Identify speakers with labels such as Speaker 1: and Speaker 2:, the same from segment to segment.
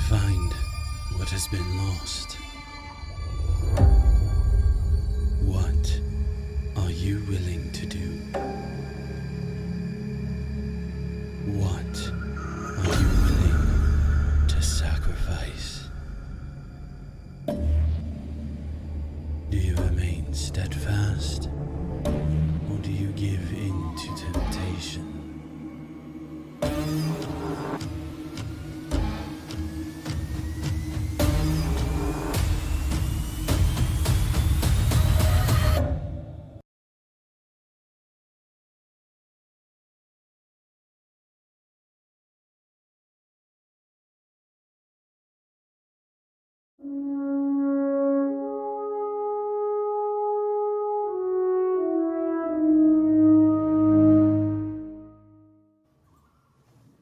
Speaker 1: find what has been lost. What are you willing to do? What are you willing to sacrifice? Do you remain steadfast, or do you give in to temptation?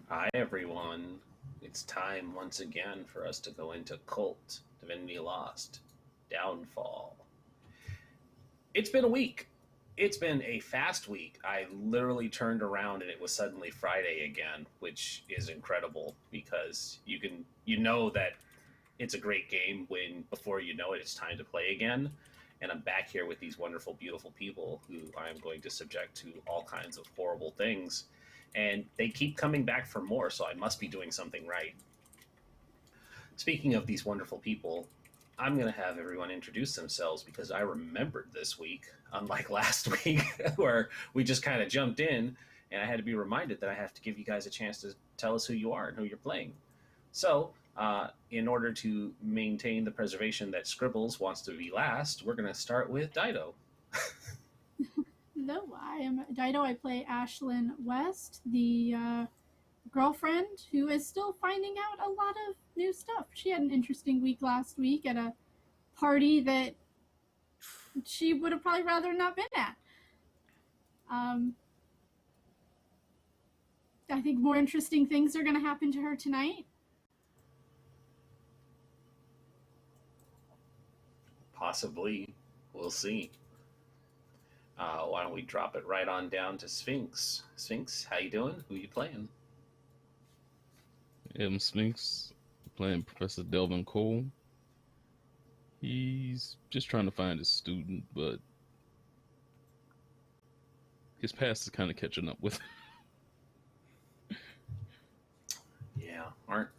Speaker 2: Hi everyone, it's time once again for us to go into Kult, Divinity Lost, Downfall. It's been a week. It's been a fast week. I literally turned around and it was suddenly Friday again, which is incredible because you know that it's a great game when before you know it, it's time to play again. And I'm back here with these wonderful, beautiful people who I'm going to subject to all kinds of horrible things. And they keep coming back for more, so I must be doing something right. Speaking of these wonderful people, I'm going to have everyone introduce themselves because I remembered this week, unlike last week, where we just kind of jumped in and I had to be reminded that I have to give you guys a chance to tell us who you are and who you're playing. So, in order to maintain the preservation that Scribbles wants to be last, we're going to start with Dido.
Speaker 3: Hello, I am Dido. I play Ashlin West, the girlfriend who is still finding out a lot of new stuff. She had an interesting week last week at a party that she would have probably rather not been at. I think more interesting things are going to happen to her tonight.
Speaker 2: Possibly. We'll see. Why don't we drop it right on down to Sphinx? Sphinx, how you doing? Who you playing?
Speaker 4: I'm Sphinx, playing Professor Delvin Cole. He's just trying to find his student, but his past is kind of catching up with him.
Speaker 2: Yeah, aren't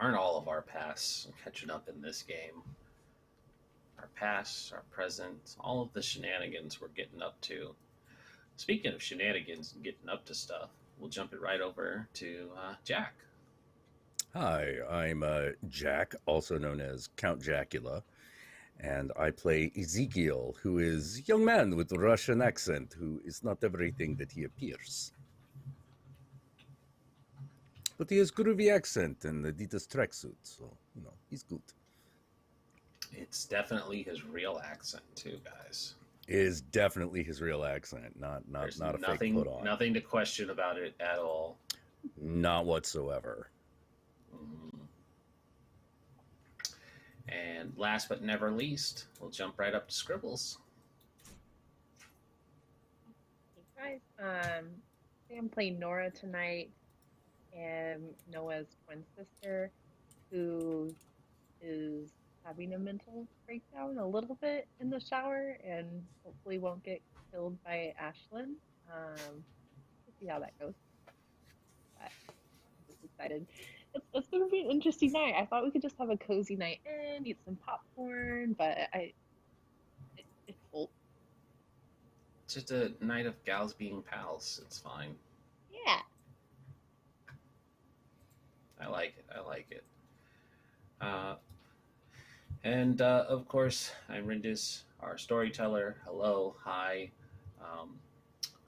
Speaker 2: all of our pasts catching up in this game? Our past, our present, all of the shenanigans we're getting up to. Speaking of shenanigans and getting up to stuff, we'll jump it right over to Jack.
Speaker 5: Hi, I'm Jack, also known as Count Jacula, and I play Ezekiel, who is a young man with a Russian accent who is not everything that he appears. But he has groovy accent and Adidas tracksuit, so, he's good.
Speaker 2: It's definitely his real accent too, guys.
Speaker 5: It is definitely his real accent, not a fake put on.
Speaker 2: Nothing to question about it at all.
Speaker 5: Not whatsoever.
Speaker 2: And last but never least, we'll jump right up to Scribbles.
Speaker 6: Hey guys, I'm playing Norah tonight, and Noah's twin sister, who is having a mental breakdown a little bit in the shower, and hopefully won't get killed by Ashlin. We'll see how that goes. But I'm just excited. It's going to be an interesting night. I thought we could just have a cozy night in, eat some popcorn, but it's full.
Speaker 2: It's just a night of gals being pals. It's fine.
Speaker 6: Yeah.
Speaker 2: I like it. And of course, I'm Rindis, our storyteller. Hello, hi.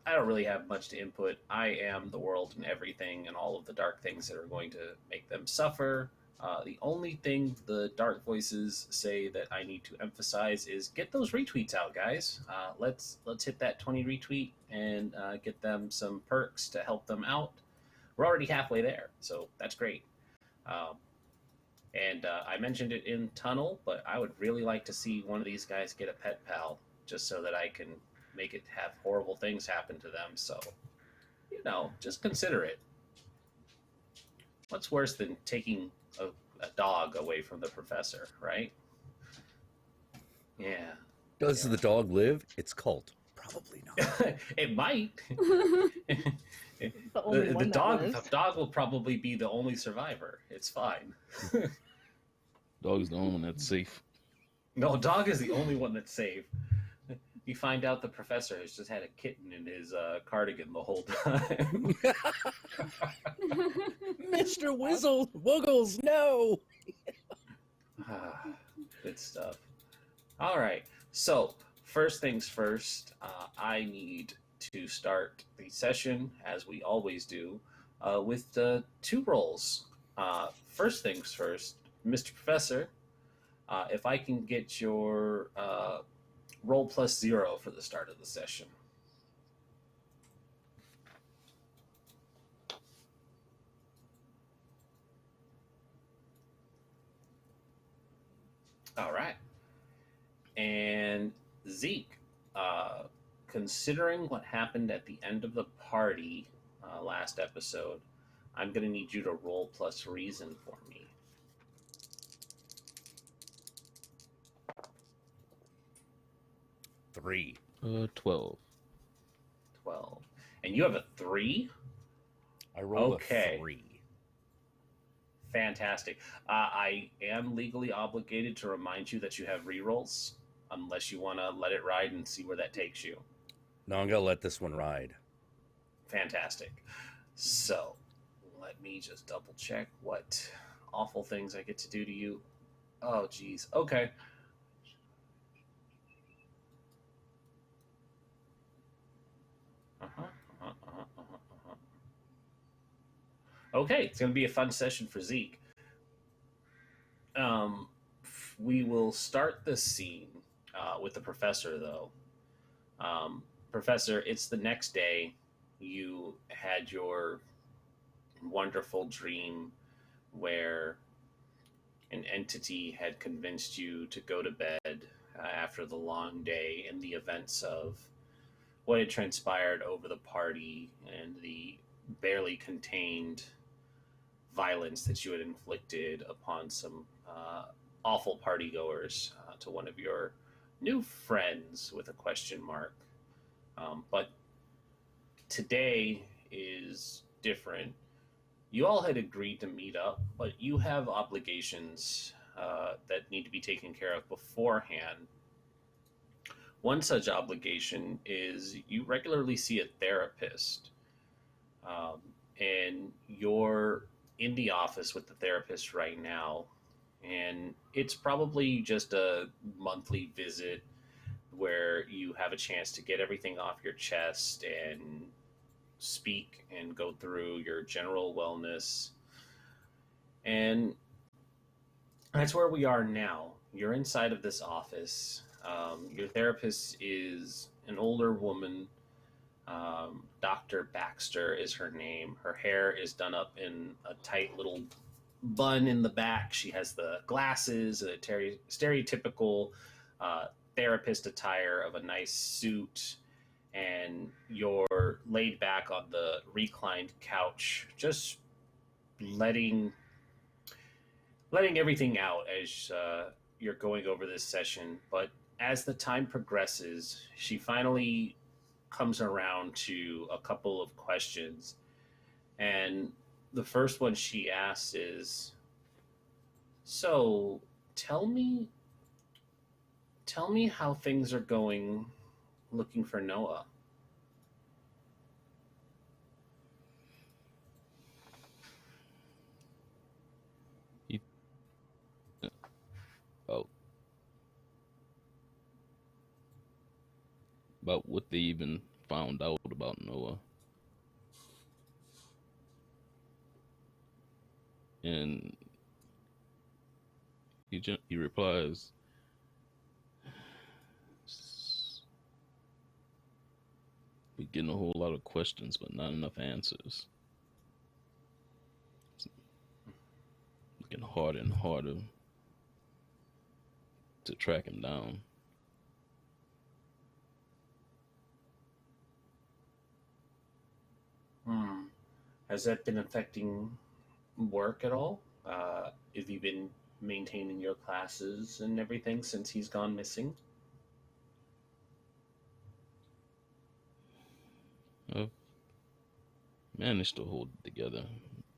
Speaker 2: I don't really have much to input. I am the world and everything and all of the dark things that are going to make them suffer. The only thing the dark voices say that I need to emphasize is get those retweets out, guys. Let's hit that 20 retweet and get them some perks to help them out. We're already halfway there, so that's great. And I mentioned it in Tunnel, but I would really like to see one of these guys get a pet pal just so that I can make it have horrible things happen to them. So, just consider it. What's worse than taking a dog away from the professor, right? Yeah.
Speaker 5: Does the dog live? It's Kult. Probably not.
Speaker 2: It might.
Speaker 6: The only one that lives.
Speaker 2: The dog will probably be the only survivor. It's fine.
Speaker 4: Dog is the only one that's safe.
Speaker 2: No, dog is the only one that's safe. You find out the professor has just had a kitten in his cardigan the whole time.
Speaker 5: Mr. Wuggles, no!
Speaker 2: Good stuff. All right. So, first things first, I need to start the session, as we always do, with the 2 rolls. First things first, Mr. Professor, if I can get your roll +0 for the start of the session. All right. And Zeke, considering what happened at the end of the party last episode, I'm going to need you to roll plus reason for me.
Speaker 5: 3.
Speaker 4: 12.
Speaker 2: 12. And you have a 3?
Speaker 5: I rolled
Speaker 2: Okay.
Speaker 5: a 3.
Speaker 2: Fantastic. I am legally obligated to remind you that you have rerolls, unless you want to let it ride and see where that takes you.
Speaker 5: No, I'm going to let this one ride.
Speaker 2: Fantastic. So, let me just double check what awful things I get to do to you. Oh, geez. Okay. Okay, it's going to be a fun session for Zeke. We will start this scene with the professor, though. Professor, it's the next day. You had your wonderful dream where an entity had convinced you to go to bed after the long day and the events of what had transpired over the party and the barely contained violence that you had inflicted upon some awful partygoers to one of your new friends with a question mark. But today is different. You all had agreed to meet up, but you have obligations that need to be taken care of beforehand. One such obligation is you regularly see a therapist, and you're in the office with the therapist right now, and it's probably just a monthly visit where you have a chance to get everything off your chest and speak and go through your general wellness. And that's where we are now. You're inside of this office. Your therapist is an older woman. Dr. Baxter is her name. Her hair is done up in a tight little bun in the back. She has the glasses, a stereotypical therapist attire of a nice suit, and you're laid back on the reclined couch, just letting everything out as you're going over this session. But as the time progresses, she finally comes around to a couple of questions. And the first one she asks is, so tell me how things are going looking for Noah.
Speaker 4: About what they even found out about Noah. And he replies, we're getting a whole lot of questions, but not enough answers. It's getting harder and harder to track him down.
Speaker 2: Has that been affecting work at all? Have you been maintaining your classes and everything since he's gone missing?
Speaker 4: I've managed to hold it together.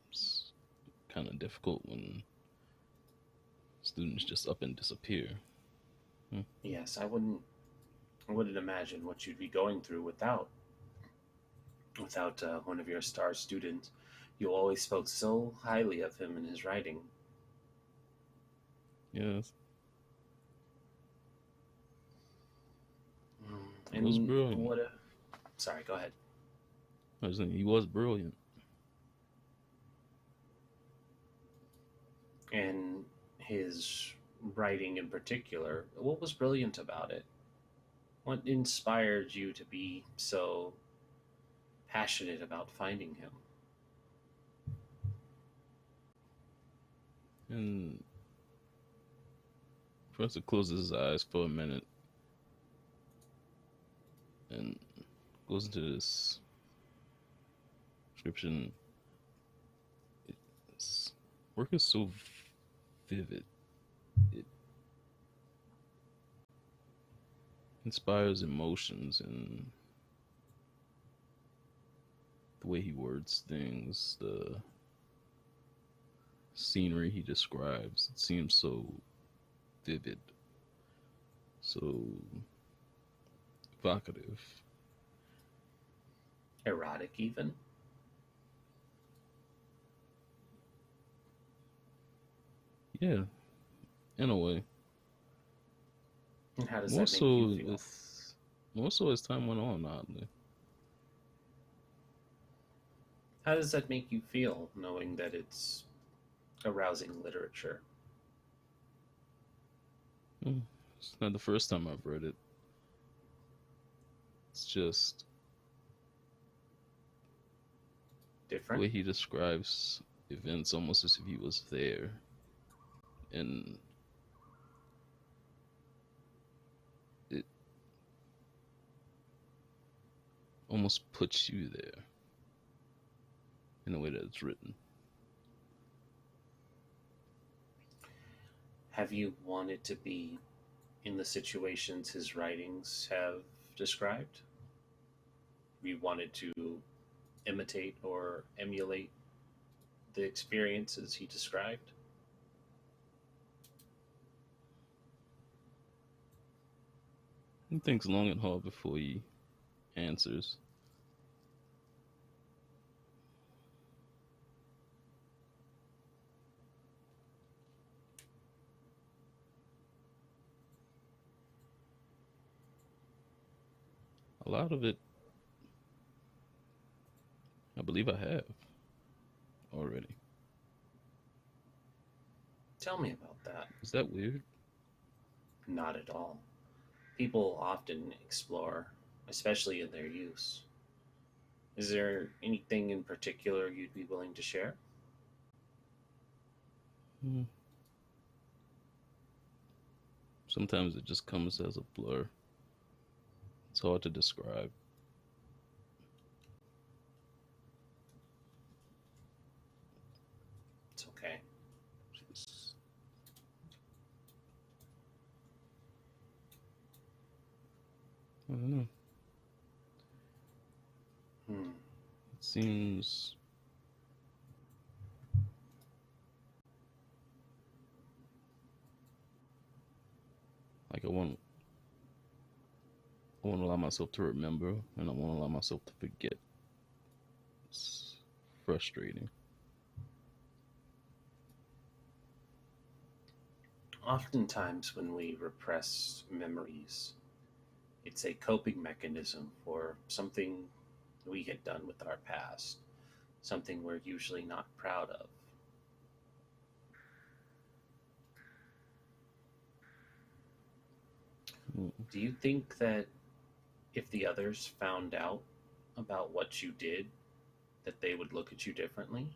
Speaker 4: It's kind of difficult when students just up and disappear.
Speaker 2: Yes, I wouldn't imagine what you'd be going through without one of your star students. You always spoke so highly of him and his writing.
Speaker 4: Yes,
Speaker 2: And
Speaker 4: it was brilliant.
Speaker 2: Sorry, go ahead.
Speaker 4: I was saying he was brilliant.
Speaker 2: And his writing in particular, what was brilliant about it? What inspired you to be so passionate about finding him?
Speaker 4: And Professor closes his eyes for a minute and goes into this description. It's work is so vivid. It inspires emotions, and the way he words things, the scenery he describes, it seems so vivid, so evocative.
Speaker 2: Erotic, even?
Speaker 4: Yeah, in a way.
Speaker 2: And how does
Speaker 4: More
Speaker 2: that make
Speaker 4: so,
Speaker 2: you feel?
Speaker 4: more so as time went on, oddly.
Speaker 2: How does that make you feel, knowing that it's arousing literature?
Speaker 4: It's not the first time I've read it. It's just the
Speaker 2: Different?
Speaker 4: way he describes events almost as if he was there. And it almost puts you there in the way that it's written.
Speaker 2: Have you wanted to be in the situations his writings have described? Have you wanted to imitate or emulate the experiences he described?
Speaker 4: He thinks long and hard before he answers. A lot of it, I believe I have already.
Speaker 2: Tell me about that.
Speaker 4: Is that weird?
Speaker 2: Not at all. People often explore, especially in their use. Is there anything in particular you'd be willing to share?
Speaker 4: Sometimes it just comes as a blur. It's hard to describe.
Speaker 2: It's okay.
Speaker 4: Just, I don't know. It seems like I want to allow myself to remember, and I want to allow myself to forget. It's frustrating.
Speaker 2: Oftentimes, when we repress memories, it's a coping mechanism for something we had done with our past, something we're usually not proud of. Do you think that if the others found out about what you did, that they would look at you differently?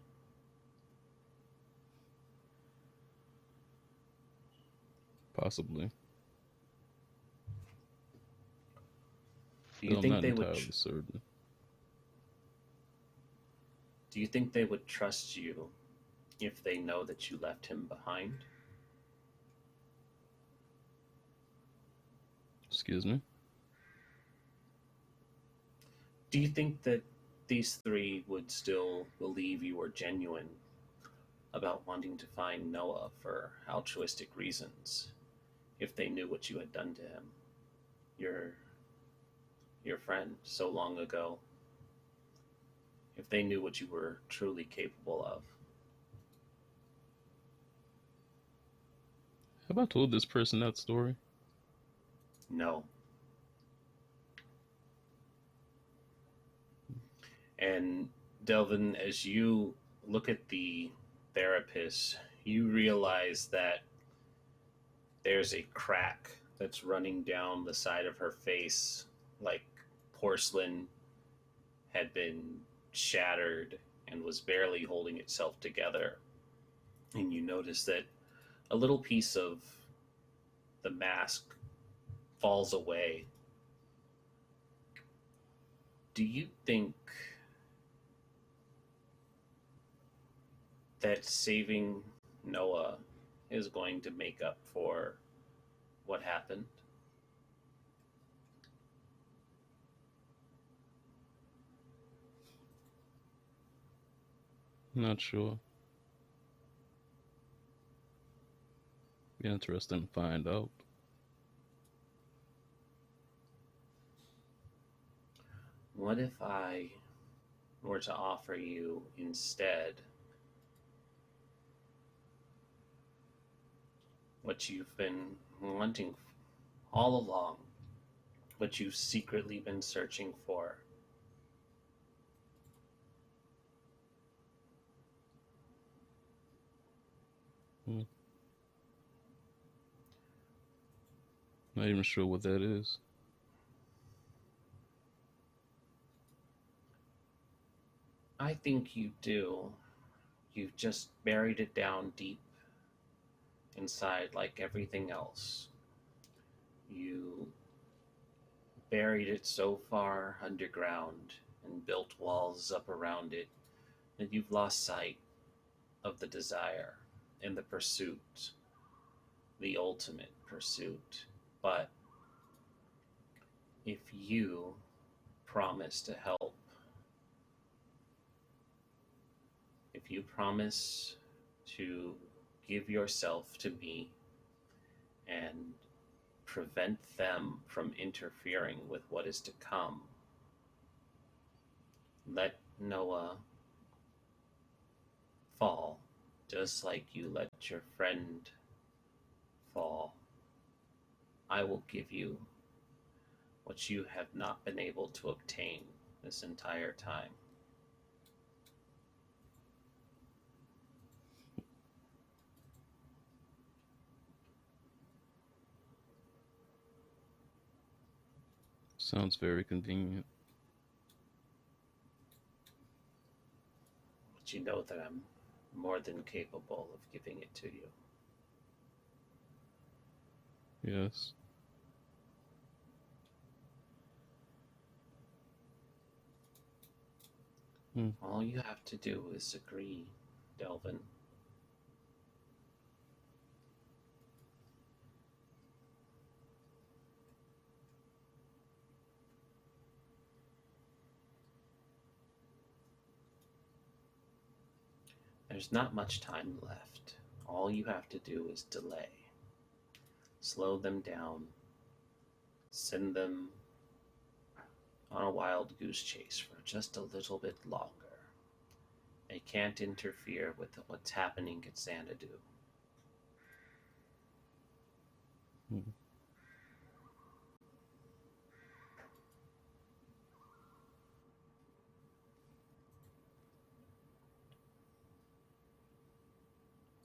Speaker 4: Possibly.
Speaker 2: Do you
Speaker 4: I'm
Speaker 2: think
Speaker 4: not
Speaker 2: they would?
Speaker 4: entirely certain.
Speaker 2: Do you think they would trust you if they know that you left him behind?
Speaker 4: Excuse me?
Speaker 2: Do you think that these three would still believe you were genuine about wanting to find Noah for altruistic reasons if they knew what you had done to him? Your friend so long ago. If they knew what you were truly capable of.
Speaker 4: Have I told this person that story?
Speaker 2: No. And Delvin, as you look at the therapist, you realize that there's a crack that's running down the side of her face, like porcelain had been shattered and was barely holding itself together. And you notice that a little piece of the mask falls away. Do you think that saving Noah is going to make up for what happened?
Speaker 4: Not sure. Be interesting to find out.
Speaker 2: What if I were to offer you instead what you've been wanting all along, what you've secretly been searching for?
Speaker 4: Not even sure what that is.
Speaker 2: I think you do. You've just buried it down deep inside like everything else. You buried it so far underground and built walls up around it that you've lost sight of the desire and the pursuit, the ultimate pursuit. But if you promise to help, if you promise to give yourself to me and prevent them from interfering with what is to come, let Noah fall just like you let your friend fall, I will give you what you have not been able to obtain this entire time.
Speaker 4: Sounds very convenient.
Speaker 2: But you know that I'm more than capable of giving it to you.
Speaker 4: Yes.
Speaker 2: All you have to do is agree, Delvin. There's not much time left. All you have to do is delay. Slow them down. Send them on a wild goose chase for just a little bit longer. They can't interfere with what's happening at Xanadu.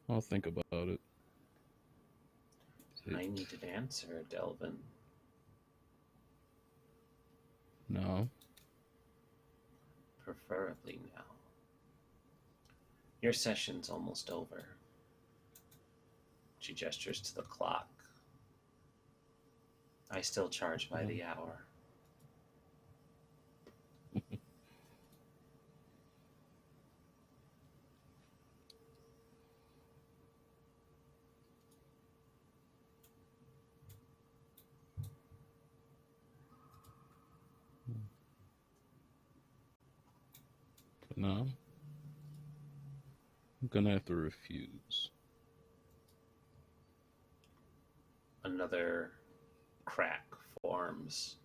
Speaker 4: I'll think about it.
Speaker 2: I need an answer, Delvin.
Speaker 4: No.
Speaker 2: Preferably now. Your session's almost over. She gestures to the clock. I still charge by the hour.
Speaker 4: No, I'm gonna have to refuse.
Speaker 2: Another crack forms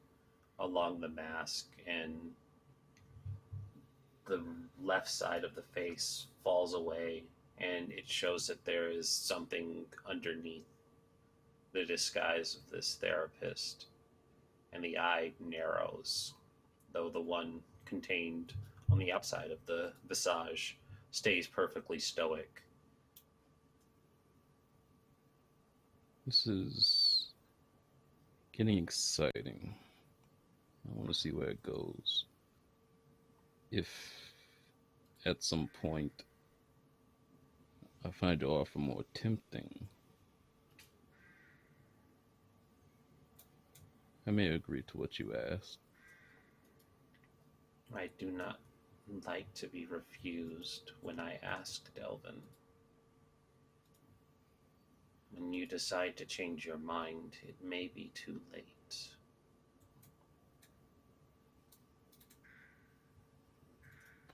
Speaker 2: along the mask, and the left side of the face falls away, and it shows that there is something underneath the disguise of this therapist, and the eye narrows, though the one contained on the outside of the visage stays perfectly stoic.
Speaker 4: This is getting exciting. I want to see where it goes. If at some point I find your offer more tempting, I may agree to what you asked.
Speaker 2: I do not like to be refused when I ask, Delvin. When you decide to change your mind, it may be too late.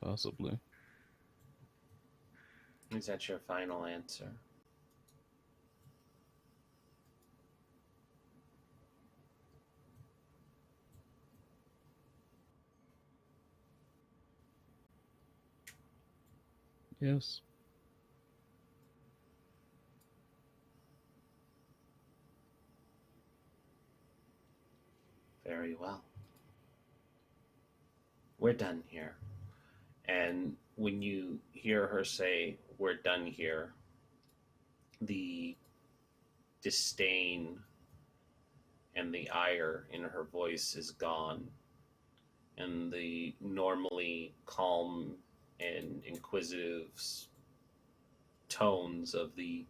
Speaker 4: Possibly.
Speaker 2: Is that your final answer?
Speaker 4: Yes.
Speaker 2: Very well. We're done here. And when you hear her say, "We're done here," the disdain and the ire in her voice is gone. And the normally calm and inquisitive tones of the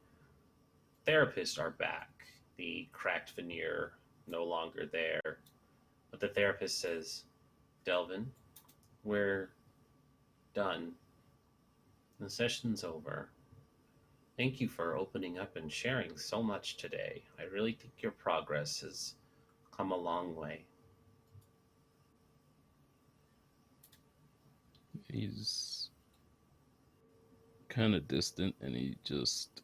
Speaker 2: therapist are back. The cracked veneer no longer there. But the therapist says, "Delvin, we're done. The session's over. Thank you for opening up and sharing so much today. I really think your progress has come a long way."
Speaker 4: He's kind of distant and he just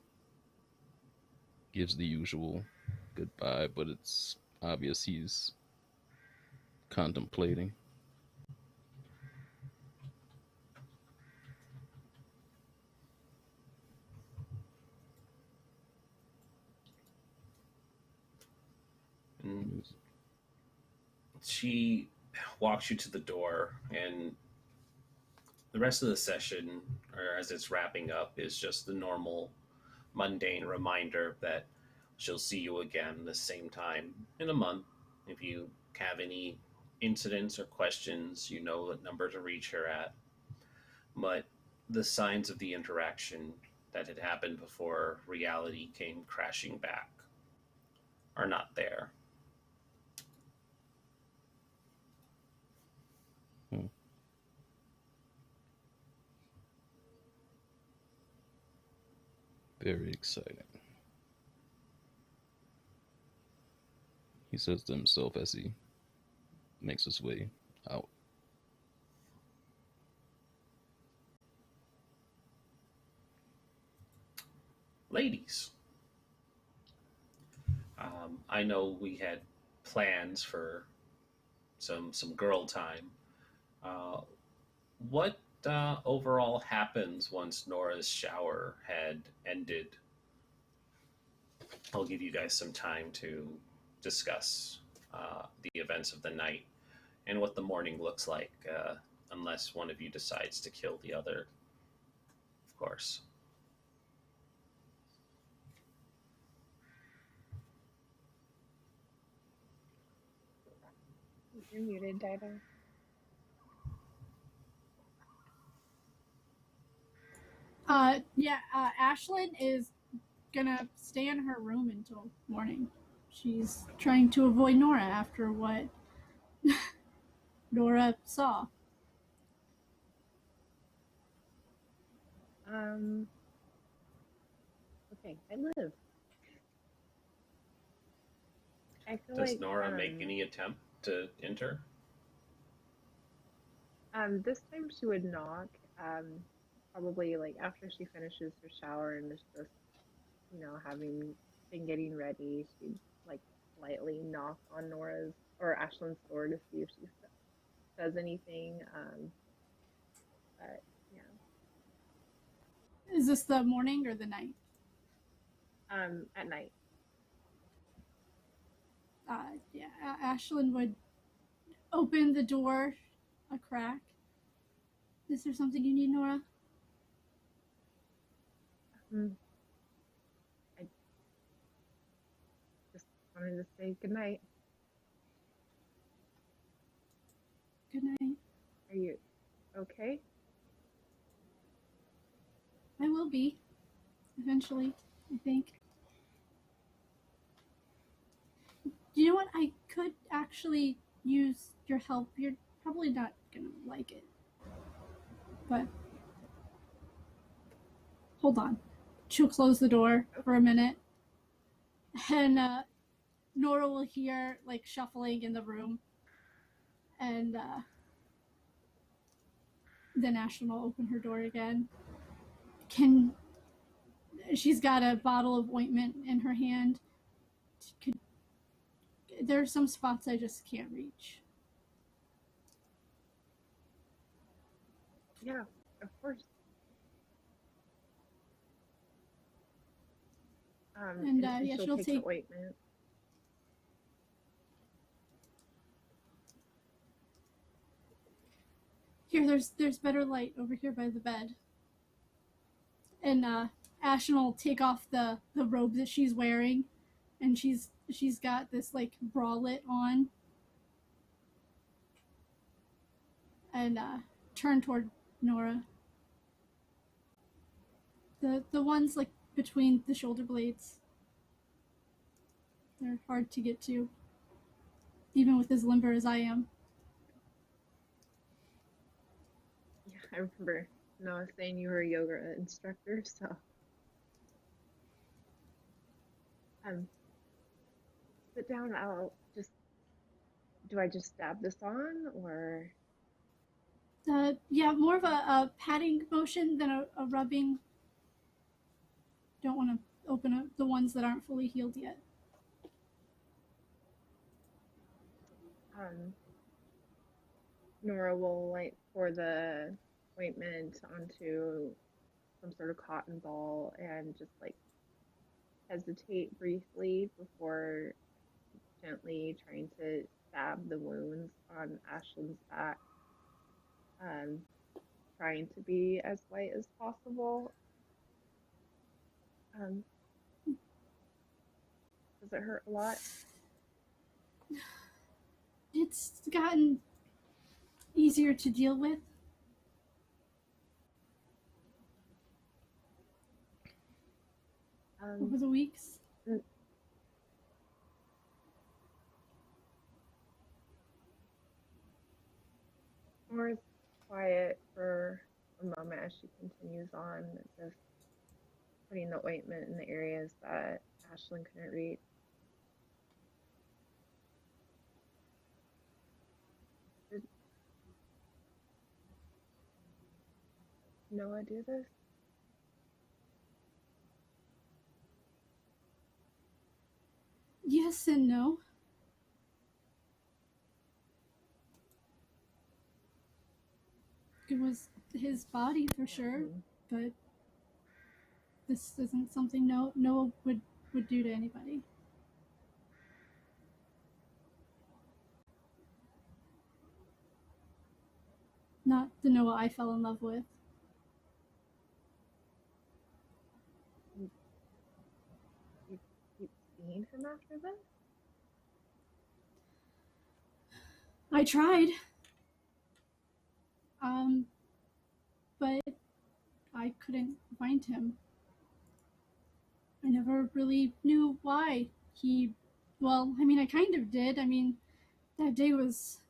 Speaker 4: gives the usual goodbye, but it's obvious he's contemplating.
Speaker 2: And she walks you to the door, and the rest of the session, or as it's wrapping up, is just the normal mundane reminder that she'll see you again the same time in a month. If you have any incidents or questions, you know what number to reach her at. But the signs of the interaction that had happened before reality came crashing back are not there.
Speaker 4: Very exciting. He says to himself as he makes his way out.
Speaker 2: Ladies, I know we had plans for some girl time. What overall happens once Nora's shower had ended? I'll give you guys some time to discuss the events of the night and what the morning looks like, unless one of you decides to kill the other, of course.
Speaker 6: You're muted, Dido.
Speaker 3: Ashlin is gonna stay in her room until morning. She's trying to avoid Norah after what Norah saw.
Speaker 6: Okay, I live. I feel
Speaker 2: Does
Speaker 6: like
Speaker 2: Norah make any attempt to enter?
Speaker 6: this time she would knock Probably like after she finishes her shower and is just, having been getting ready, she'd like lightly knock on Nora's or Ashlin's door to see if she says anything. But yeah.
Speaker 3: Is this the morning or the night?
Speaker 6: At night.
Speaker 3: Yeah, Ashlyn would open the door a crack. Is there something you need, Norah?
Speaker 6: I just wanted to say goodnight.
Speaker 3: Good night.
Speaker 6: Are you okay?
Speaker 3: I will be. Eventually, I think. You know what? I could actually use your help. You're probably not gonna like it. But hold on. She'll close the door for a minute. And Norah will hear like shuffling in the room. And then Ashlyn will open her door again. She's got a bottle of ointment in her hand. There are some spots I just can't reach.
Speaker 6: Yeah, of course.
Speaker 3: And yeah, she'll take
Speaker 6: the ointment.
Speaker 3: Here, there's better light over here by the bed. And Ashlyn will take off the robe that she's wearing, and she's got this like bralette on, and turn toward Norah. The ones like between the shoulder blades. They're hard to get to, even with as limber as I am.
Speaker 6: Yeah, I remember Noah saying you were a yoga instructor, so sit down. Do I just stab this on, or?
Speaker 3: Yeah, more of a patting motion than a rubbing. Don't want to open up the ones that aren't fully healed yet.
Speaker 6: Norah will like pour the ointment onto some sort of cotton ball and just like hesitate briefly before gently trying to stab the wounds on Ashlyn's back. Trying to be as light as possible. Does it hurt a lot?
Speaker 3: It's gotten easier to deal with. Over the weeks.
Speaker 6: Nora's quiet for a moment as she continues on, just putting the ointment in the areas that Ashlyn couldn't reach. Did Noah do this?
Speaker 3: Yes and no. It was his body for sure, but this isn't something Noah would do to anybody. Not the Noah I fell in love with.
Speaker 6: You keep seeing him after this?
Speaker 3: I tried. But I couldn't find him. I never really knew why well, I mean, I kind of did. I mean, that day was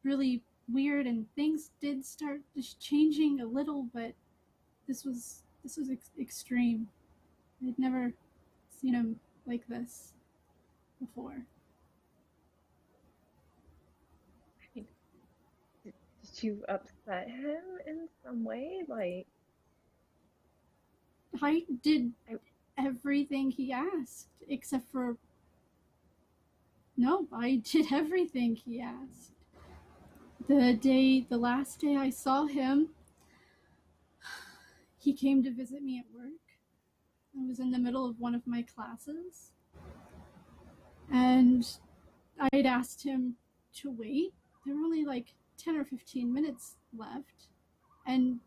Speaker 3: really weird and things did start just changing a little, but this was extreme. I'd never seen him like this before.
Speaker 6: Did Did you upset him in some way? Like,
Speaker 3: I did everything he asked, except for... No, I did everything he asked. The last day I saw him, he came to visit me at work. I was in the middle of one of my classes, and I'd asked him to wait. There were only like 10 or 15 minutes left, and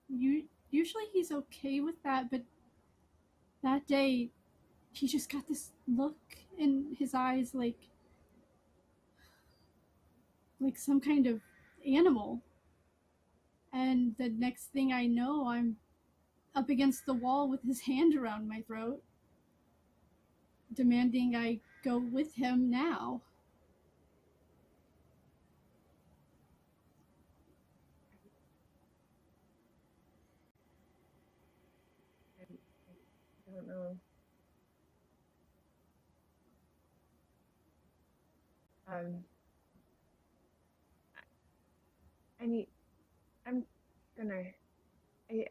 Speaker 3: usually he's okay with that, but that day he just got this look in his eyes like some kind of animal. And the next thing I know, I'm up against the wall with his hand around my throat, demanding I go with him now.
Speaker 6: I don't know.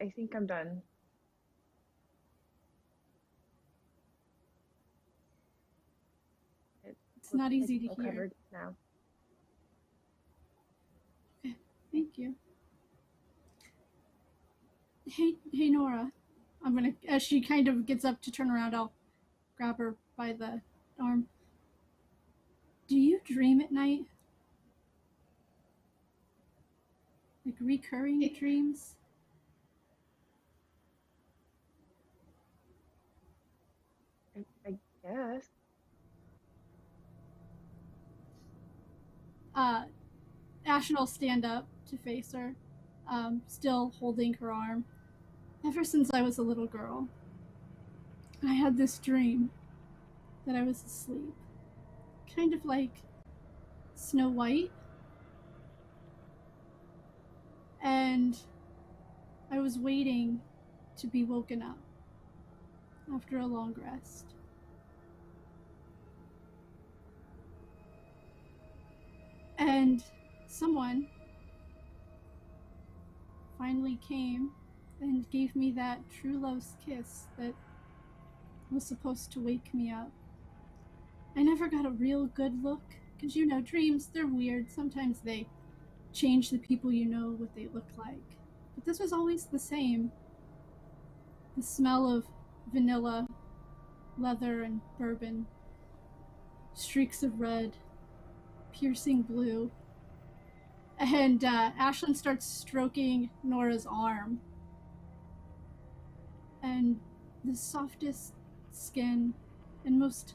Speaker 6: I think I'm done.
Speaker 3: It's not easy to
Speaker 6: all
Speaker 3: hear.
Speaker 6: Covered now.
Speaker 3: Okay, thank you. Hey, Norah. I'm gonna, as she kind of gets up to turn around, I'll grab her by the arm. Do you dream at night? Like recurring dreams?
Speaker 6: I guess.
Speaker 3: Ashlin will stand up to face her, still holding her arm. Ever since I was a little girl, I had this dream that I was asleep. Kind of like Snow White. And I was waiting to be woken up after a long rest. And someone finally came and gave me that true love's kiss that was supposed to wake me up. I never got a real good look, because you know, dreams, they're weird. Sometimes they change the people you know what they look like. But this was always the same. The smell of vanilla, leather, and bourbon. Streaks of red, piercing blue. And Ashlin starts stroking Norah's arm. And the softest skin and most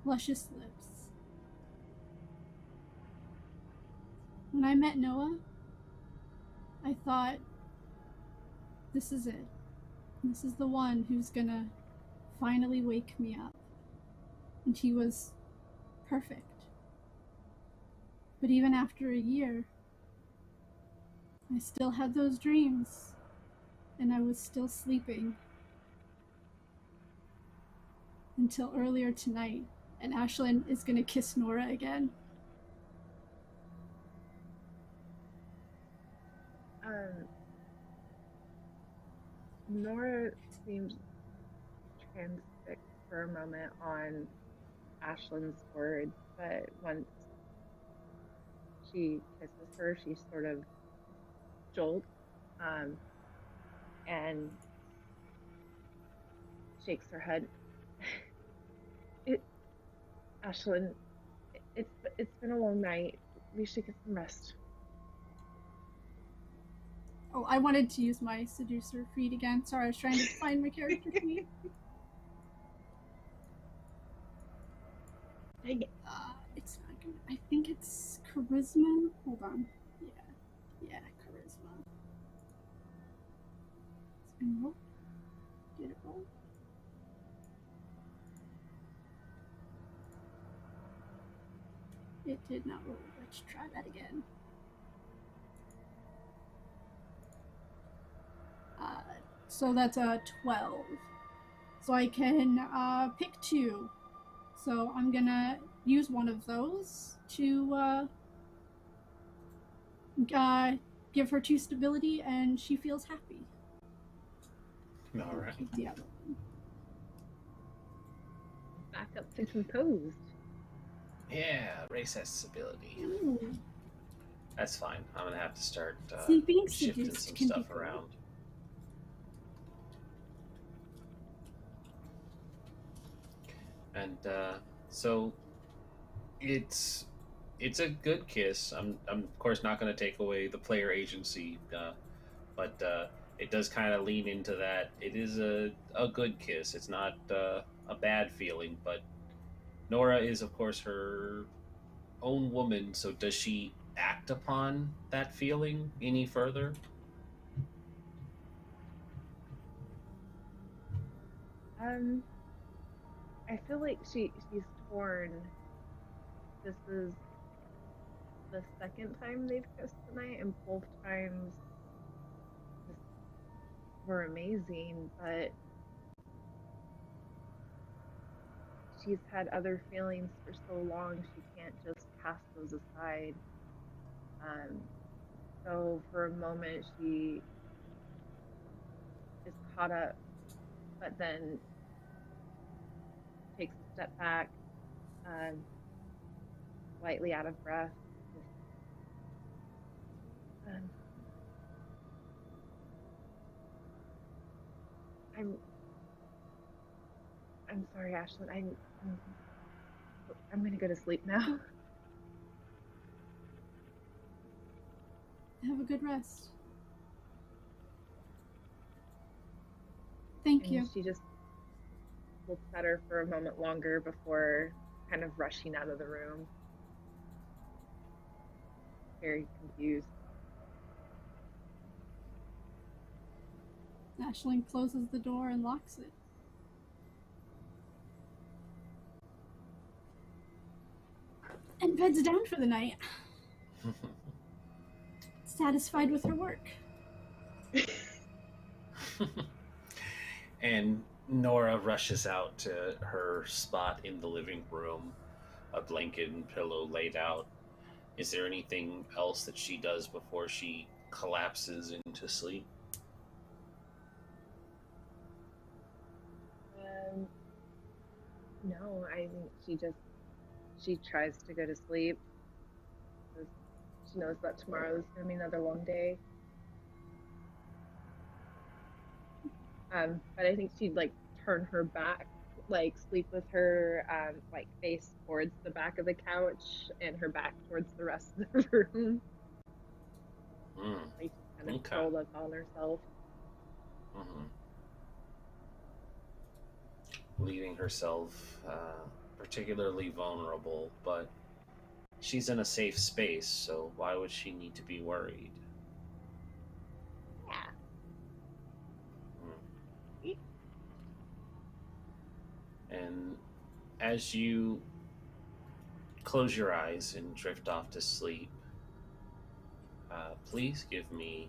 Speaker 3: luscious lips. When I met Noah, I thought, this is it. This is the one who's gonna finally wake me up. And he was perfect. But even after a year, I still had those dreams, and I was still sleeping. Until earlier tonight, and Ashlin is gonna kiss Norah again.
Speaker 6: Norah seems transfixed for a moment on Ashlin's words, but once she kisses her, she sort of jolts and shakes her head. Ashlin, it's been a long night. We should get some rest.
Speaker 3: Oh, I wanted to use my seducer feed again. Sorry, I was trying to find my character feed.
Speaker 6: Dang it.
Speaker 3: It's not gonna. I think it's charisma. Hold on. Yeah, charisma. It's gonna roll. Did it roll? It did not roll. Let's try that again. So that's a 12. So I can pick two. So I'm gonna use one of those to give her 2 stability, and she feels happy.
Speaker 2: All right.
Speaker 3: Yeah.
Speaker 6: Back up to composed.
Speaker 2: Yeah, race has ability.
Speaker 3: Ooh.
Speaker 2: That's fine. I'm gonna have to start
Speaker 3: Being
Speaker 2: shifting
Speaker 3: seduced
Speaker 2: some
Speaker 3: can be
Speaker 2: stuff
Speaker 3: cool.
Speaker 2: around. And so it's a good kiss. I'm of course not going to take away the player agency, but it does kind of lean into that. It is a good kiss. It's not a bad feeling, but Norah is of course her own woman. So does she act upon that feeling any further?
Speaker 6: I feel like she's torn. This is the second time they've kissed tonight, and both times were amazing, but she's had other feelings for so long she can't just cast those aside. So for a moment she is caught up, but then takes a step back, slightly out of breath. I'm sorry, Ashlin. I'm gonna go to sleep now.
Speaker 3: Have a good rest. Thank
Speaker 6: And
Speaker 3: you.
Speaker 6: she just looks at her for a moment longer before kind of rushing out of the room. Very confused.
Speaker 3: Ashlyn closes the door and locks it. And beds down for the night. Satisfied with her work.
Speaker 2: And Norah rushes out to her spot in the living room, a blanket and pillow laid out. Is there anything else that she does before she collapses into sleep?
Speaker 6: No, I think she tries to go to sleep. She knows that tomorrow is going to be another long day. But I think she'd turn her back, sleep with her face towards the back of the couch and her back towards the rest of the room. Kind of curled up on herself.
Speaker 2: Leaving herself particularly vulnerable, but she's in a safe space, so why would she need to be worried?
Speaker 6: Yeah.
Speaker 2: And as you close your eyes and drift off to sleep, please give me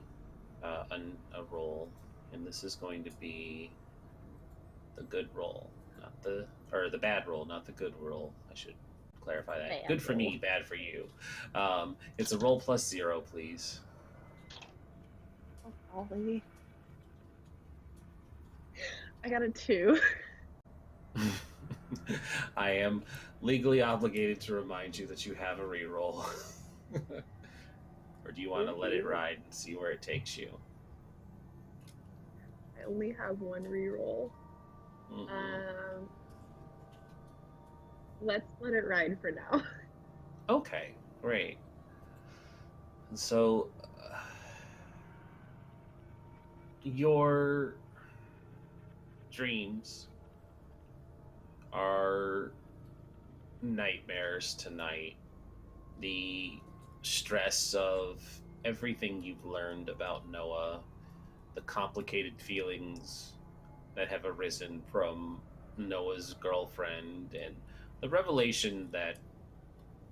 Speaker 2: a roll, and this is going to be the good roll, not the bad roll, not the good roll. I should clarify that.
Speaker 6: Bad
Speaker 2: good for
Speaker 6: roll.
Speaker 2: me, bad for you. It's a roll plus 0, please.
Speaker 6: Oh, golly. I got a 2.
Speaker 2: I am legally obligated to remind you that you have a reroll. Or do you want to let it ride and see where it takes you?
Speaker 6: I only have one reroll. Let's let it ride for now.
Speaker 2: Okay, great. So, your dreams are nightmares tonight. The stress of everything you've learned about Noah, the complicated feelings that have arisen from Noah's girlfriend, and the revelation that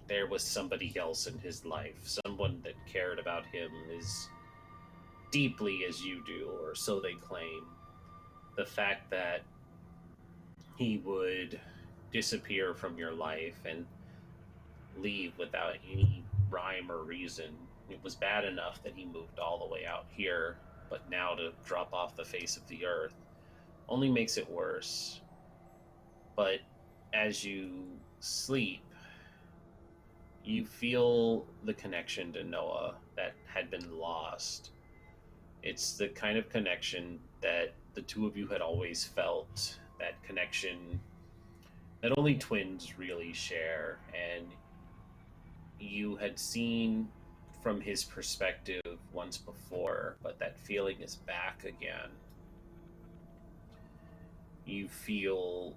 Speaker 2: there was somebody else in his life, someone that cared about him as deeply as you do, or so they claim. The fact that he would disappear from your life and leave without any rhyme or reason It was bad enough that he moved all the way out here, but now to drop off the face of the earth only makes it worse. But as you sleep, you feel the connection to Noah that had been lost. It's the kind of connection that the two of you had always felt, that connection that only twins really share. And you had seen from his perspective once before, but that feeling is back again. You feel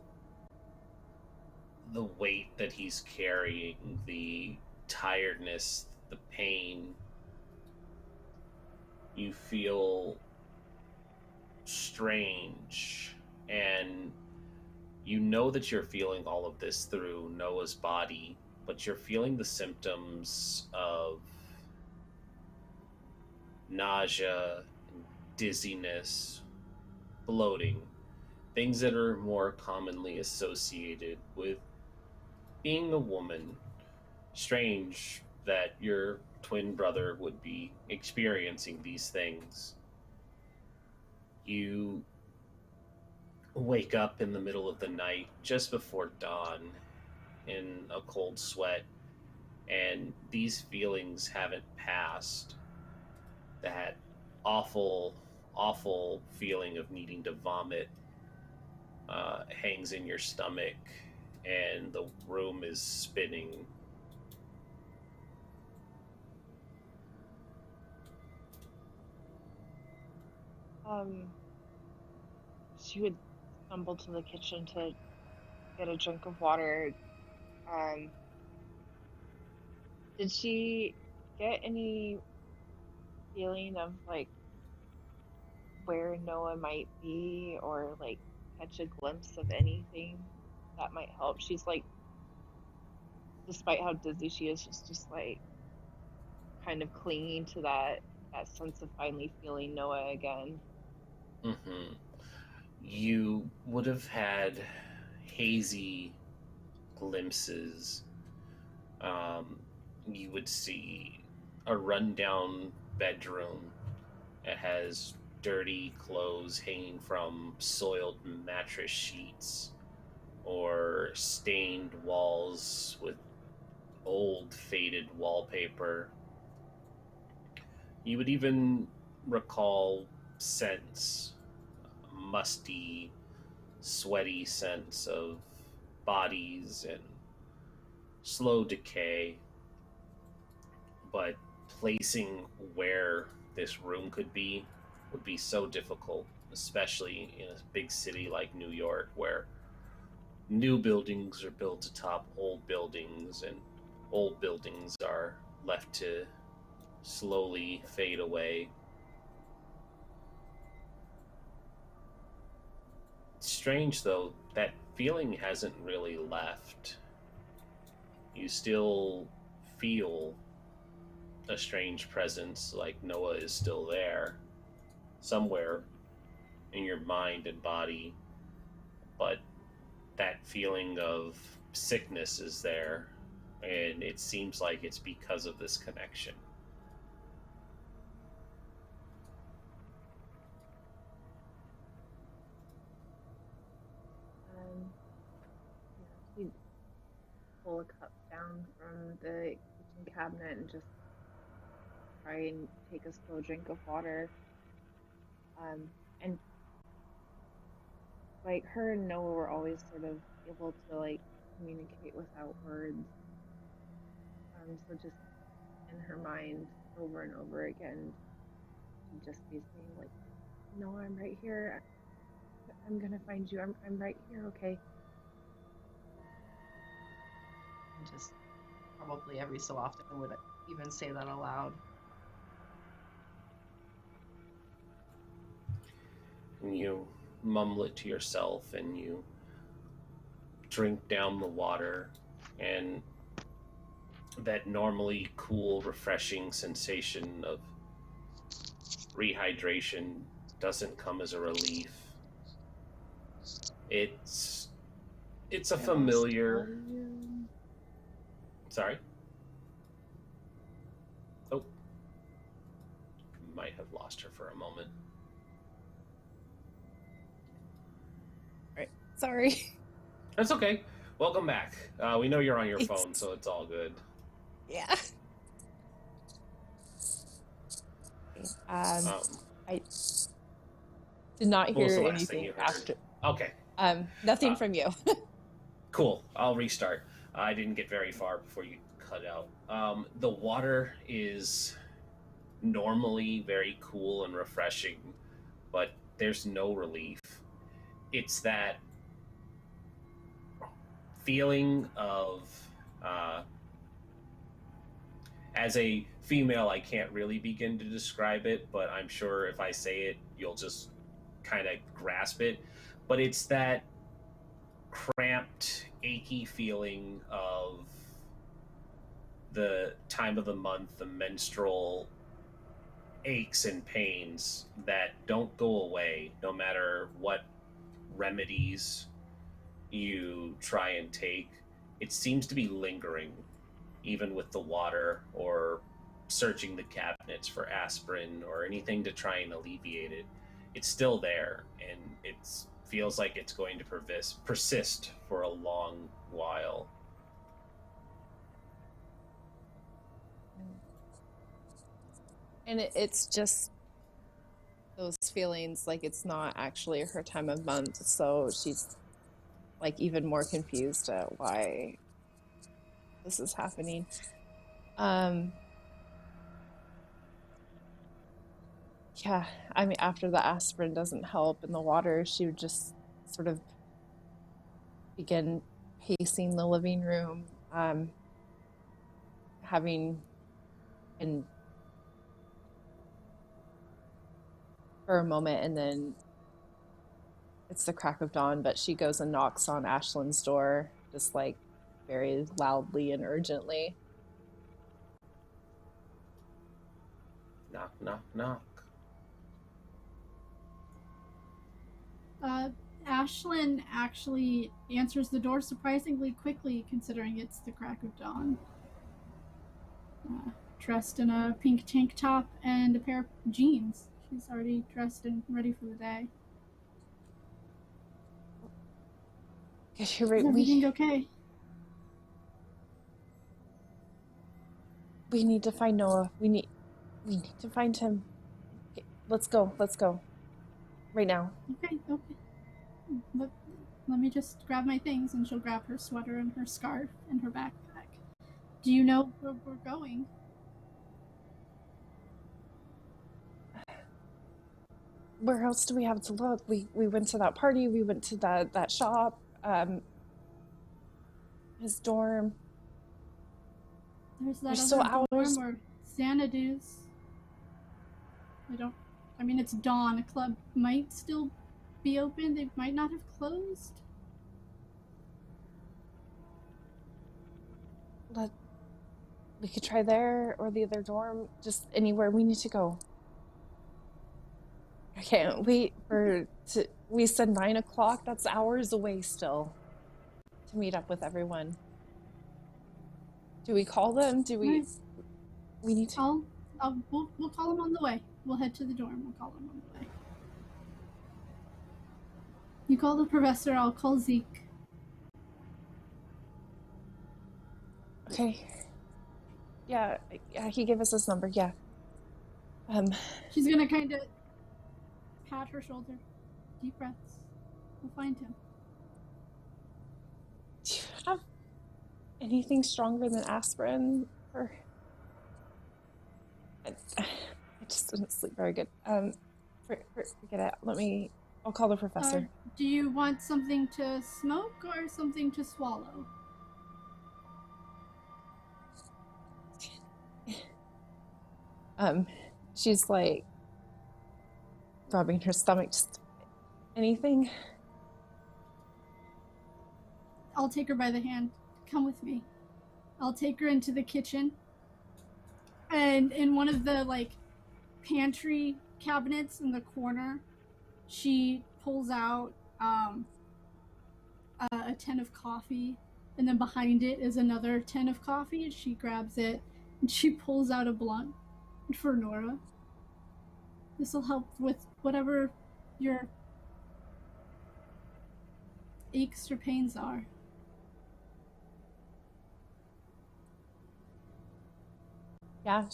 Speaker 2: the weight that he's carrying, the tiredness, the pain. You feel strange, and you know that you're feeling all of this through Noah's body, but you're feeling the symptoms of nausea, dizziness, bloating, things that are more commonly associated with being a woman. Strange that your twin brother would be experiencing these things. You wake up in the middle of the night, just before dawn, in a cold sweat, and these feelings haven't passed. That awful, awful feeling of needing to vomit hangs in your stomach, and the room is spinning.
Speaker 6: She would stumble to the kitchen to get a drink of water. Did she get any feeling of like where Noah might be, or like catch a glimpse of anything that might help? She's like, despite how dizzy she is, she's just like kind of clinging to that sense of finally feeling Noah again.
Speaker 2: Mm-hmm. You would have had hazy glimpses. You would see a rundown bedroom that has dirty clothes hanging from soiled mattress sheets, or stained walls with old faded wallpaper. You would even recall scents, musty, sweaty scents of bodies and slow decay. But placing where this room could be would be so difficult, especially in a big city like New York, where new buildings are built atop old buildings, and old buildings are left to slowly fade away. Strange, though, that feeling hasn't really left. You still feel a strange presence, like Noah is still there, somewhere in your mind and body, but that feeling of sickness is there, and it seems like it's because of this connection.
Speaker 6: She'd pull a cup down from the kitchen cabinet and just try and take a slow drink of water. And like her and Noah were always sort of able to like communicate without words. So just in her mind over and over again, she'd just be saying like, "Noah, I'm right here. I'm gonna find you. I'm right here, okay?"
Speaker 7: And just probably every so often would even say that aloud.
Speaker 2: And you mumble it to yourself, and you drink down the water, and that normally cool, refreshing sensation of rehydration doesn't come as a relief. It's a familiar... Sorry? Oh. might have lost her for a moment.
Speaker 8: Right. Sorry.
Speaker 2: That's okay. Welcome back. We know you're on your phone, so it's all good.
Speaker 8: Yeah. I did not
Speaker 2: What was
Speaker 8: hear
Speaker 2: the last thing
Speaker 8: anything
Speaker 2: you heard?
Speaker 8: after.
Speaker 2: Okay.
Speaker 8: Nothing from you.
Speaker 2: Cool. I'll restart. I didn't get very far before you cut out. The water is normally very cool and refreshing, but there's no relief. It's that feeling of, as a female, I can't really begin to describe it, but I'm sure if I say it, you'll just kind of grasp it. But it's that cramped, achy feeling of the time of the month, the menstrual aches and pains that don't go away no matter what remedies you try and take. It seems to be lingering, even with the water or searching the cabinets for aspirin or anything to try and alleviate it. It's still there, and it feels like it's going to persist for a long while.
Speaker 8: And it's just those feelings, like it's not actually her time of month, so she's like even more confused at why this is happening. Yeah, I mean, after the aspirin doesn't help and the water, she would just sort of begin pacing the living room, having and for a moment, and then it's the crack of dawn, but she goes and knocks on Ashlin's door, just like very loudly and urgently.
Speaker 2: Knock, knock, knock.
Speaker 3: Ashlin actually answers the door surprisingly quickly, considering it's the crack of dawn. Dressed in a pink tank top and a pair of jeans. She's already dressed and ready for the day.
Speaker 8: Yes, you're right.
Speaker 3: Is everything okay?
Speaker 8: We need to find Noah. We need to find him. Okay, let's go. Right now.
Speaker 3: Okay. Let me just grab my things, and she'll grab her sweater and her scarf and her backpack. Do you know where we're going?
Speaker 8: Where else do we have to look? We went to that party. We went to that shop. His dorm.
Speaker 3: There's that
Speaker 8: There's
Speaker 3: other
Speaker 8: still
Speaker 3: dorm
Speaker 8: hours.
Speaker 3: where Xanadu's. I mean, it's dawn. A club might still be open. They might not have closed.
Speaker 8: We could try there or the other dorm. Just anywhere. We need to go. I can't wait we said 9 o'clock. That's hours away still to meet up with everyone. Do we call them? Do we?
Speaker 3: Nice.
Speaker 8: We need to.
Speaker 3: We'll call them on the way. We'll head to the dorm. We'll call them on the way. You call the professor. I'll call Zeke.
Speaker 8: Okay. Yeah, he gave us his number. Yeah.
Speaker 3: She's gonna kind of pat her shoulder. Deep breaths. We'll find him.
Speaker 8: Do you have anything stronger than aspirin? Or I just didn't sleep very good. Forget it. I'll call the professor.
Speaker 3: Do you want something to smoke or something to swallow?
Speaker 8: She's like rubbing her stomach. Just anything.
Speaker 3: I'll take her by the hand. Come with me. I'll take her into the kitchen. And in one of the, pantry cabinets in the corner, she pulls out a tin of coffee. And then behind it is another tin of coffee. And she grabs it. And she pulls out a blunt for Norah. This will help with whatever your aches or pains are.
Speaker 8: Yeah,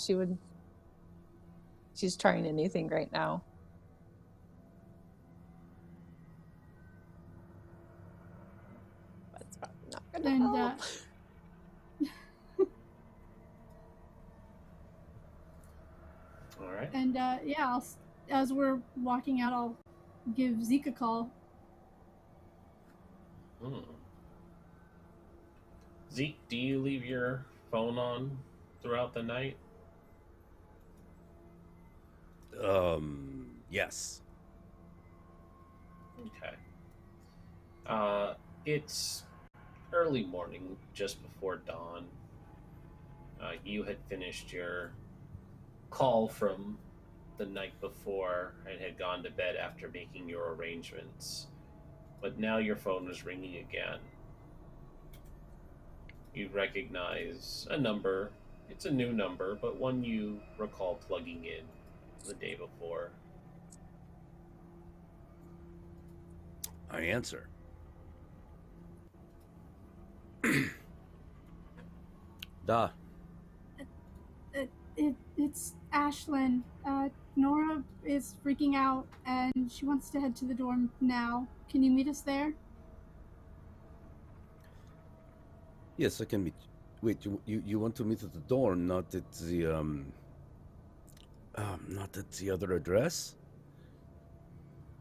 Speaker 8: she's trying anything right now. But it's probably not gonna help.
Speaker 2: All right.
Speaker 3: And yeah, as we're walking out, I'll give Zeke a call.
Speaker 2: Zeke, do you leave your phone on throughout the night?
Speaker 5: Yes.
Speaker 2: Okay. It's early morning, just before dawn. You had finished your call from the night before and had gone to bed after making your arrangements. But now your phone is ringing again. You recognize a number. It's a new number, but one you recall plugging in the day before.
Speaker 5: I answer. Da.
Speaker 3: It's Ashlin. Norah is freaking out and she wants to head to the dorm now. Can you meet us there?
Speaker 5: Yes, I can meet. Wait, you want to meet at the dorm, not at the not at the other address?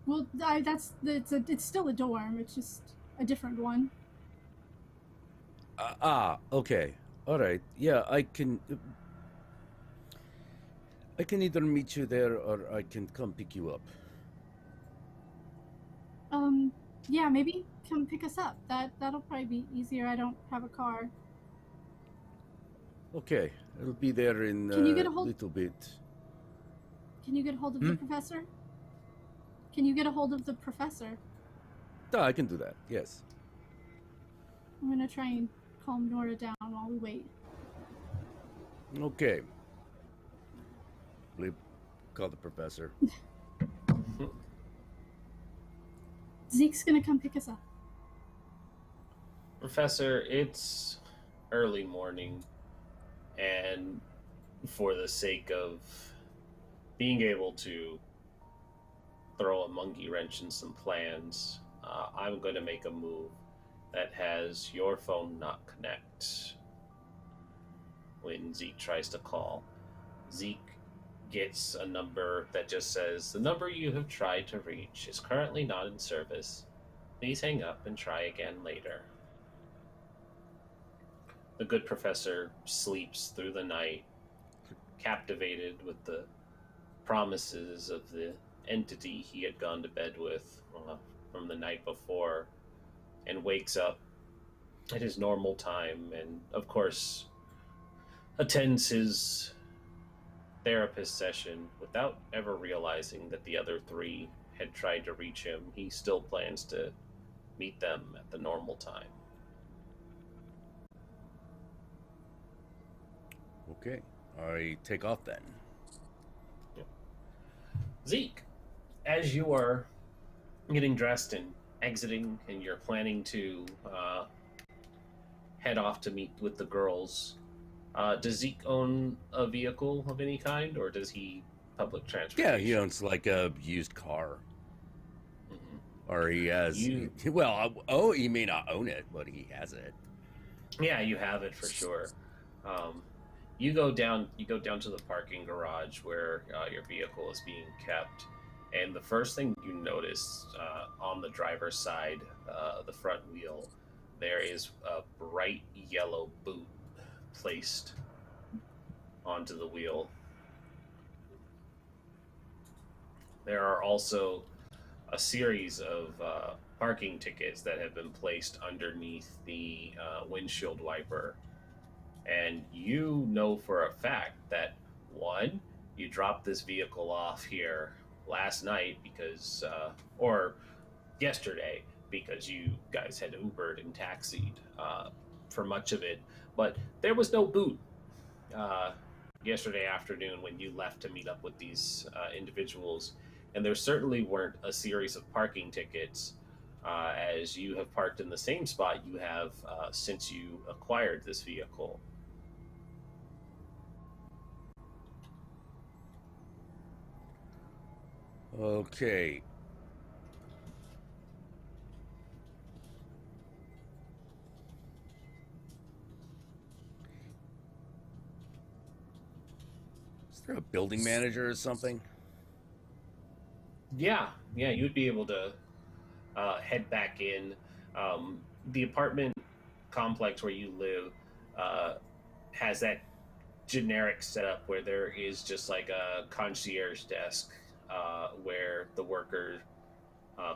Speaker 3: Well, it's still a dorm. It's just a different one.
Speaker 5: Okay, all right. Yeah, I can either meet you there or I can come pick you up.
Speaker 3: Yeah, maybe come pick us up. That'll probably be easier. I don't have a car.
Speaker 5: Okay, it'll be there in a little bit.
Speaker 3: Can you get a hold of the professor? Can you get a hold of the professor?
Speaker 5: I can do that, yes.
Speaker 3: I'm gonna try and calm Norah down while we wait.
Speaker 5: Okay. Bleep. Call the professor.
Speaker 3: Zeke's gonna come pick us up.
Speaker 2: Professor, it's early morning, and for the sake of being able to throw a monkey wrench in some plans, I'm going to make a move that has your phone not connect when Zeke tries to call. Zeke gets a number that just says, "The number you have tried to reach is currently not in service. Please hang up and try again later." The good professor sleeps through the night, captivated with the promises of the entity he had gone to bed with from the night before, and wakes up at his normal time and, of course, attends his therapist session without ever realizing that the other three had tried to reach him. He still plans to meet them at the normal time.
Speaker 5: Okay, I take off then.
Speaker 2: Zeke, as you are getting dressed and exiting, and you're planning to head off to meet with the girls, does Zeke own a vehicle of any kind, or does he public transportation?
Speaker 5: Yeah, he owns like a used car.
Speaker 2: Mm-hmm.
Speaker 5: Or he has... he may not own it, but he has it.
Speaker 2: Yeah, you have it for sure. You go down to the parking garage where your vehicle is being kept, and the first thing you notice on the driver's side, the front wheel, there is a bright yellow boot placed onto the wheel. There are also a series of parking tickets that have been placed underneath the windshield wiper. And you know for a fact that, one, you dropped this vehicle off here last night because, or yesterday, because you guys had Ubered and taxied for much of it, but there was no boot. yesterday afternoon when you left to meet up with these individuals, and there certainly weren't a series of parking tickets, as you have parked in the same spot you have since you acquired this vehicle.
Speaker 5: Okay. Is there a building manager or something?
Speaker 2: Yeah, you'd be able to head back in. The apartment complex where you live has that generic setup where there is just like a concierge desk where the worker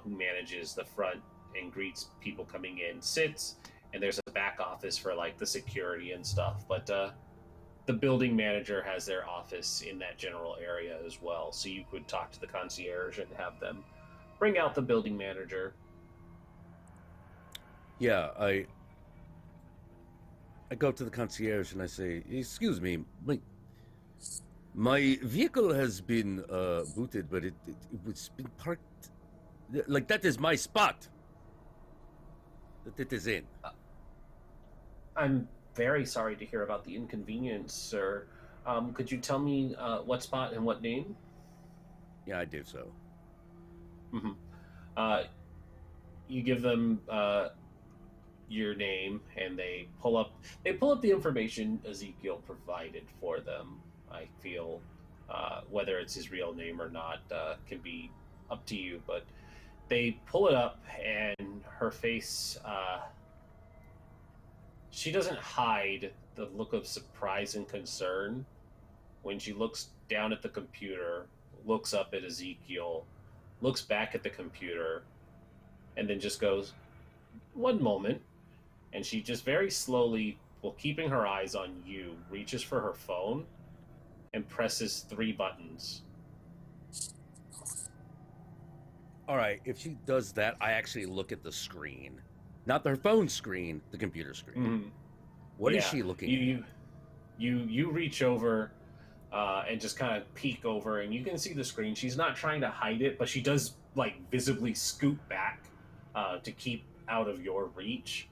Speaker 2: who manages the front and greets people coming in sits, and there's a back office for like the security and stuff. But the building manager has their office in that general area as well, so you could talk to the concierge and have them bring out the building manager.
Speaker 5: Yeah, I go up to the concierge and I say, "Excuse me, my vehicle has been booted, but it's been parked. Like, that is my spot that it is in."
Speaker 2: I'm very sorry to hear about the inconvenience, sir. Could you tell me what spot and what name?
Speaker 5: Yeah, I do so.
Speaker 2: Mm-hmm. You give them your name, and they pull up the information Ezekiel provided for them. I feel whether it's his real name or not can be up to you, but they pull it up, and her face, she doesn't hide the look of surprise and concern when she looks down at the computer, looks up at Ezekiel, looks back at the computer, and then just goes, "One moment." And she just very slowly, while keeping her eyes on you, reaches for her phone and presses 3 buttons.
Speaker 5: All right, if she does that, I actually look at the screen. Not her phone screen, the computer screen.
Speaker 2: Mm-hmm.
Speaker 5: What is she looking at?
Speaker 2: You reach over and just kind of peek over, and you can see the screen. She's not trying to hide it, but she does like visibly scoot back to keep out of your reach.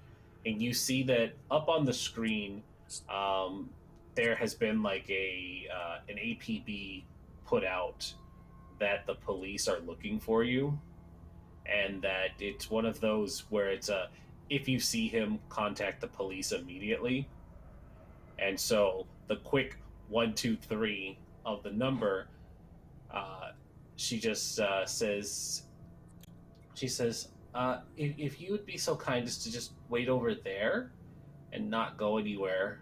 Speaker 2: And you see that up on the screen, there has been like an APB put out that the police are looking for you, and that it's one of those where it's if you see him, contact the police immediately. And so the quick 1, 2, 3 of the number, she just says, if you would be so kind as to just wait over there and not go anywhere,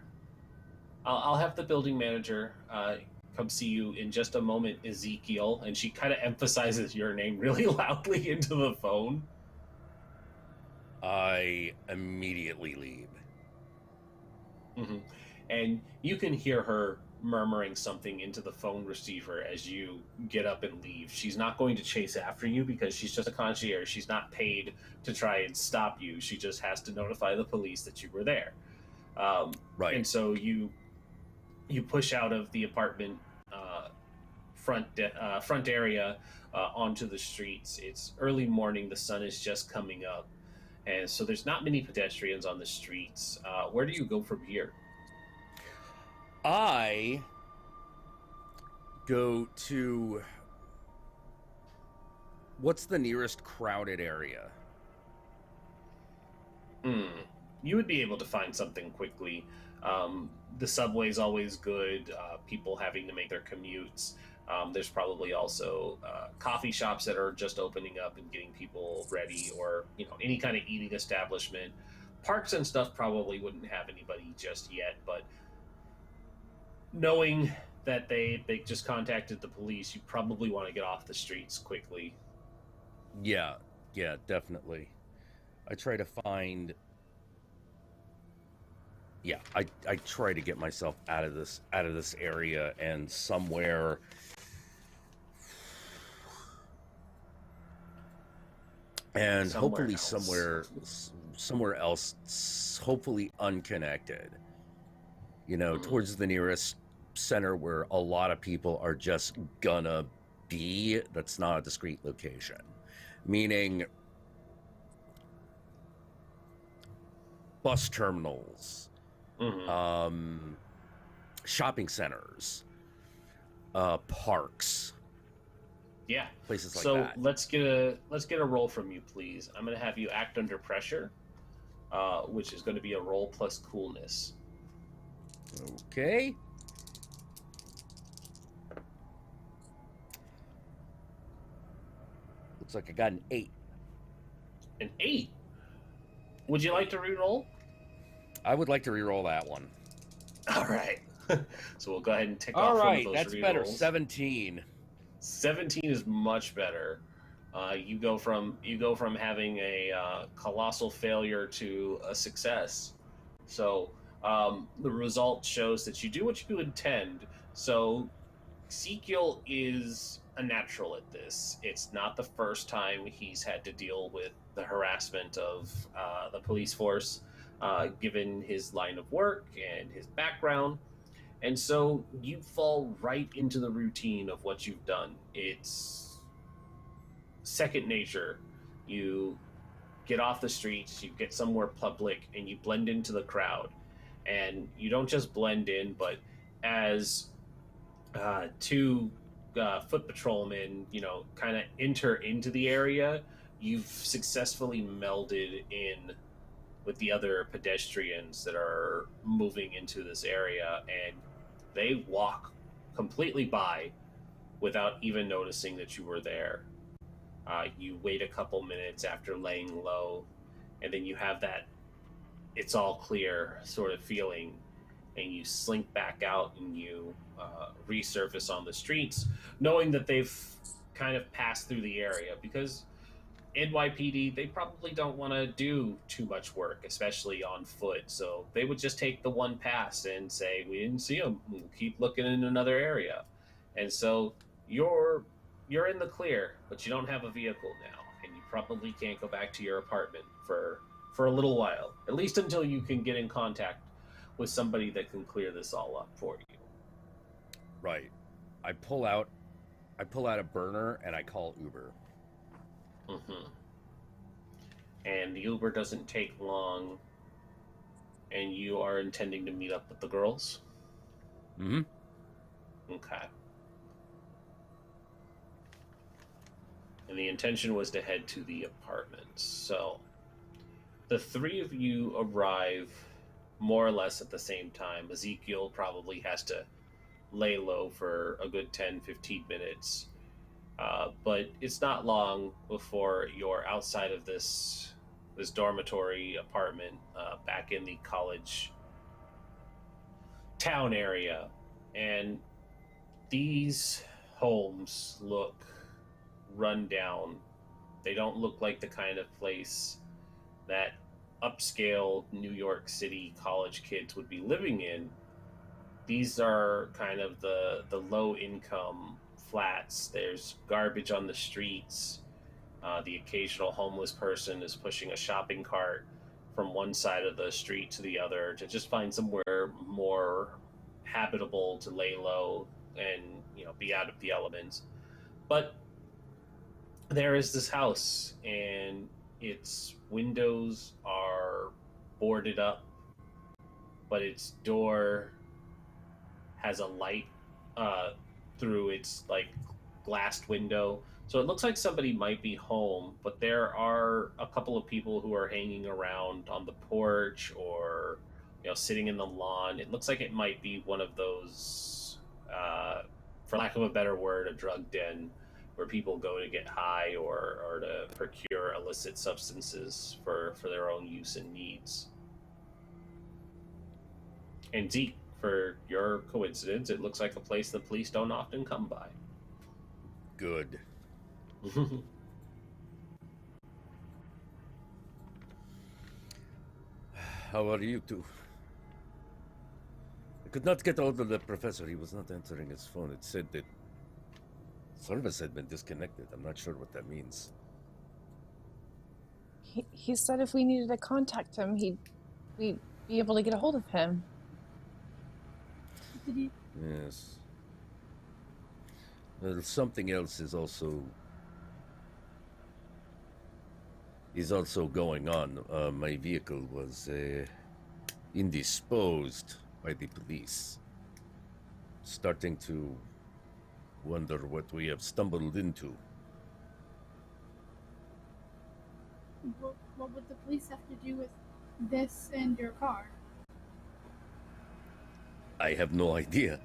Speaker 2: I'll have the building manager come see you in just a moment, Ezekiel. And she kind of emphasizes your name really loudly into the phone.
Speaker 5: I immediately leave.
Speaker 2: Mm-hmm. And you can hear her murmuring something into the phone receiver as you get up and leave. She's not going to chase after you because she's just a concierge. She's not paid to try and stop you. She just has to notify the police that you were there.
Speaker 5: Right.
Speaker 2: And so you push out of the apartment front area onto the streets. It's early morning. The sun is just coming up. And so there's not many pedestrians on the streets. Where do you go from here?
Speaker 5: I go to... What's the nearest crowded area?
Speaker 2: You would be able to find something quickly. The subway's always good. People having to make their commutes. There's probably also coffee shops that are just opening up and getting people ready, or any kind of eating establishment. Parks and stuff probably wouldn't have anybody just yet, but knowing that they just contacted the police, you probably want to get off the streets quickly.
Speaker 5: Yeah, definitely. I try to find... Yeah, I try to get myself out of this area and somewhere... And hopefully somewhere else, hopefully unconnected. Towards the nearest center where a lot of people are just gonna be. That's not a discrete location. Meaning bus terminals, shopping centers, parks.
Speaker 2: Yeah,
Speaker 5: places like
Speaker 2: so
Speaker 5: that.
Speaker 2: let's get a roll from you, please. I'm going to have you act under pressure, which is going to be a roll plus coolness.
Speaker 5: Okay. Looks like I got an 8.
Speaker 2: An 8? Would you like to re-roll?
Speaker 5: I would like to re-roll that one.
Speaker 2: All right. So we'll go ahead and tick
Speaker 5: All
Speaker 2: off
Speaker 5: right,
Speaker 2: one of those
Speaker 5: that's better.
Speaker 2: re-rolls.
Speaker 5: 17.
Speaker 2: 17 is much better. You go from having a colossal failure to a success. So the result shows that you do what you intend. So Ezekiel is a natural at this. It's not the first time he's had to deal with the harassment of the police force, given his line of work and his background. And so you fall right into the routine of what you've done. It's second nature. You get off the streets, you get somewhere public, and you blend into the crowd. And you don't just blend in, but as two foot patrolmen, kind of enter into the area, you've successfully melded in with the other pedestrians that are moving into this area, and they walk completely by without even noticing that you were there. You wait a couple minutes after laying low, and then you have that it's all clear sort of feeling, and you slink back out and you resurface on the streets, knowing that they've kind of passed through the area, because NYPD, they probably don't want to do too much work, especially on foot. So they would just take the one pass and say, we didn't see them. We'll keep looking in another area. And so you're in the clear, but you don't have a vehicle now, and you probably can't go back to your apartment for a little while, at least until you can get in contact with somebody that can clear this all up for you.
Speaker 5: Right. I pull out a burner and I call Uber.
Speaker 2: Mm-hmm. And the Uber doesn't take long, and you are intending to meet up with the girls?
Speaker 5: Mm-hmm.
Speaker 2: Okay. And the intention was to head to the apartments. So the three of you arrive more or less at the same time. Ezekiel probably has to lay low for a good 10-15 minutes. But it's not long before you're outside of this dormitory apartment back in the college town area. And these homes look run down. They don't look like the kind of place that upscale New York City college kids would be living in. These are kind of the low income flats. There's garbage on the streets. The occasional homeless person is pushing a shopping cart from one side of the street to the other to just find somewhere more habitable to lay low and be out of the elements. But there is this house, and its windows are boarded up, but its door has a light through its glassed window. So it looks like somebody might be home, but there are a couple of people who are hanging around on the porch or sitting in the lawn. It looks like it might be one of those, for lack of a better word, a drug den where people go to get high or to procure illicit substances for their own use and needs. And Zeke, for your coincidence, it looks like a place the police don't often come by.
Speaker 5: Good. How are you two? I could not get hold of the professor. He was not answering his phone. It said that service had been disconnected. I'm not sure what that means.
Speaker 8: He said if we needed to contact him, we'd be able to get a hold of him.
Speaker 5: Yes. Well, something else is also going on. My vehicle was indisposed by the police. Starting to wonder what we have stumbled into.
Speaker 3: What would the police have to do with this and your car?
Speaker 5: I have no idea.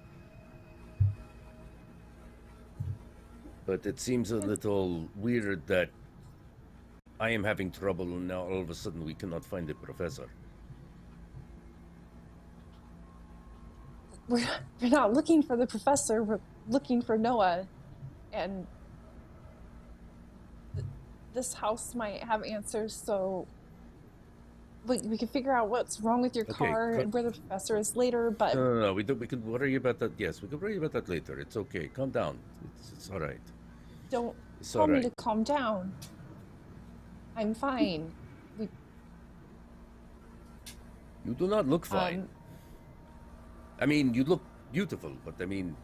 Speaker 5: But it seems a little weird that I am having trouble and now all of a sudden we cannot find the professor.
Speaker 8: We're not looking for the professor, we're looking for Noah. And this house might have answers, so we can figure out what's wrong with your car and where the professor is later, but...
Speaker 5: No, we can worry about that. Yes, we can worry about that later. It's okay. Calm down. It's all right.
Speaker 8: Don't tell me to calm down. I'm fine.
Speaker 5: You do not look fine. I mean, you look beautiful, but I mean,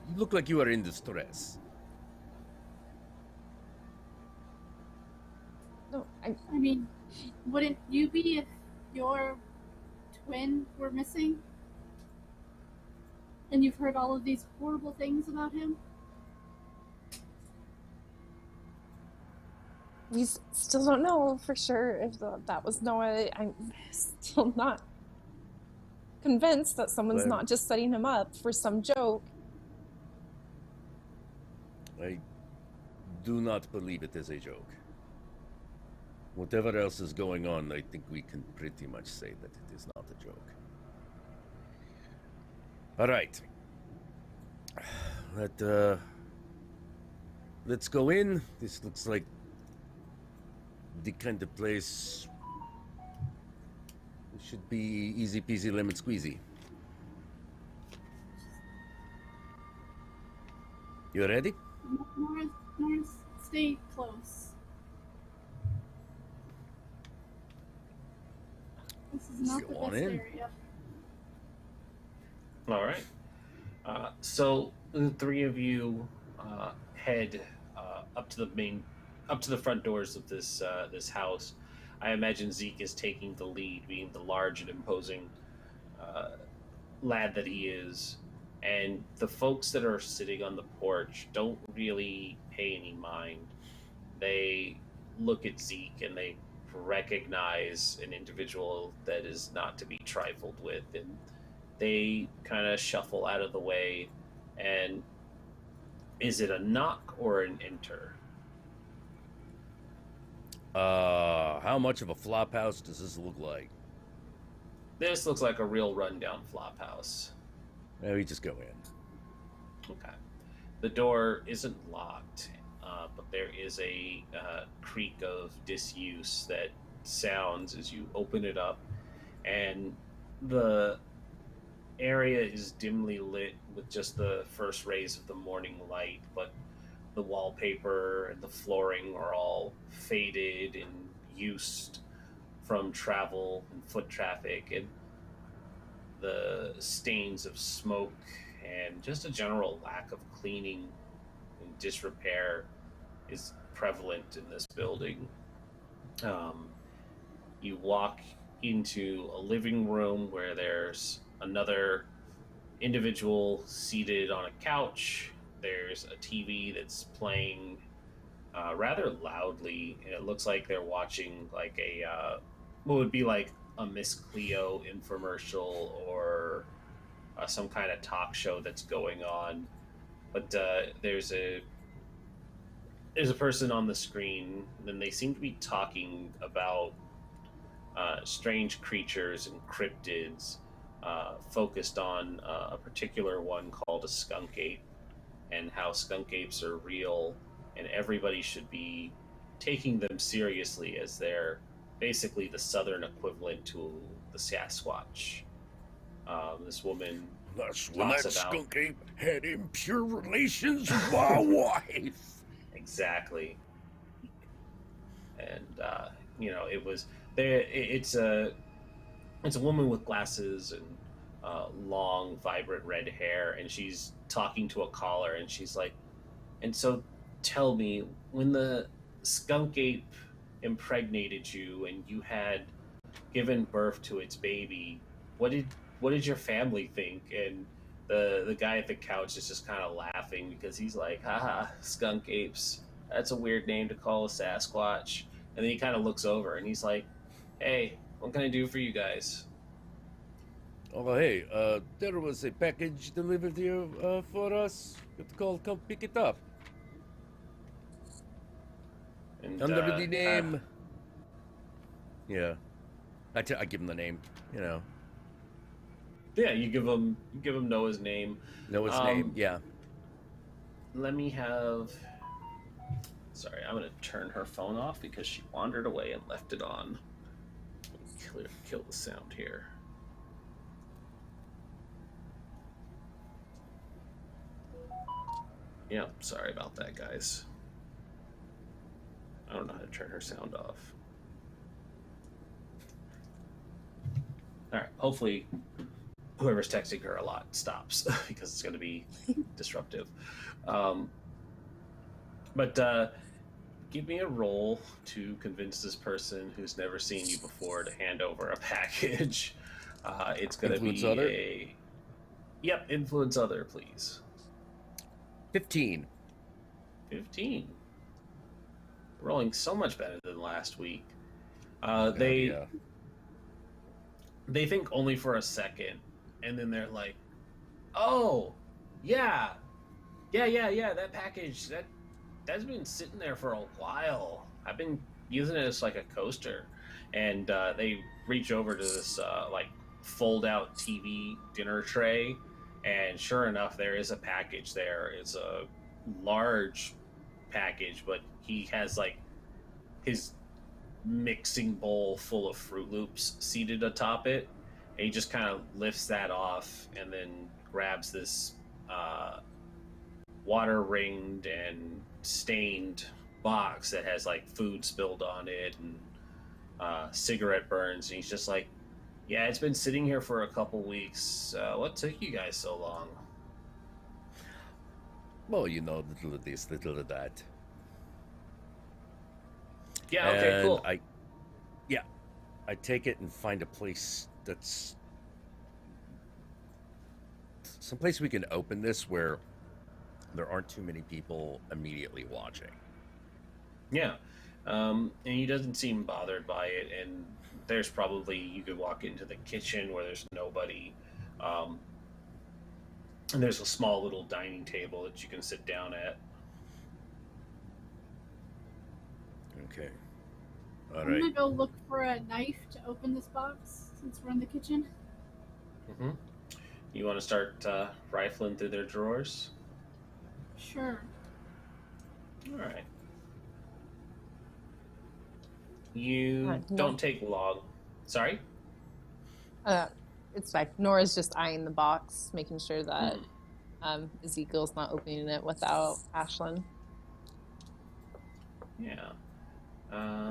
Speaker 5: you look like you are in distress.
Speaker 8: No,
Speaker 3: I mean, wouldn't you be if your twin were missing? And you've heard all of these horrible things about him?
Speaker 8: We still don't know for sure if that was Noah. I'm still not convinced that someone's not just setting him up for some joke.
Speaker 5: I do not believe it is a joke. Whatever else is going on, I think we can pretty much say that it is not a joke. All right. Let's go in. This looks like the kind of place it should be easy peasy lemon squeezy. You ready?
Speaker 3: Norah, stay close. This is not the best area.
Speaker 2: All right. So the three of you head up to the front doors of this house. I imagine Zeke is taking the lead, being the large and imposing lad that he is. And the folks that are sitting on the porch don't really pay any mind. They look at Zeke and they recognize an individual that is not to be trifled with, and they kind of shuffle out of the way. And is it a knock or an enter?
Speaker 5: How much of a flop house does this look like?
Speaker 2: This looks like a real rundown flop house.
Speaker 5: We just go in.
Speaker 2: Okay. The door isn't locked, but there is a creak of disuse that sounds as you open it up, and the area is dimly lit with just the first rays of the morning light, but the wallpaper and the flooring are all faded and used from travel and foot traffic, and the stains of smoke and just a general lack of cleaning and disrepair is prevalent in this building. You walk into a living room where there's another individual seated on a couch. There's a TV that's playing rather loudly, and it looks like they're watching like a what would be like a Miss Cleo infomercial or some kind of talk show that's going on. But there's a person on the screen, and they seem to be talking about strange creatures and cryptids, focused on a particular one called a skunk ape, and how skunk apes are real, and everybody should be taking them seriously as they're basically the southern equivalent to the Sasquatch. This woman
Speaker 5: That's when that skunk ape had impure relations with my wife.
Speaker 2: Exactly. And it was there. It's a woman with glasses and long, vibrant red hair, and she's talking to a caller, and she's like, "And so, tell me, when the skunk ape impregnated you, and you had given birth to its baby, what did your family think?" And the guy at the couch is just kind of laughing because he's like, "Haha, skunk apes. That's a weird name to call a Sasquatch." And then he kind of looks over and he's like, "Hey, what can I do for you guys?"
Speaker 5: Oh, hey, there was a package delivered here for us. It's called, come pick it up.
Speaker 2: And
Speaker 5: Under the name. Yeah. I give him the name, you know.
Speaker 2: Yeah, you give him Noah's name.
Speaker 5: Noah's name, yeah.
Speaker 2: Let me have. Sorry, I'm gonna turn her phone off because she wandered away and left it on. Let me kill the sound here. Yeah, sorry about that, guys. I don't know how to turn her sound off. All right, hopefully whoever's texting her a lot stops because it's going to be disruptive. But give me a roll to convince this person who's never seen you before to hand over a package. It's going to be
Speaker 5: other?
Speaker 2: Yep, influence other, please.
Speaker 5: 15.
Speaker 2: 15. Rolling so much better than last week. They think only for a second, and then they're like, "Oh, yeah, that package that's been sitting there for a while. I've been using it as like a coaster." And they reach over to this like fold-out TV dinner tray, and sure enough, there is a package there. It's a large package, but he has like his mixing bowl full of Fruit Loops seated atop it, and he just kind of lifts that off and then grabs this water ringed and stained box that has like food spilled on it and cigarette burns, and he's just like, "Yeah, it's been sitting here for a couple weeks. What took you guys so long?"
Speaker 5: Well, you know, little of this, little of that.
Speaker 2: Yeah, okay,
Speaker 5: And
Speaker 2: cool.
Speaker 5: I take it and find a place that's someplace we can open this where there aren't too many people immediately watching.
Speaker 2: Yeah. And he doesn't seem bothered by it, and there's probably, you could walk into the kitchen where there's nobody, and there's a small little dining table that you can sit down at.
Speaker 5: Okay. All
Speaker 3: I'm
Speaker 5: right.
Speaker 3: gonna go look for a knife to open this box since we're in the kitchen.
Speaker 2: Mm-hmm. You want to start rifling through their drawers?
Speaker 3: Sure.
Speaker 2: All right. You
Speaker 8: No.
Speaker 2: don't take long. Sorry?
Speaker 8: It's like Nora's just eyeing the box, making sure that Ezekiel's not opening it without Ashlin.
Speaker 2: Yeah.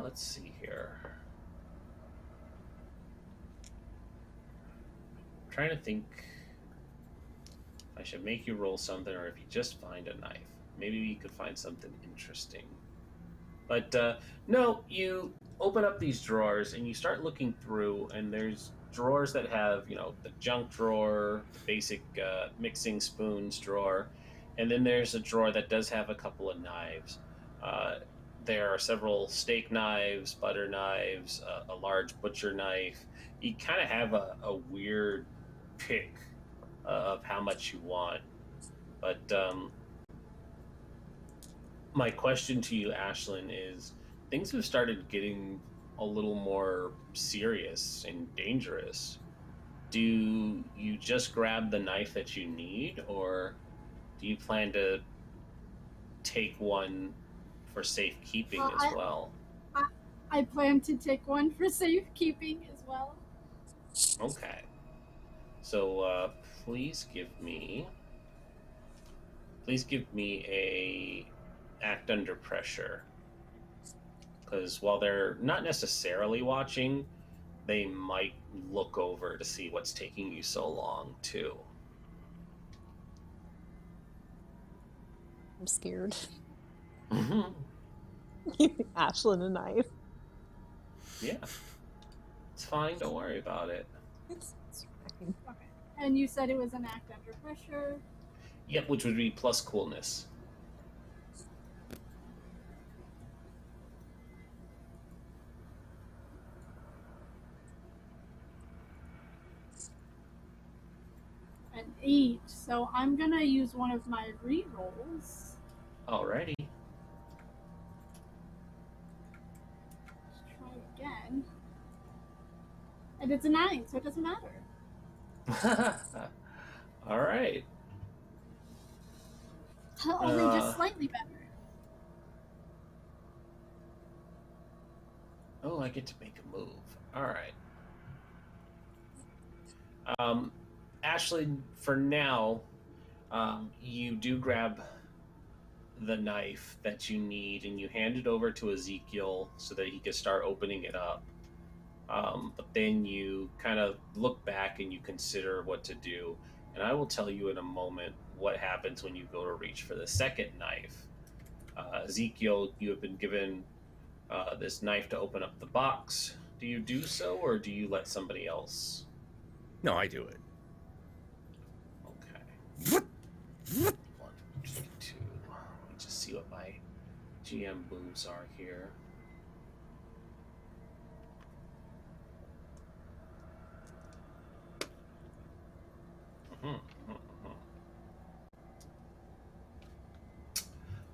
Speaker 2: Let's see here. I'm trying to think if I should make you roll something or if you just find a knife. Maybe you could find something interesting. But no, you open up these drawers and you start looking through, and there's drawers that have, you know, the junk drawer, the basic mixing spoons drawer, and then there's a drawer that does have a couple of knives. There are several steak knives, butter knives, a large butcher knife. You kind of have a weird pick of how much you want. But my question to you, Ashlin, is things have started getting a little more serious and dangerous. Do you just grab the knife that you need, or do you plan to take one for safekeeping as well?
Speaker 3: I plan to take one for safekeeping as well.
Speaker 2: Okay. So please give me a act under pressure. Because while they're not necessarily watching, they might look over to see what's taking you so long, too.
Speaker 8: I'm scared.
Speaker 2: Mm-hmm.
Speaker 8: Ashlin a knife.
Speaker 2: Yeah. It's fine, don't worry about it.
Speaker 8: It's fine.
Speaker 3: Okay. And you said it was an act under pressure.
Speaker 2: Yep, which would be plus coolness.
Speaker 3: An 8. So I'm gonna use one of my re-rolls.
Speaker 2: Alrighty.
Speaker 3: Let's try again. And it's a 9, so it doesn't matter.
Speaker 2: Alright.
Speaker 3: Only just slightly better.
Speaker 2: Oh, I get to make a move. Alright. Ashley, for now, you do grab the knife that you need and you hand it over to Ezekiel so that he can start opening it up. But then you kind of look back and you consider what to do. And I will tell you in a moment what happens when you go to reach for the second knife. Ezekiel, you have been given this knife to open up the box. Do you do so, or do you let somebody else?
Speaker 5: No, I do it.
Speaker 2: Okay. 1, 2, 2. Let me just see what my GM moves are here.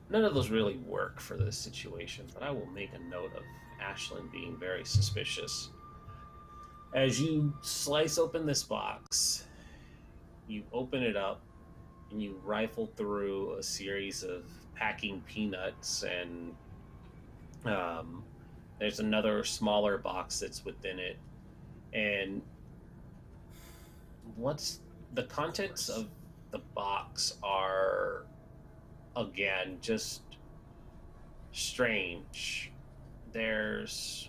Speaker 2: None of those really work for this situation, but I will make a note of Ashlin being very suspicious. As you slice open this box, you open it up and you rifle through a series of packing peanuts, and there's another smaller box that's within it. And what's the contents of the box are, again, just strange. There's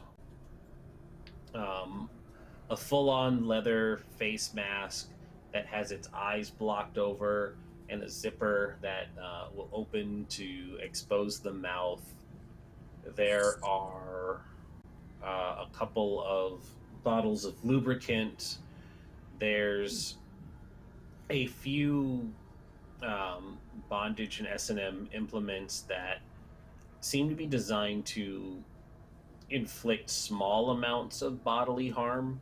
Speaker 2: a full-on leather face mask that has its eyes blocked over, and a zipper that will open to expose the mouth. There are a couple of bottles of lubricant. There's a few bondage and S&M implements that seem to be designed to inflict small amounts of bodily harm,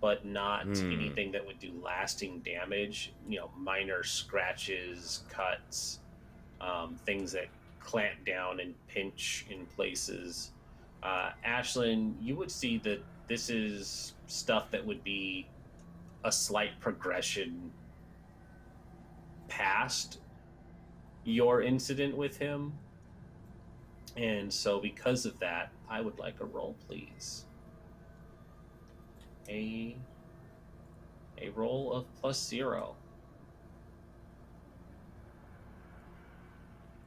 Speaker 2: but not anything that would do lasting damage. You know, minor scratches, cuts, things that clamp down and pinch in places. Ashlin, you would see that this is stuff that would be a slight progression past your incident with him. And so because of that, I would like a roll, please. A roll of +0.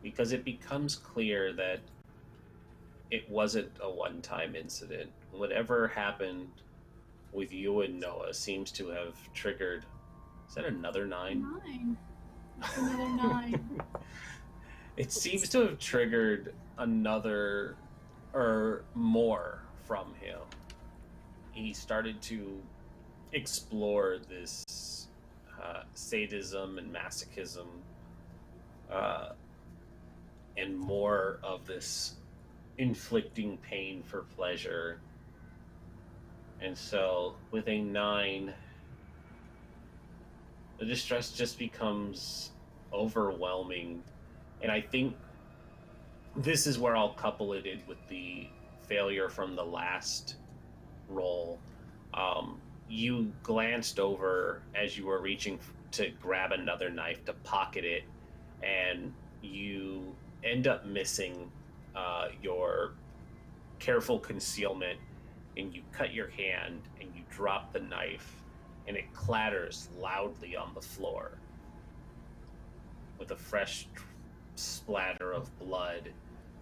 Speaker 2: Because it becomes clear that it wasn't a one-time incident. Whatever happened with you and Noah seems to have triggered... Is that another 9?
Speaker 3: 9. That's another 9.
Speaker 2: It seems to have triggered another or more from him. He started to explore this sadism and masochism, and more of this inflicting pain for pleasure. And so with a 9, the distress just becomes overwhelming. And I think this is where I'll couple it in with the failure from the last roll. You glanced over as you were reaching to grab another knife to pocket it, and you end up missing your careful concealment, and you cut your hand and you drop the knife, and it clatters loudly on the floor with a fresh splatter of blood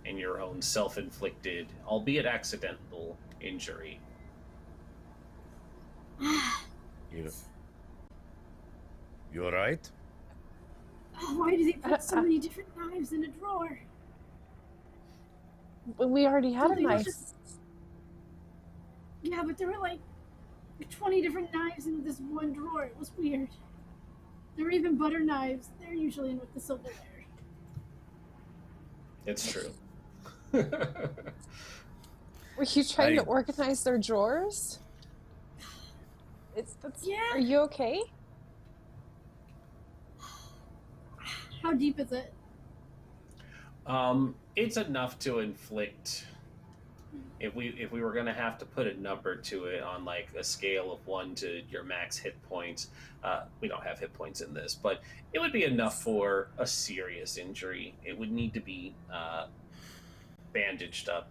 Speaker 2: and your own self-inflicted, albeit accidental, injury.
Speaker 5: You alright?
Speaker 3: Why does he put so many different knives in a drawer?
Speaker 8: We already had a
Speaker 3: Something was
Speaker 8: knife.
Speaker 3: Yeah, but there were like 20 different knives in this one drawer. It was weird. There were even butter knives. They're usually in with the silverware.
Speaker 2: It's true.
Speaker 8: Were you trying to organize their drawers?
Speaker 3: Yeah.
Speaker 8: Are you okay?
Speaker 3: How deep is it?
Speaker 2: It's enough to inflict. If we were gonna have to put a number to it on like a scale of 1 to your max hit points, we don't have hit points in this, but it would be enough for a serious injury. It would need to be bandaged up.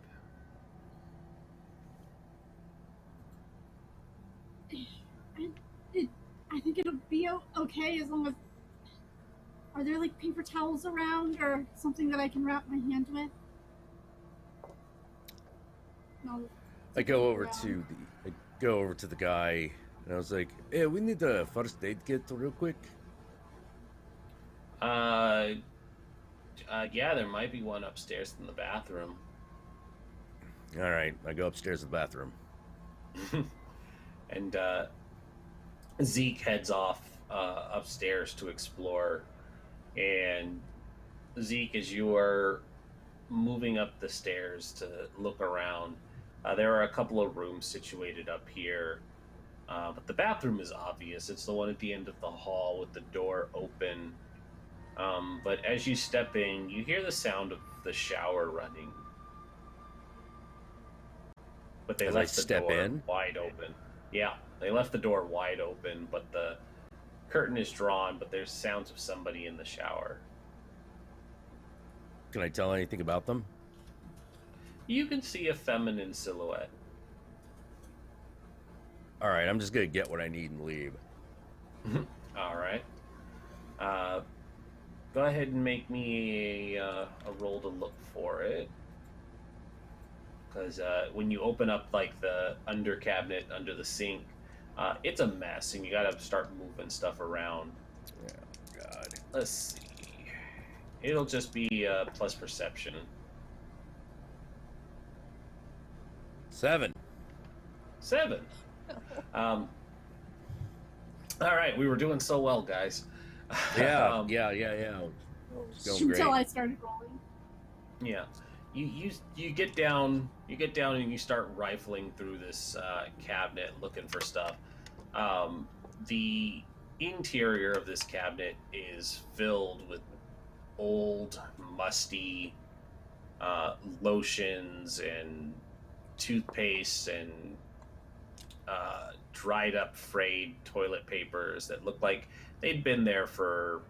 Speaker 3: I think it'll be okay as long as... Are there like paper towels around or something that I can wrap my hand with? No.
Speaker 5: I go over to the guy and I was like, "Hey, we need a first aid kit real quick."
Speaker 2: Yeah, there might be one upstairs in the bathroom.
Speaker 5: All right, I go upstairs to the bathroom.
Speaker 2: And Zeke heads off upstairs to explore. And Zeke, as you are moving up the stairs to look around, there are a couple of rooms situated up here. But the bathroom is obvious. It's the one at the end of the hall with the door open. But as you step in, you hear the sound of the shower running. But they left the door wide open. Yeah, they left the door wide open, but the curtain is drawn, but there's sounds of somebody in the shower.
Speaker 5: Can I tell anything about them?
Speaker 2: You can see a feminine silhouette.
Speaker 5: All right, I'm just gonna get what I need and leave.
Speaker 2: All right. Go ahead and make me a roll to look for it. Because when you open up like the under cabinet under the sink, it's a mess, and you gotta start moving stuff around.
Speaker 5: Oh, God.
Speaker 2: Let's see. It'll just be plus perception.
Speaker 5: 7.
Speaker 2: 7. All right, we were doing so well, guys.
Speaker 5: Yeah, yeah.
Speaker 3: Until I started rolling.
Speaker 2: Yeah, you get down, and you start rifling through this cabinet looking for stuff. The interior of this cabinet is filled with old, musty lotions and toothpaste and dried up, frayed toilet papers that look like they'd been there for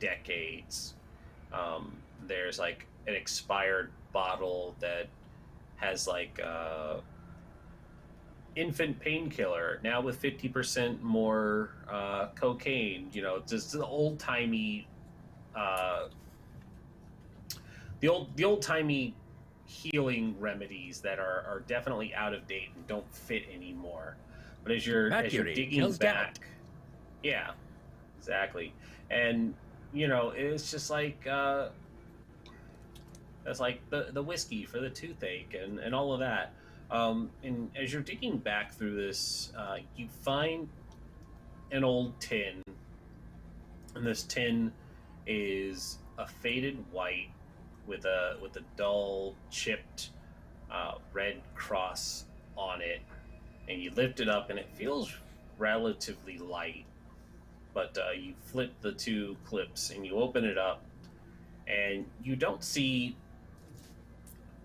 Speaker 2: decades. There's like an expired bottle that has like infant painkiller now with 50% more cocaine. You know, just the old timey, the old timey healing remedies that are definitely out of date and don't fit anymore. But as you're digging back, yeah, exactly, and you know it's just like that's like the whiskey for the toothache and all of that. And as you're digging back through this, you find an old tin, and this tin is a faded white with a dull chipped red cross on it, and you lift it up and it feels relatively light, but you flip the 2 clips and you open it up and you don't see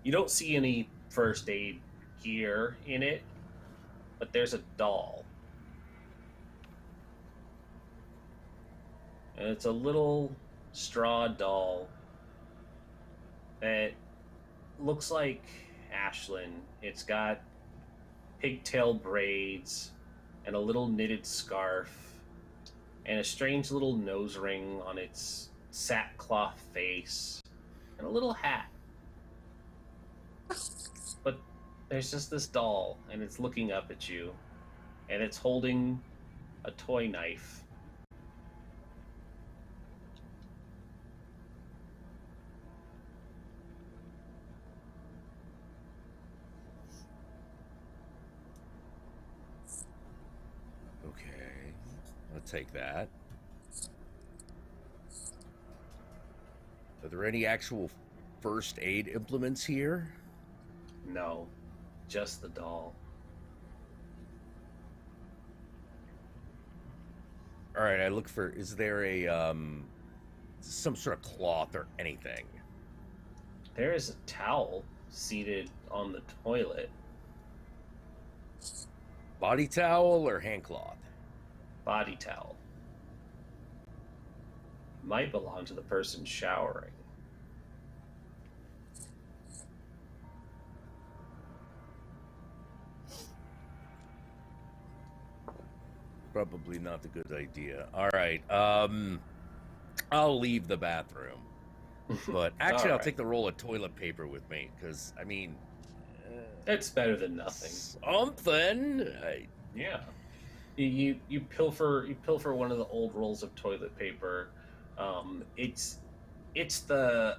Speaker 2: any first aid gear in it, but there's a doll, and it's a little straw doll that looks like Ashlin. It's got pigtail braids and a little knitted scarf and a strange little nose ring on its sackcloth face and a little hat. But there's just this doll, and it's looking up at you, and it's holding a toy knife.
Speaker 5: Okay, I'll take that. Are there any actual first aid implements here?
Speaker 2: No, just the doll.
Speaker 5: All right, I look for, is there a, some sort of cloth or anything?
Speaker 2: There is a towel seated on the toilet.
Speaker 5: Body towel or hand cloth?
Speaker 2: Body towel. Might belong to the person showering.
Speaker 5: Probably not a good idea. All right, I'll leave the bathroom. But actually, I'll take the roll of toilet paper with me, because, I mean...
Speaker 2: it's better than nothing.
Speaker 5: Something!
Speaker 2: Yeah. You pilfer one of the old rolls of toilet paper. It's the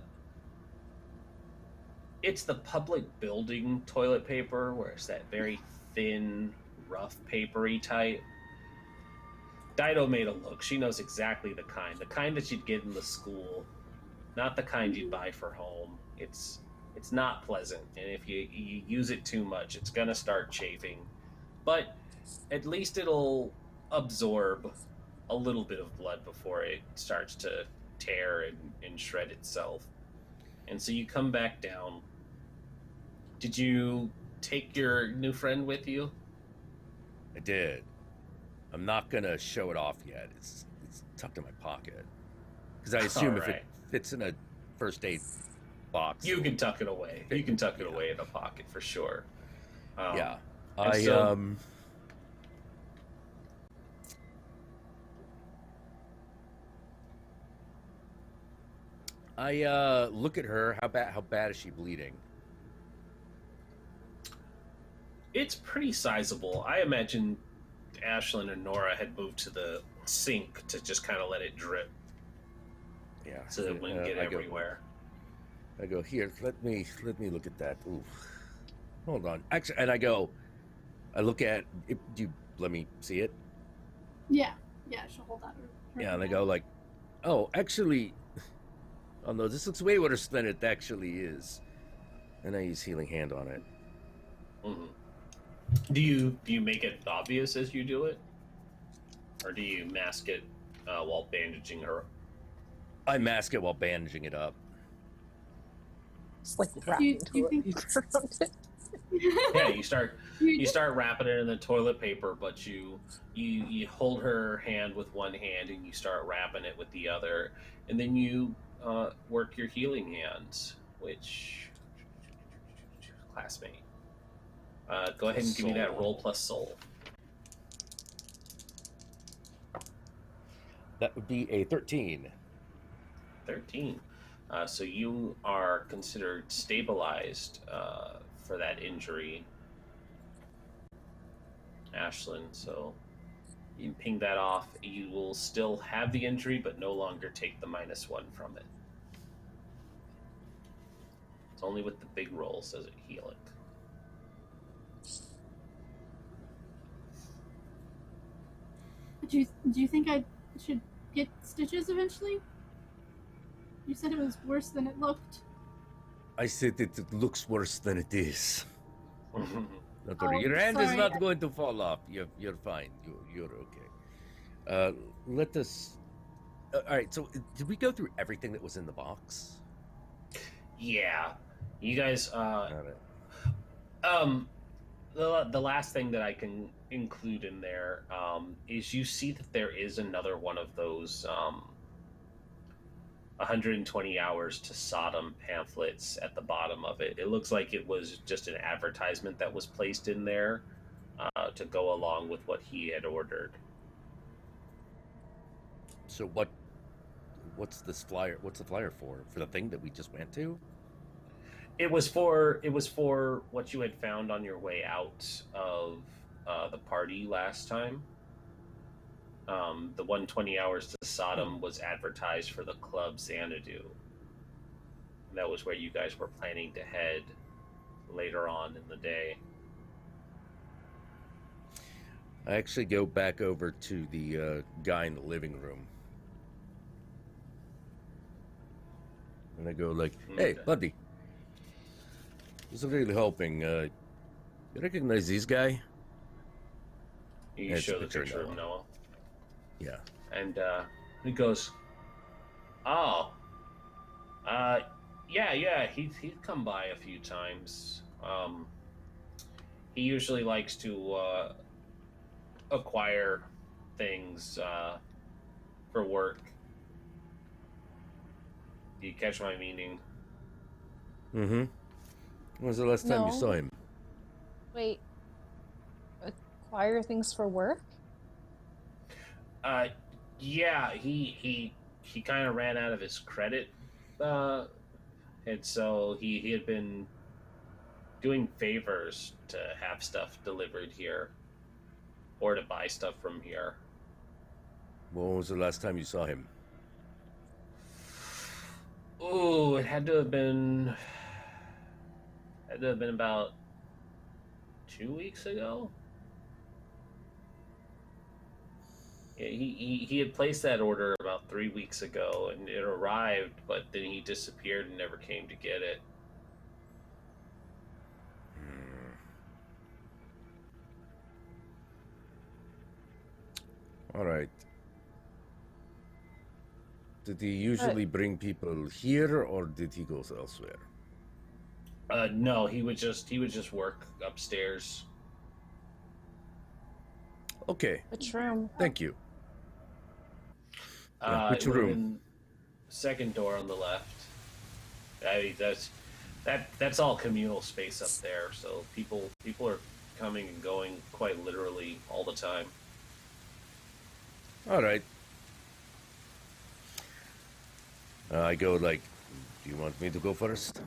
Speaker 2: public building toilet paper, where it's that very thin, rough, papery type. Dido made a look. She knows exactly the kind that you'd get in the school, not the kind you'd buy for home. It's not pleasant, and if you use it too much, it's gonna start chafing. But at least it'll absorb a little bit of blood before it starts to tear and shred itself. And so you come back down. Did you take your new friend with you?
Speaker 5: I did. I'm not gonna show it off yet. It's tucked in my pocket. Because I assume if it fits in a first aid box,
Speaker 2: you can tuck it away. You can tuck it away in a pocket for sure.
Speaker 5: Yeah. I look at her. How bad is she bleeding?
Speaker 2: It's pretty sizable. I imagine Ashlin and Norah had moved to the sink to just kind of let it drip.
Speaker 5: Yeah.
Speaker 2: So it wouldn't get everywhere.
Speaker 5: I go, here, let me look at that. Ooh. Hold on. Actually, and I look at it. Do you let me see it?
Speaker 3: Yeah. Yeah, she'll hold out her
Speaker 5: Yeah, and I
Speaker 3: hand.
Speaker 5: go like, oh, actually, oh no, this looks way worse than it actually is. And I use healing hand on it.
Speaker 2: Mm-hmm. Do you make it obvious as you do it, or do you mask it while bandaging her?
Speaker 5: I mask it while bandaging it up.
Speaker 8: It's like wrapped
Speaker 3: Do you
Speaker 8: into
Speaker 3: think-
Speaker 8: it around it.
Speaker 2: Yeah, you start wrapping it in the toilet paper, but you hold her hand with one hand and you start wrapping it with the other, and then you work your healing hands, which classmate. Go ahead and give me that roll plus soul.
Speaker 5: That would be a 13.
Speaker 2: 13. So you are considered stabilized for that injury, Ashlin. So you can ping that off. You will still have the injury, but no longer take the -1 from it. It's only with the big rolls does it heal it.
Speaker 3: Do you think I should get stitches eventually? You said it was worse than it looked.
Speaker 5: I said it looks worse than it is. Don't worry.
Speaker 3: Oh,
Speaker 5: Your hand is
Speaker 3: sorry.
Speaker 5: not going to fall off. You're fine. You're okay. Let us. All right. So, did we go through everything that was in the box?
Speaker 2: Yeah, you guys.
Speaker 5: Got it.
Speaker 2: The last thing that I can include in there is you see that there is another one of those 120 hours to Sodom pamphlets at the bottom of it. It looks like it was just an advertisement that was placed in there to go along with what he had ordered.
Speaker 5: So what's this flyer? What's the flyer for? For the thing that we just went to?
Speaker 2: It was for what you had found on your way out of the party last time. The 120 Hours to Sodom was advertised for the Club Xanadu. And that was where you guys were planning to head later on in the day.
Speaker 5: I actually go back over to the guy in the living room. And I go like, hey, buddy. This is really helping. You recognize this guy?
Speaker 2: You show the picture of Noah.
Speaker 5: Yeah.
Speaker 2: And he goes, oh, yeah, he'd come by a few times. He usually likes to acquire things for work. Do you catch my meaning?
Speaker 5: Mm-hmm. When was the last time you saw him?
Speaker 8: Wait. Acquire things for work?
Speaker 2: Yeah, he kind of ran out of his credit, and so he had been doing favors to have stuff delivered here, or to buy stuff from here.
Speaker 5: When was the last time you saw him?
Speaker 2: Oh, it had to have been about 2 weeks ago. Yeah, he had placed that order about 3 weeks ago, and it arrived, but then he disappeared and never came to get it.
Speaker 5: All right. Did he usually bring people here, or did he go elsewhere?
Speaker 2: No, he would just work upstairs.
Speaker 5: Okay.
Speaker 8: Which room?
Speaker 5: Thank you. Which room?
Speaker 2: Second door on the left. I mean, that's all communal space up there. So people are coming and going quite literally all the time.
Speaker 5: All right. I go like, do you want me to go first?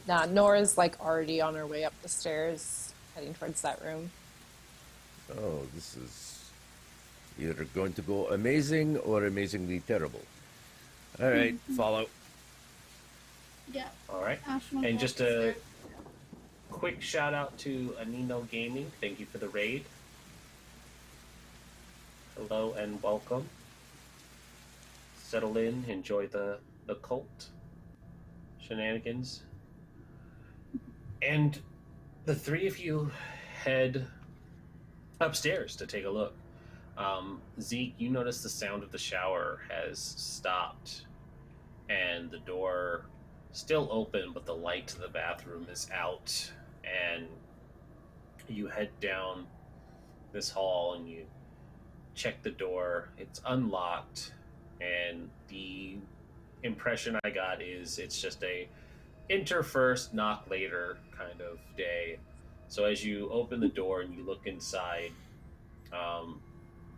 Speaker 8: Nah, Nora's like already on her way up the stairs, heading towards that room.
Speaker 5: Oh, this is either going to go amazing or amazingly terrible. All right, follow.
Speaker 3: Yeah.
Speaker 2: All right.
Speaker 3: Ashlin
Speaker 2: And
Speaker 3: walks
Speaker 2: just
Speaker 3: there.
Speaker 2: a quick shout out to Anino Gaming. Thank you for the raid. Hello and welcome. Settle in, enjoy the cult shenanigans. And the three of you head upstairs to take a look. Zeke, you notice the sound of the shower has stopped, and the door still open, but the light to the bathroom is out, and you head down this hall and you check the door. It's unlocked, and the impression I got is it's just a enter first, knock later kind of day. So as you open the door and you look inside,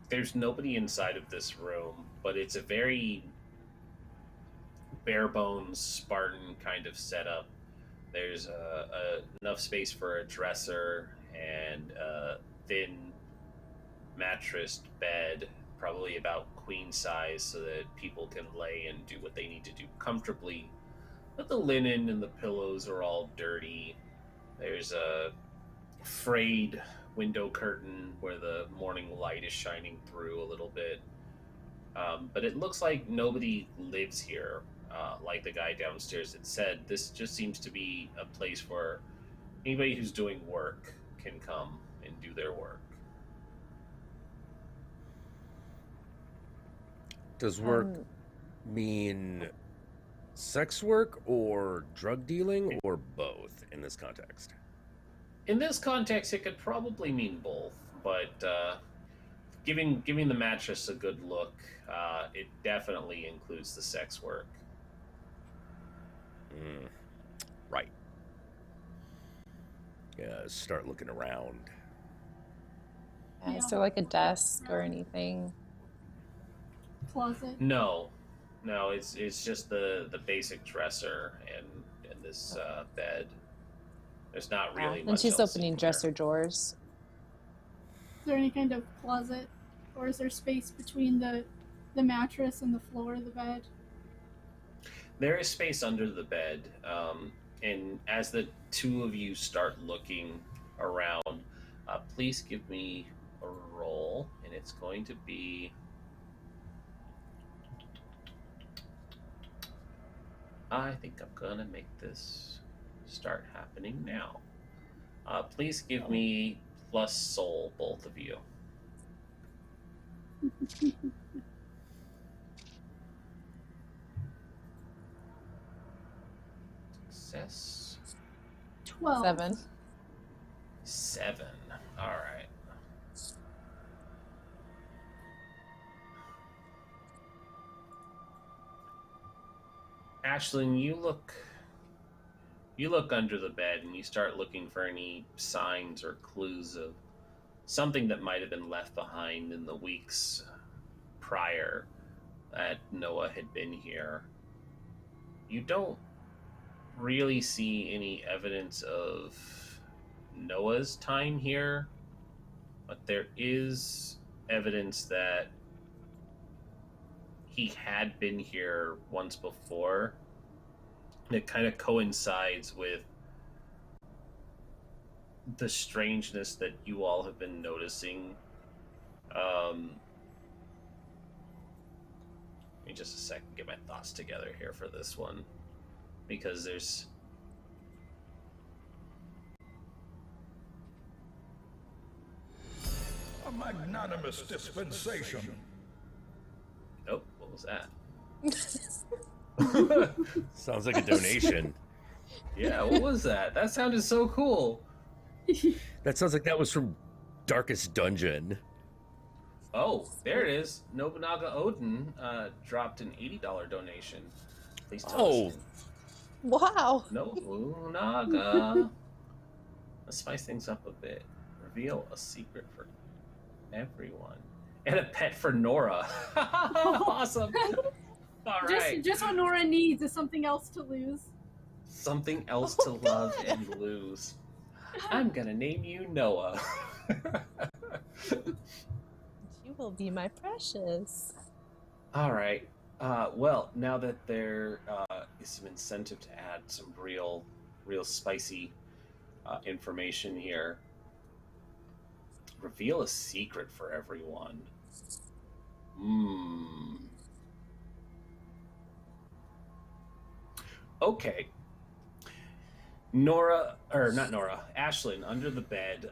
Speaker 2: there's nobody inside of this room, but it's a very bare bones Spartan kind of setup. There's enough space for a dresser and a thin mattressed bed, probably about queen size, so that people can lay and do what they need to do comfortably. But the linen and the pillows are all dirty. There's a frayed window curtain where the morning light is shining through a little bit. But it looks like nobody lives here. Like the guy downstairs had said, this just seems to be a place where anybody who's doing work can come and do their work.
Speaker 5: Does work mean sex work or drug dealing or both in this context?
Speaker 2: In this context, it could probably mean both, but giving the mattress a good look, it definitely includes the sex work.
Speaker 5: Right. Yeah, start looking around.
Speaker 8: Is there like a desk or anything?
Speaker 3: Closet.
Speaker 2: No, it's just the basic dresser and this bed. There's not really much
Speaker 8: And she's
Speaker 2: else
Speaker 8: opening
Speaker 2: in
Speaker 8: dresser
Speaker 2: here.
Speaker 8: drawers.
Speaker 3: Is there any kind of closet, or is there space between the mattress and the floor of the bed?
Speaker 2: There is space under the bed, and as the two of you start looking around, please give me a roll, and it's going to be... I think I'm gonna make this start happening now. Please give me plus soul, both of you. Success.
Speaker 3: 12.
Speaker 8: 7.
Speaker 2: 7. All right. Ashlin, you look under the bed and you start looking for any signs or clues of something that might have been left behind in the weeks prior that Noah had been here. You don't really see any evidence of Noah's time here, but there is evidence that he had been here once before. It kind of coincides with the strangeness that you all have been noticing. Give me just a second, get my thoughts together here for this one, because there's...
Speaker 9: A magnanimous dispensation.
Speaker 2: Oh, what was that?
Speaker 5: Sounds like a donation.
Speaker 2: Yeah, what was that? That sounded so cool.
Speaker 5: That sounds like that was from Darkest Dungeon.
Speaker 2: Oh, there it is. Nobunaga Odin dropped an $80 donation. Please tell us.
Speaker 8: Wow.
Speaker 2: Nobunaga. Let's spice things up a bit. Reveal a secret for everyone. And a pet for Norah. Awesome. All right.
Speaker 3: Just what Norah needs is something else to lose.
Speaker 2: Something else to love and lose. I'm gonna name you Noah.
Speaker 8: You will be my precious.
Speaker 2: All right. Well, now that there is some incentive to add some real spicy information here, reveal a secret for everyone. Okay. Ashlin, under the bed,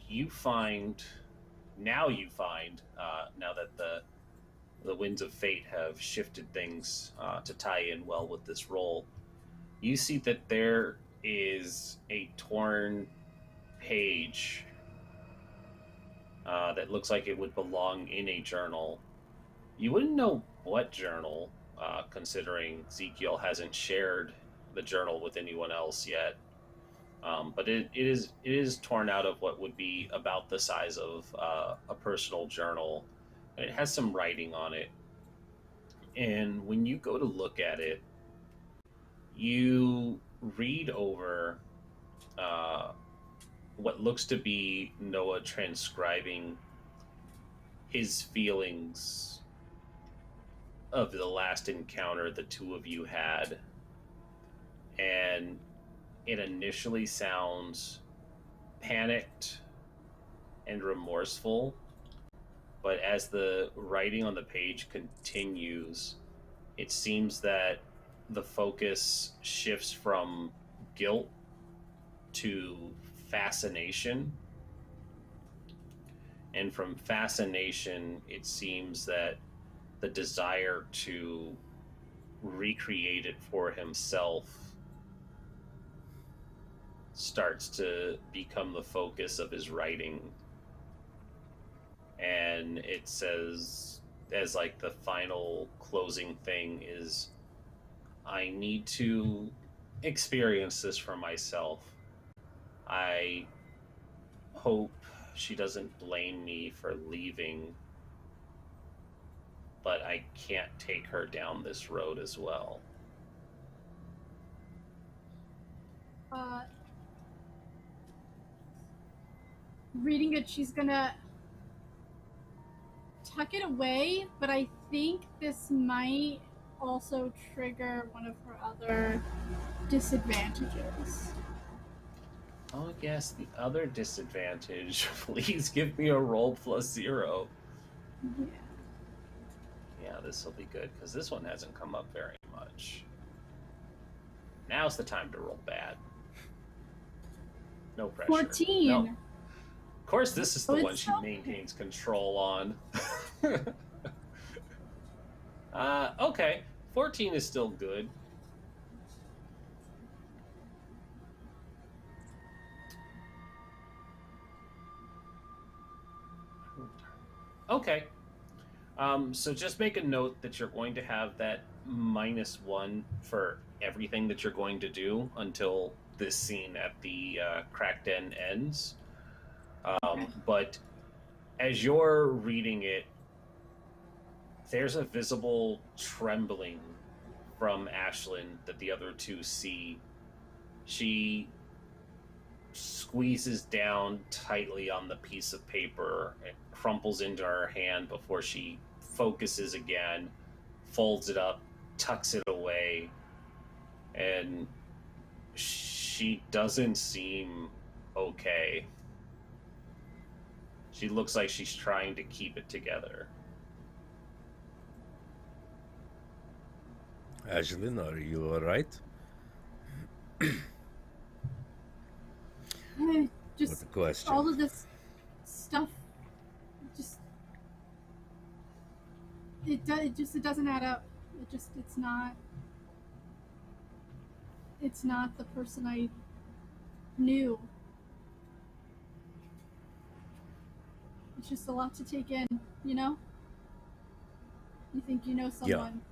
Speaker 2: you find, now that the winds of fate have shifted things to tie in well with this role, you see that there is a torn page that looks like it would belong in a journal. You wouldn't know what journal, considering Ezekiel hasn't shared the journal with anyone else yet. But it is torn out of what would be about the size of a personal journal. And it has some writing on it. And when you go to look at it, you read over what looks to be Noah transcribing his feelings of the last encounter the two of you had. And it initially sounds panicked and remorseful, but as the writing on the page continues, it seems that the focus shifts from guilt to fascination. And from fascination, it seems that the desire to recreate it for himself starts to become the focus of his writing. And it says, as like the final closing thing is, I need to experience this for myself. I hope she doesn't blame me for leaving, but I can't take her down this road as well.
Speaker 3: reading it, she's gonna tuck it away, but I think this might also trigger one of her other disadvantages.
Speaker 2: Oh, yes, the other disadvantage. Please give me a roll +0.
Speaker 3: Yeah.
Speaker 2: Yeah, this will be good, because this one hasn't come up very much. Now's the time to roll bad. No pressure.
Speaker 3: 14.
Speaker 2: No. Of course, this is the
Speaker 3: Oh,
Speaker 2: one
Speaker 3: it's
Speaker 2: she
Speaker 3: so-
Speaker 2: maintains control on. Okay. 14 is still good. Okay. So just make a note that you're going to have that -1 for everything that you're going to do until this scene at the crack den ends. But as you're reading it, there's a visible trembling from Ashlin that the other two see. She squeezes down tightly on the piece of paper. It crumples into her hand before she focuses again, folds it up, tucks it away, and she doesn't seem okay. She looks like she's trying to keep it together.
Speaker 5: Ashlin, are you alright?
Speaker 3: Just
Speaker 5: What's the question?
Speaker 3: all of this stuff, just it doesn't add up. It's not the person I knew. It's just a lot to take in, you know? You think you know someone.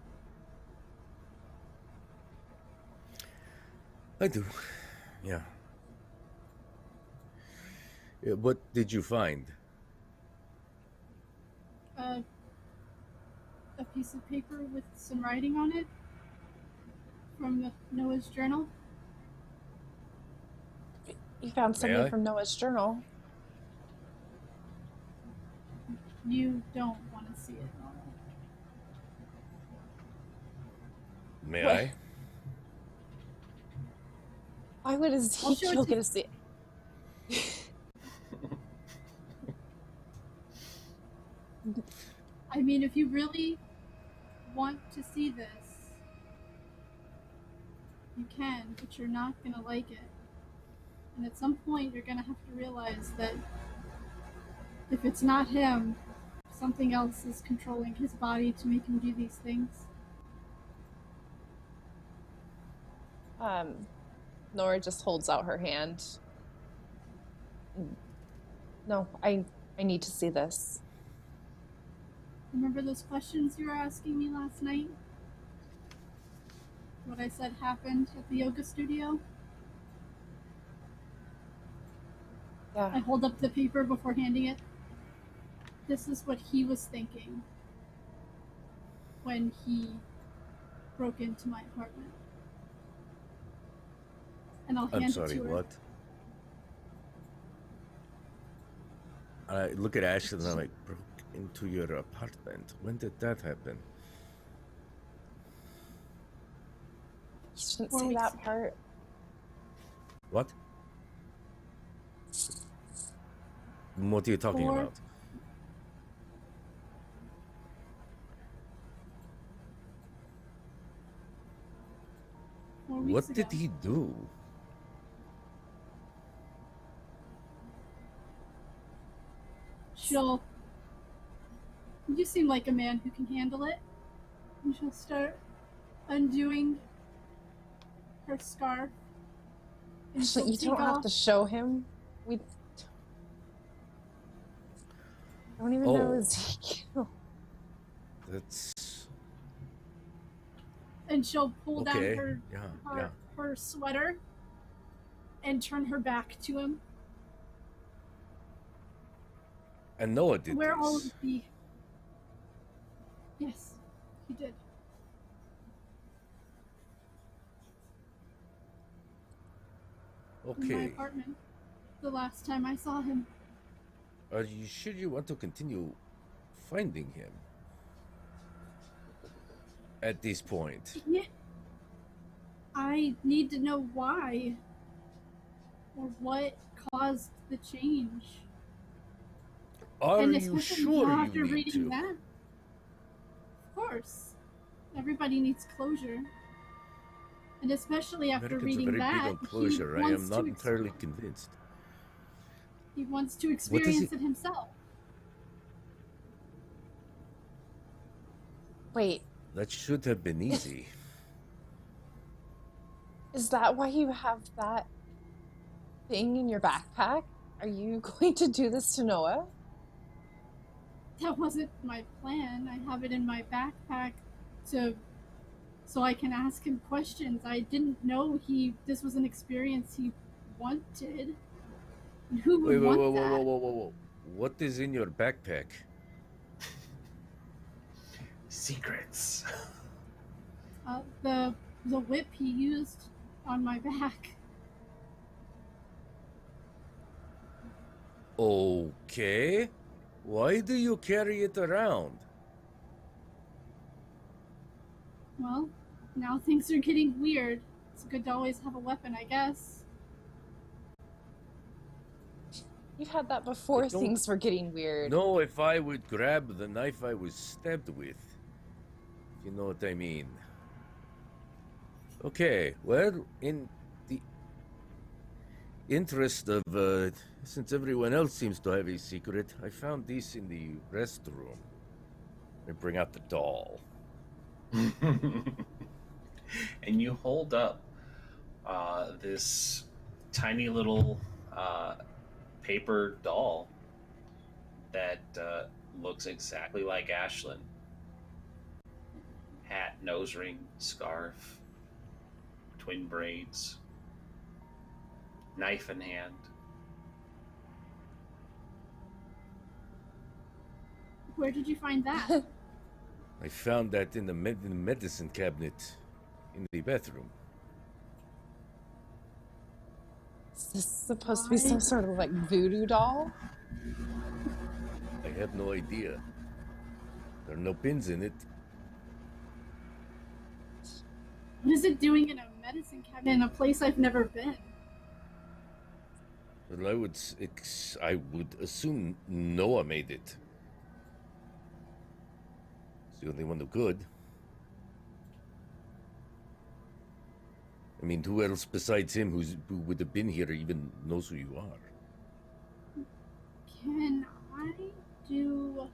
Speaker 5: I do. Yeah. What did you find?
Speaker 3: A piece of paper with some writing on it from Noah's journal.
Speaker 8: You found
Speaker 5: May
Speaker 8: something
Speaker 5: I?
Speaker 8: from Noah's journal.
Speaker 3: You don't want to see it, Nora.
Speaker 5: May
Speaker 8: What?
Speaker 5: I?
Speaker 8: Why would
Speaker 3: I'll show
Speaker 8: Ezekiel
Speaker 3: it to
Speaker 8: get to see it?
Speaker 3: I mean, if you really want to see this, you can, but you're not going to like it. And at some point, you're going to have to realize that if it's not him, something else is controlling his body to make him do these things.
Speaker 8: Norah just holds out her hand. No, I need to see this.
Speaker 3: Remember those questions you were asking me last night? What I said happened at the yoga studio? I
Speaker 8: Yeah.
Speaker 3: hold up the paper before handing it. This is what he was thinking when he broke into my apartment. And I'll
Speaker 5: I'm
Speaker 3: hand
Speaker 5: sorry,
Speaker 3: it to her.
Speaker 5: what? I look at Ashley and I'm like, broke into your apartment. When did that happen?
Speaker 8: You shouldn't
Speaker 3: 4
Speaker 8: say
Speaker 3: weeks
Speaker 8: that
Speaker 3: ago.
Speaker 8: part.
Speaker 5: What? What are you talking
Speaker 3: 4
Speaker 5: about?
Speaker 3: weeks
Speaker 5: What
Speaker 3: ago.
Speaker 5: did he do?
Speaker 3: You seem like a man who can handle it. And she'll start undoing her scarf. And
Speaker 8: Actually,
Speaker 3: she'll
Speaker 8: you
Speaker 3: take
Speaker 8: don't have
Speaker 3: off.
Speaker 8: to show him. We don't even know
Speaker 5: Oh.
Speaker 8: Ezekiel.
Speaker 5: That's
Speaker 3: And she'll pull down
Speaker 5: okay.
Speaker 3: her
Speaker 5: Yeah.
Speaker 3: her sweater and turn her back to him.
Speaker 5: And Noah did
Speaker 3: Where all
Speaker 5: this.
Speaker 3: of the... Yes, he did. In my
Speaker 5: Okay.
Speaker 3: apartment. The last time I saw him.
Speaker 5: Are you sure you want to continue finding him? At this point?
Speaker 3: Yeah. I need to know why. Or what caused the change.
Speaker 5: Are
Speaker 3: and
Speaker 5: you
Speaker 3: especially
Speaker 5: sure
Speaker 3: after
Speaker 5: you need
Speaker 3: reading
Speaker 5: to?
Speaker 3: that. Of course. Everybody needs closure. And especially after
Speaker 5: Americans are
Speaker 3: reading
Speaker 5: very
Speaker 3: that,
Speaker 5: big on closure.
Speaker 3: he
Speaker 5: I
Speaker 3: wants
Speaker 5: am not
Speaker 3: to
Speaker 5: entirely convinced.
Speaker 3: He wants to experience
Speaker 5: it?
Speaker 3: it himself.
Speaker 8: Wait,
Speaker 5: That should have been easy.
Speaker 8: is that why you have that thing in your backpack? Are you going to do this to Noah?
Speaker 3: That wasn't my plan. I have it in my backpack so I can ask him questions. I didn't know this was an experience he wanted. And who would want that?
Speaker 5: Whoa. What is in your backpack?
Speaker 2: Secrets.
Speaker 3: The whip he used on my back.
Speaker 5: Okay. Why do you carry it around?
Speaker 3: Well, now things are getting weird. It's good to always have a weapon, I guess.
Speaker 8: You've had that before things were getting weird.
Speaker 5: No, if I would grab the knife I was stabbed with. If you know what I mean. Okay, well, in the interest of, since everyone else seems to have a secret, I found this in the restroom. I bring out the doll.
Speaker 2: And you hold up this tiny little paper doll that looks exactly like Ashlin. Hat, nose ring, scarf, twin braids, knife in hand.
Speaker 3: Where did you find that?
Speaker 5: I found that in the medicine cabinet in the bathroom.
Speaker 8: Is this supposed to be some sort of like voodoo doll?
Speaker 5: I have no idea. There are no pins in it.
Speaker 3: What is it doing in a medicine cabinet in a place I've never been?
Speaker 5: Well, I would assume Noah made it. It's the only one who could. I mean, who else besides him who would have been here even knows who you are?
Speaker 3: Can I do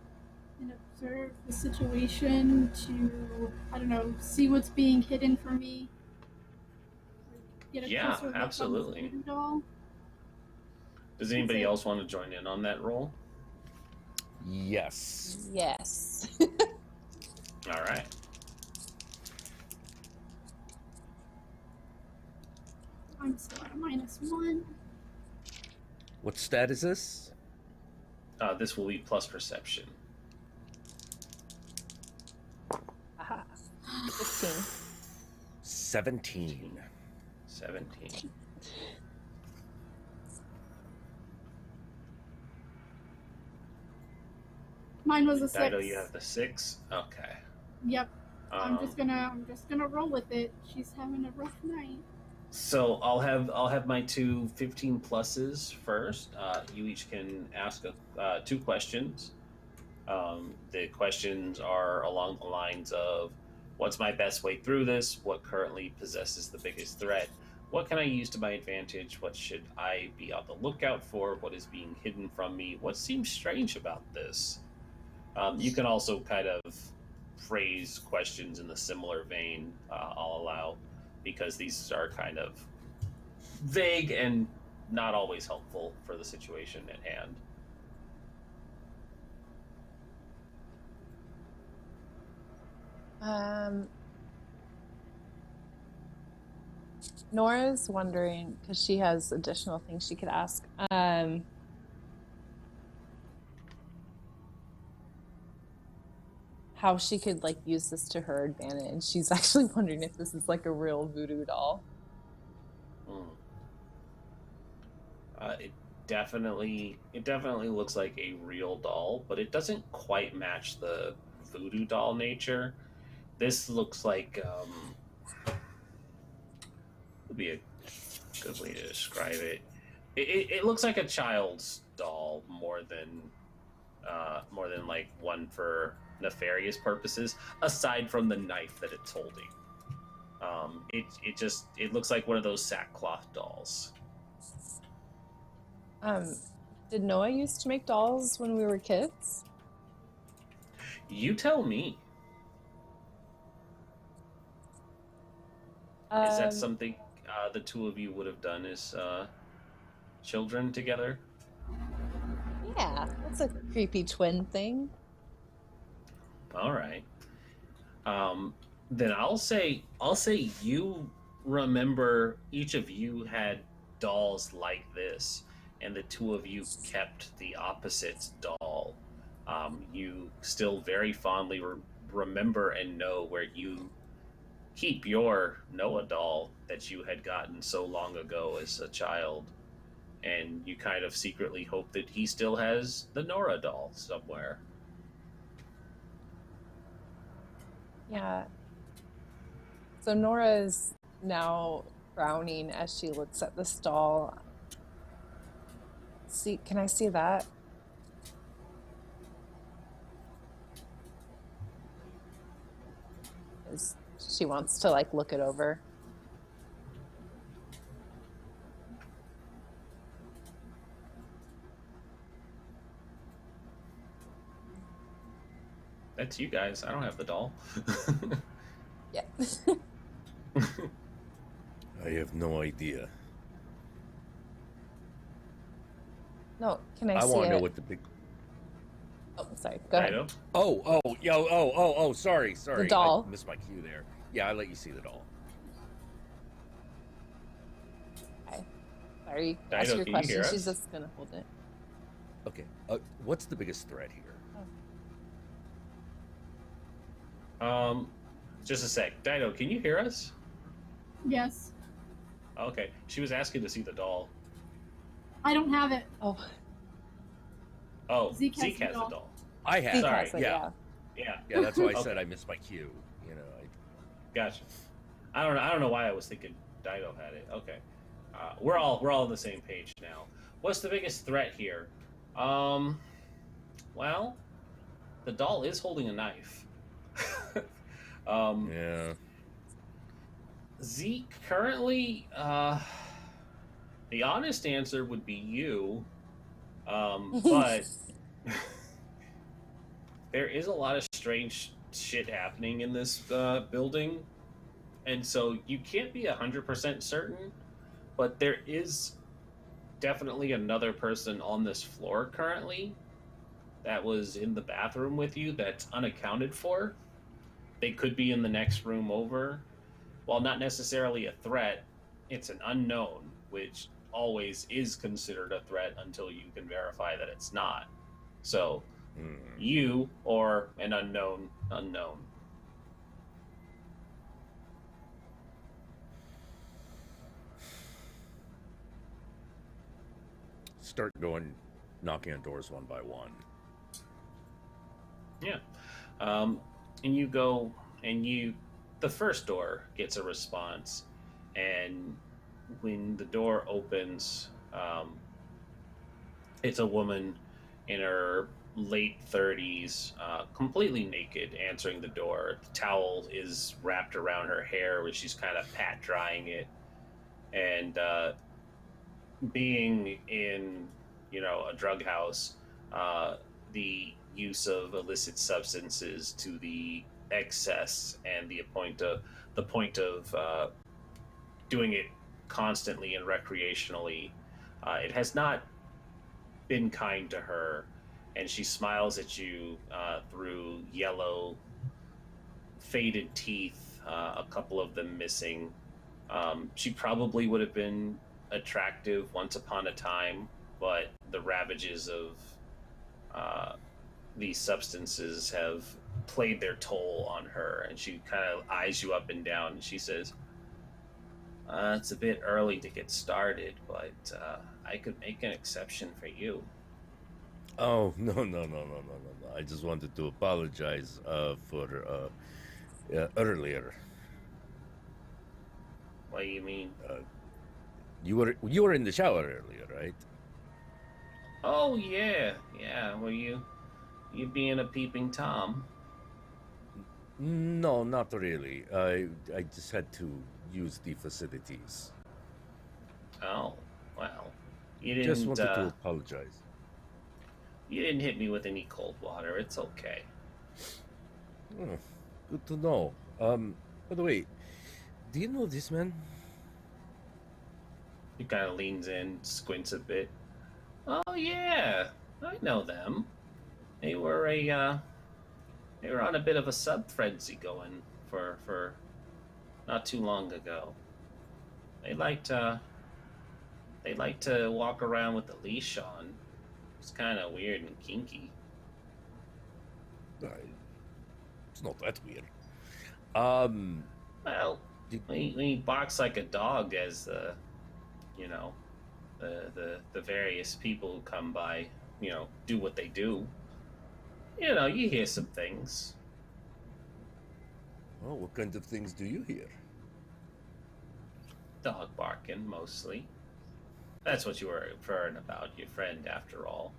Speaker 3: and observe the situation to, I don't know, see what's being hidden from me? Get a
Speaker 2: Yeah,
Speaker 3: closer look on
Speaker 2: absolutely.
Speaker 3: the voodoo doll?
Speaker 2: Does anybody else want to join in on that role?
Speaker 5: Yes.
Speaker 8: Yes.
Speaker 2: All right.
Speaker 3: I'm still at a -1.
Speaker 5: What stat is this?
Speaker 2: This will be plus perception.
Speaker 8: Aha. 15.
Speaker 5: 17.
Speaker 2: 17.
Speaker 3: Mine was a 6.
Speaker 2: Dido, you have the 6. Okay.
Speaker 3: Yep. I'm just gonna roll with it. She's having a rough night.
Speaker 2: So I'll have my two 15 pluses first. You each can ask 2 questions. The questions are along the lines of, what's my best way through this? What currently possesses the biggest threat? What can I use to my advantage? What should I be on the lookout for? What is being hidden from me? What seems strange about this? You can also kind of phrase questions in the similar vein. I'll allow, because these are kind of vague and not always helpful for the situation at hand.
Speaker 8: Nora's wondering, because she has additional things she could ask. How she could like use this to her advantage. She's actually wondering if this is like a real voodoo doll.
Speaker 2: definitely looks like a real doll, but it doesn't quite match the voodoo doll nature. This looks like would be a good way to describe it. It looks like a child's doll more than like one for nefarious purposes, aside from the knife that it's holding. It looks like one of those sackcloth dolls.
Speaker 8: Did Noah used to make dolls when we were kids?
Speaker 2: You tell me. Is that something the two of you would have done as children together?
Speaker 8: Yeah, that's a creepy twin thing.
Speaker 2: All right. Then I'll say you remember each of you had dolls like this, and the two of you kept the opposite doll. You still very fondly remember and know where you keep your Noah doll that you had gotten so long ago as a child, and you kind of secretly hope that he still has the Norah doll somewhere.
Speaker 8: Yeah. So Nora is now frowning as she looks at this doll. See, can I see that? She wants to like look it over.
Speaker 2: That's you guys. I don't have the doll.
Speaker 8: Yeah.
Speaker 5: I have no idea.
Speaker 8: No, can I see it?
Speaker 5: I want to know what the big...
Speaker 8: Oh, sorry. Go ahead.
Speaker 5: Sorry.
Speaker 8: The doll.
Speaker 5: I missed my cue there. Yeah, I let you see the doll.
Speaker 8: Okay. Sorry.
Speaker 2: Dido,
Speaker 8: Ask your
Speaker 2: can you
Speaker 8: question.
Speaker 2: hear us?
Speaker 8: She's just gonna hold it.
Speaker 5: Okay. What's the biggest threat here?
Speaker 2: Just a sec. Dido, can you hear us?
Speaker 3: Yes.
Speaker 2: Okay. She was asking to see the doll.
Speaker 3: I don't have it.
Speaker 8: Oh.
Speaker 2: Oh,
Speaker 3: Zeke
Speaker 2: Zeke
Speaker 3: has
Speaker 2: has
Speaker 3: the
Speaker 2: the
Speaker 3: doll.
Speaker 2: doll.
Speaker 5: I have.
Speaker 8: Zeke
Speaker 2: Sorry.
Speaker 8: has it,
Speaker 2: Yeah.
Speaker 5: Yeah, that's why I
Speaker 2: Okay.
Speaker 5: said I missed my cue. You know,
Speaker 2: Gotcha. I don't know why I was thinking Dido had it. Okay. We're all on the same page now. What's the biggest threat here? Well, the doll is holding a knife.
Speaker 5: yeah.
Speaker 2: Zeke, currently, the honest answer would be you, but there is a lot of strange shit happening in this building, and so you can't be 100% certain, but there is definitely another person on this floor currently that was in the bathroom with you that's unaccounted for. They could be in the next room over. While not necessarily a threat, it's an unknown, which always is considered a threat until you can verify that it's not. So, you or an unknown.
Speaker 5: Start knocking on doors one by one.
Speaker 2: Yeah. And you go, and the first door gets a response, and when the door opens, it's a woman in her late 30s, completely naked, answering the door. The towel is wrapped around her hair, where she's kind of pat drying it, and being in, a drug house, the use of illicit substances to the excess and the point of doing it constantly and recreationally, it has not been kind to her, and she smiles at you through yellow faded teeth, a couple of them missing. She probably would have been attractive once upon a time, but the ravages of these substances have played their toll on her, and she kind of eyes you up and down, and she says, It's a bit early to get started, but I could make an exception for you.
Speaker 5: Oh, no. I just wanted to apologize for earlier.
Speaker 2: What do you mean?
Speaker 5: You were in the shower earlier, right?
Speaker 2: Oh, yeah. Were you being a peeping Tom?
Speaker 5: No, not really. I just had to use the facilities.
Speaker 2: Oh, well. You didn't,
Speaker 5: Just wanted to apologize.
Speaker 2: You didn't hit me with any cold water. It's okay.
Speaker 5: Oh, good to know. By the way, do you know this man?
Speaker 2: He kind of leans in, squints a bit. Oh, yeah. I know them. They were on a bit of a sub-frenzy going for not too long ago. They like to walk around with a leash on. It's kind of weird and kinky.
Speaker 5: It's not that weird.
Speaker 2: Well, when he barks like a dog, as the various people who come by, do what they do. You hear some things.
Speaker 5: Oh, what kind of things do you hear?
Speaker 2: Dog barking, mostly. That's what you were inferring about your friend, after all.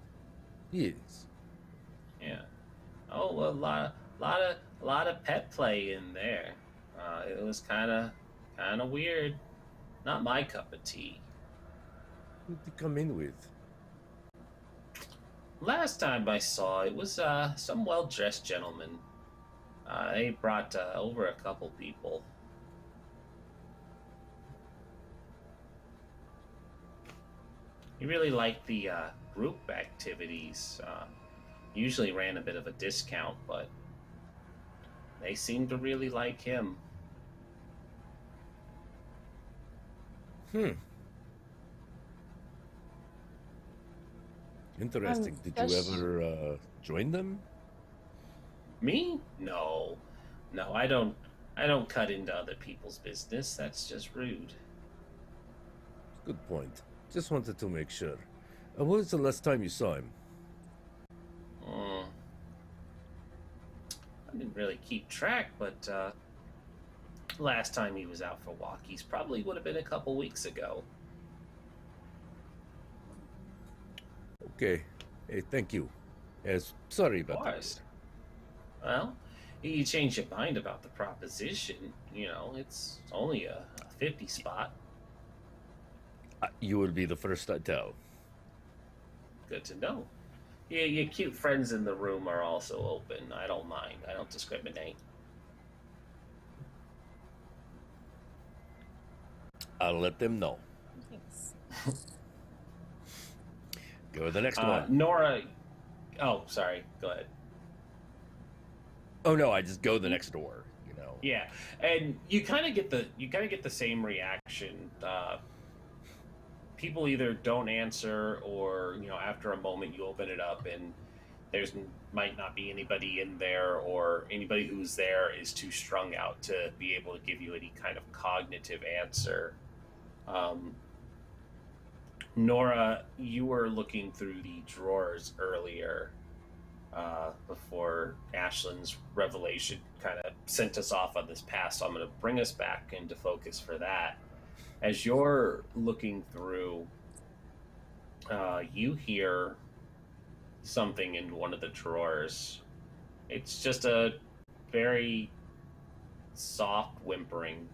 Speaker 5: Yes.
Speaker 2: Yeah. Oh, well, a lot of pet play in there. It was kind of weird. Not my cup of tea.
Speaker 5: Who did you come in with?
Speaker 2: Last time I saw, it was some well-dressed gentleman. They brought over a couple people. He really liked the group activities. Usually ran a bit of a discount, but they seemed to really like him.
Speaker 5: Interesting. Did you ever join them?
Speaker 2: Me? No, I don't cut into other people's business. That's just rude.
Speaker 5: Good point. Just wanted to make sure. When was the last time you saw him?
Speaker 2: I didn't really keep track, but last time he was out for walkies probably would have been a couple weeks ago.
Speaker 5: Okay. Hey, thank you. Yes, sorry about that.
Speaker 2: Of course. Well, you changed your mind about the proposition. It's only a 50 spot.
Speaker 5: You will be the first I tell.
Speaker 2: Good to know. Yeah, your cute friends in the room are also open. I don't mind. I don't discriminate.
Speaker 5: I'll let them know.
Speaker 8: Thanks.
Speaker 5: Go to the next one.
Speaker 2: Norah. Oh, sorry. Go ahead.
Speaker 5: Oh no, I just go the next door.
Speaker 2: Yeah, and you kind of get the same reaction. People either don't answer, or after a moment you open it up and might not be anybody in there, or anybody who's there is too strung out to be able to give you any kind of cognitive answer. Norah, you were looking through the drawers earlier before Ashlin's revelation kind of sent us off on this path, so I'm going to bring us back into focus for that. As you're looking through, you hear something in one of the drawers. It's just a very soft whimpering.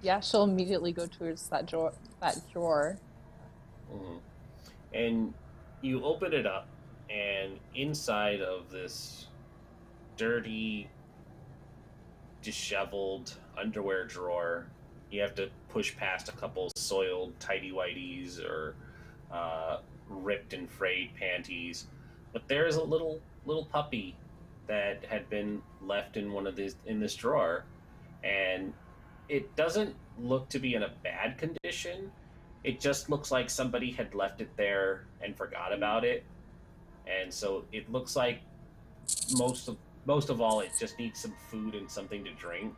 Speaker 8: Yeah, she'll immediately go towards that drawer.
Speaker 2: Mm-hmm. And you open it up, and inside of this dirty, disheveled underwear drawer, you have to push past a couple soiled tighty-whities or ripped and frayed panties, but there's a little puppy that had been left in this drawer, and it doesn't look to be in a bad condition. It just looks like somebody had left it there and forgot about it, and so it looks like most most of all, it just needs some food and something to drink.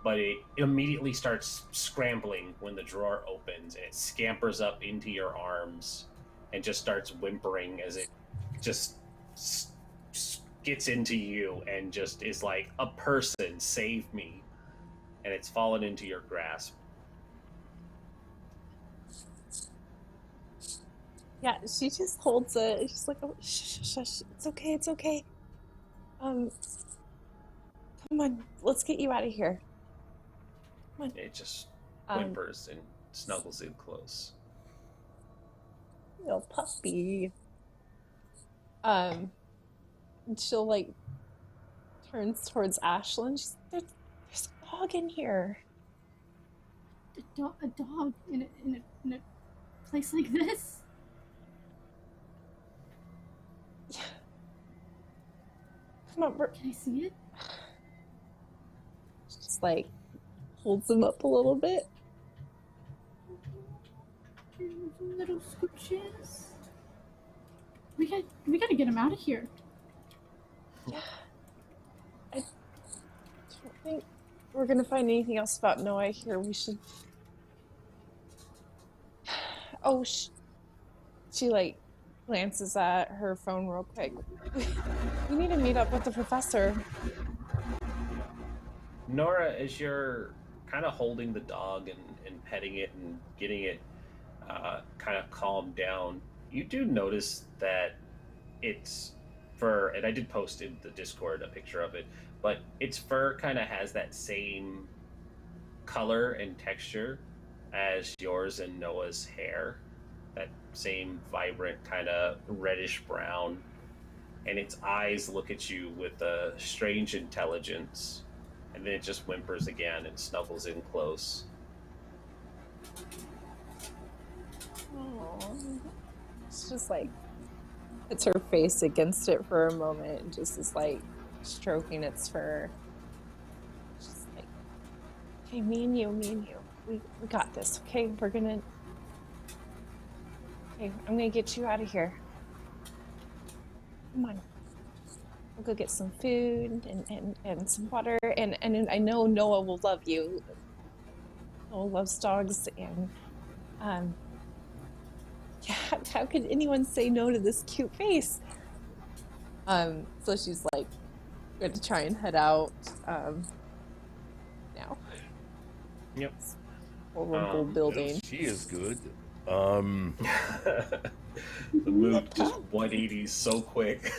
Speaker 2: But it immediately starts scrambling when the drawer opens, and it scampers up into your arms and just starts whimpering as it just gets into you and just is like, a person, save me. And it's fallen into your grasp.
Speaker 8: Yeah, she just holds it. She's like, oh, shh, it's okay, it's okay. Come on, let's get you out of here. Come on.
Speaker 2: It just whimpers and snuggles in close.
Speaker 8: Little puppy. And she'll like turns towards Ashlin. She's there's a dog in here.
Speaker 3: A dog in a place like this?
Speaker 8: Yeah. Come on,
Speaker 3: Can I see it?
Speaker 8: She just like holds him up a little bit.
Speaker 3: Little scooches. We gotta get him out of here.
Speaker 8: Yeah. I don't think we're gonna find anything else about Noah here. We should. Oh, she like glances at her phone real quick. We need to meet up with the professor.
Speaker 2: Norah, as you're kind of holding the dog and petting it and getting it kind of calmed down, you do notice that its fur, and I did post in the Discord a picture of it, but its fur kind of has that same color and texture as yours and Noah's hair. That same vibrant kind of reddish brown. And its eyes look at you with a strange intelligence. And then it just whimpers again and snuggles in close.
Speaker 8: Oh, it's just like puts her face against it for a moment and just is like stroking its fur. Just like, okay, me and you, we got this. Okay, I'm gonna get you out of here. Come on. We'll go get some food and some water, and I know Noah will love you. Noah loves dogs, and yeah, how could anyone say no to this cute face? So she's like going to try and head out now.
Speaker 2: Yep.
Speaker 8: Horrible building.
Speaker 5: She is good.
Speaker 2: The mood just 180s so quick.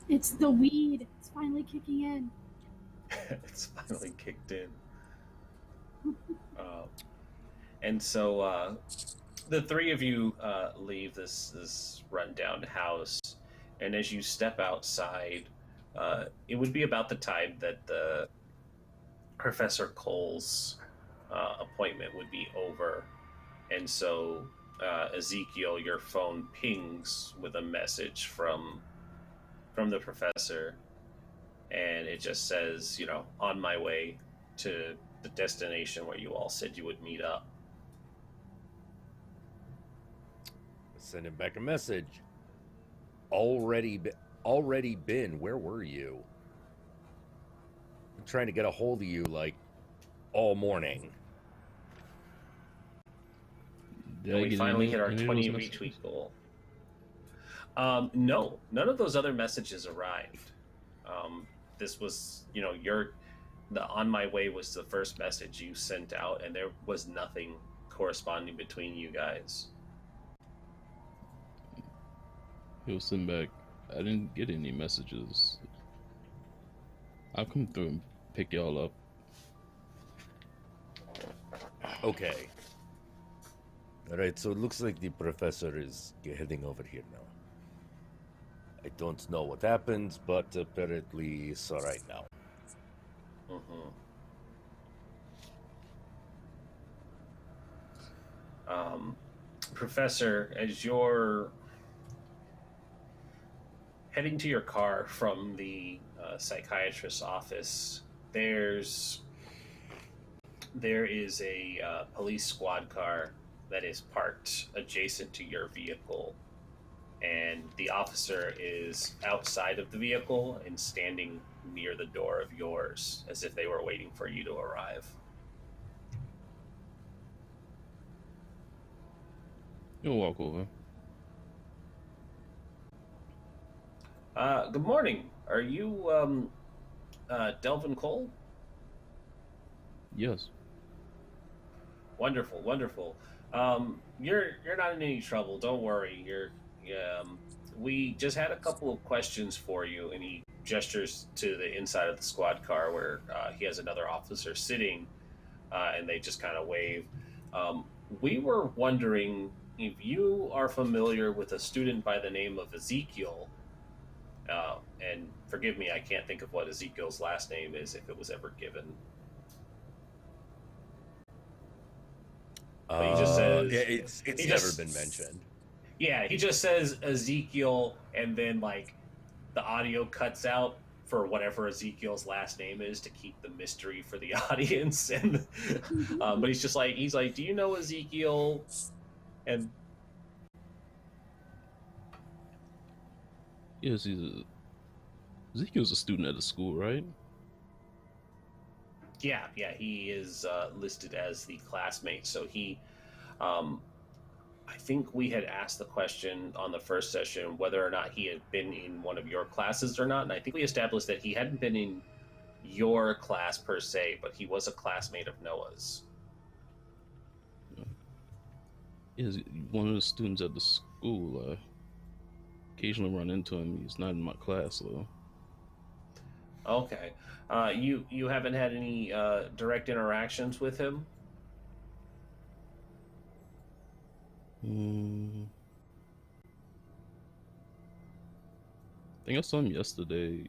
Speaker 3: It's the weed. It's finally kicking in.
Speaker 2: It's finally kicked in. And so the three of you leave this rundown house, and as you step outside, it would be about the time that the Professor Cole's appointment would be over. And so Ezekiel, your phone pings with a message from the professor, and it just says, on my way to the destination where you all said you would meet up.
Speaker 5: Send him back a message. Already been. Where were you? I'm trying to get a hold of you like all morning.
Speaker 2: And we finally hit our 20 retweet goal. No, none of those other messages arrived. This was, the on my way was the first message you sent out, and there was nothing corresponding between you guys.
Speaker 4: He'll send back, I didn't get any messages. I'll come through and pick y'all up.
Speaker 5: Okay. Alright, so it looks like the professor is heading over here now. I don't know what happens, but apparently it's alright now.
Speaker 2: Professor, as you're heading to your car from the psychiatrist's office, there is a police squad car that is parked adjacent to your vehicle. and the officer is outside of the vehicle and standing near the door of yours as if they were waiting for you to arrive.
Speaker 4: You'll walk over.
Speaker 2: Good morning. Are you Delvin Cole?
Speaker 4: Yes.
Speaker 2: Wonderful, wonderful. You're not in any trouble. Don't worry. We just had a couple of questions for you, and he gestures to the inside of the squad car where he has another officer sitting, and they just kind of wave. We were wondering if you are familiar with a student by the name of Ezekiel. And forgive me, I can't think of what Ezekiel's last name is if it was ever given. But he just says
Speaker 5: it's never been mentioned.
Speaker 2: Yeah, he just says Ezekiel, and then like the audio cuts out for whatever Ezekiel's last name is to keep the mystery for the audience. And but he's like, do you know Ezekiel? And
Speaker 4: Yes, Ezekiel's a student at the school, right?
Speaker 2: yeah, he is listed as the classmate. So he, I think we had asked the question on the first session whether or not he had been in one of your classes or not, and I think we established that he hadn't been in your class per se, but he was a classmate of Noah's.
Speaker 4: Is one of the students at the school. Occasionally run into him. He's not in my class though.
Speaker 2: Okay. You haven't had any direct interactions with him?
Speaker 4: I think I saw him yesterday.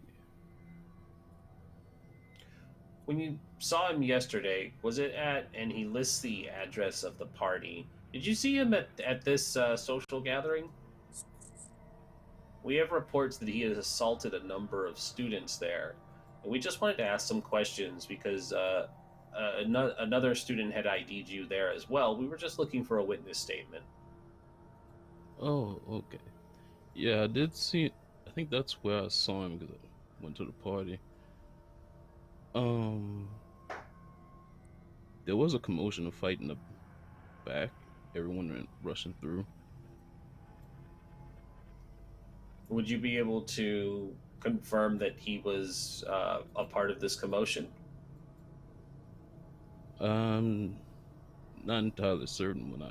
Speaker 2: When you saw him yesterday, was it at, and he lists the address of the party, did you see him at this social gathering? We have reports that he has assaulted a number of students there. And we just wanted to ask some questions because another student had ID'd you there as well. We were just looking for a witness statement.
Speaker 4: Oh, okay. Yeah, I did see. I think that's where I saw him because I went to the party. There was a commotion, a fight in the back. Everyone went rushing through.
Speaker 2: Would you be able to confirm that he was a part of this commotion?
Speaker 4: Not entirely certain when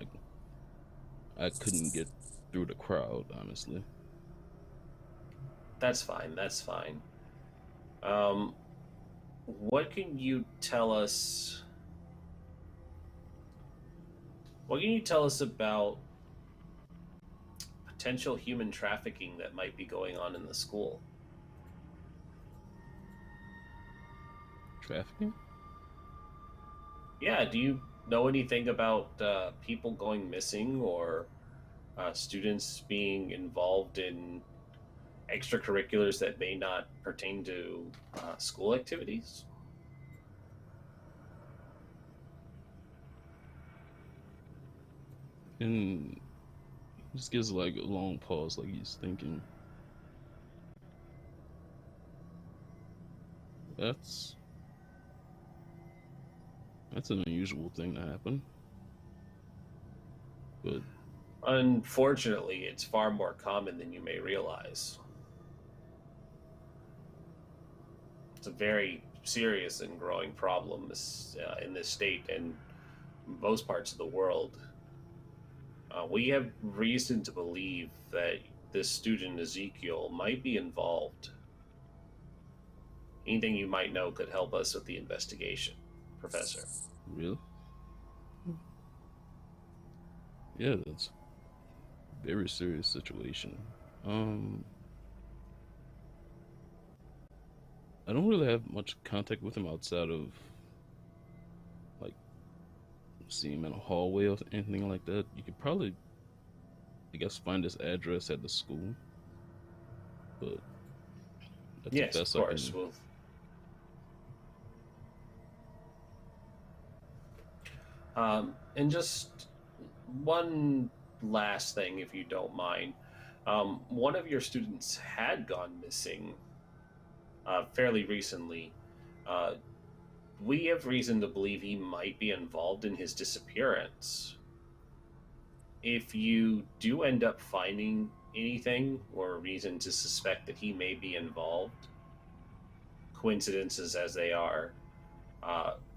Speaker 4: I couldn't get through the crowd, honestly.
Speaker 2: That's fine. That's fine. What can you tell us? What can you tell us about potential human trafficking that might be going on in the school?
Speaker 4: Trafficking?
Speaker 2: Yeah, do you know anything about people going missing or students being involved in extracurriculars that may not pertain to school activities?
Speaker 4: And he just gives like a long pause, like he's thinking. That's an unusual thing to happen. But
Speaker 2: unfortunately, it's far more common than you may realize. It's a very serious and growing problem in this state and most parts of the world. We have reason to believe that this student, Ezekiel, might be involved. Anything you might know could help us with the investigation, Professor.
Speaker 4: Really? Yeah, that's a very serious situation. I don't really have much contact with him outside of like see him in a hallway or anything like that. You could probably, I guess, find his address at the school. But that's
Speaker 2: yes,
Speaker 4: the best
Speaker 2: of course. And just one last thing, if you don't mind. One of your students had gone missing fairly recently. Uh, we have reason to believe he might be involved in his disappearance. If you do end up finding anything or reason to suspect that he may be involved, coincidences as they are,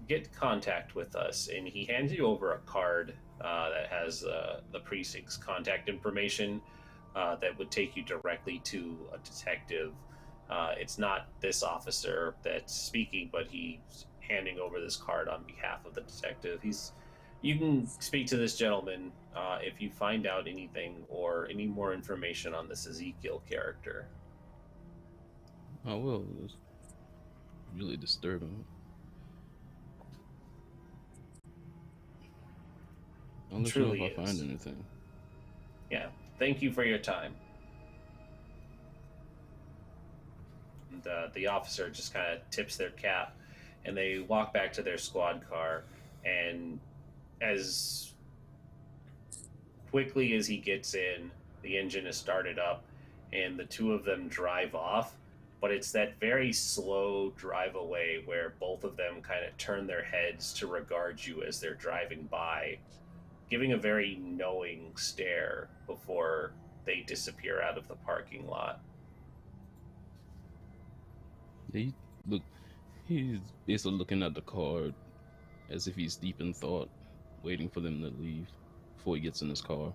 Speaker 2: get contact with us. And he hands you over a card that has the precinct's contact information that would take you directly to a detective. It's not this officer that's speaking, but he's handing over this card on behalf of the detective. You can speak to this gentleman if you find out anything or any more information on this Ezekiel character.
Speaker 4: Oh well, it's really disturbing. I'll let you know if I find anything.
Speaker 2: Yeah, thank you for your time. And the officer just kind of tips their cap, and they walk back to their squad car, and as quickly as he gets in, the engine is started up, and the two of them drive off, but it's that very slow drive away where both of them kind of turn their heads to regard you as they're driving by, giving a very knowing stare before they disappear out of the parking lot.
Speaker 4: He's basically looking at the card as if he's deep in thought, waiting for them to leave before he gets in his car.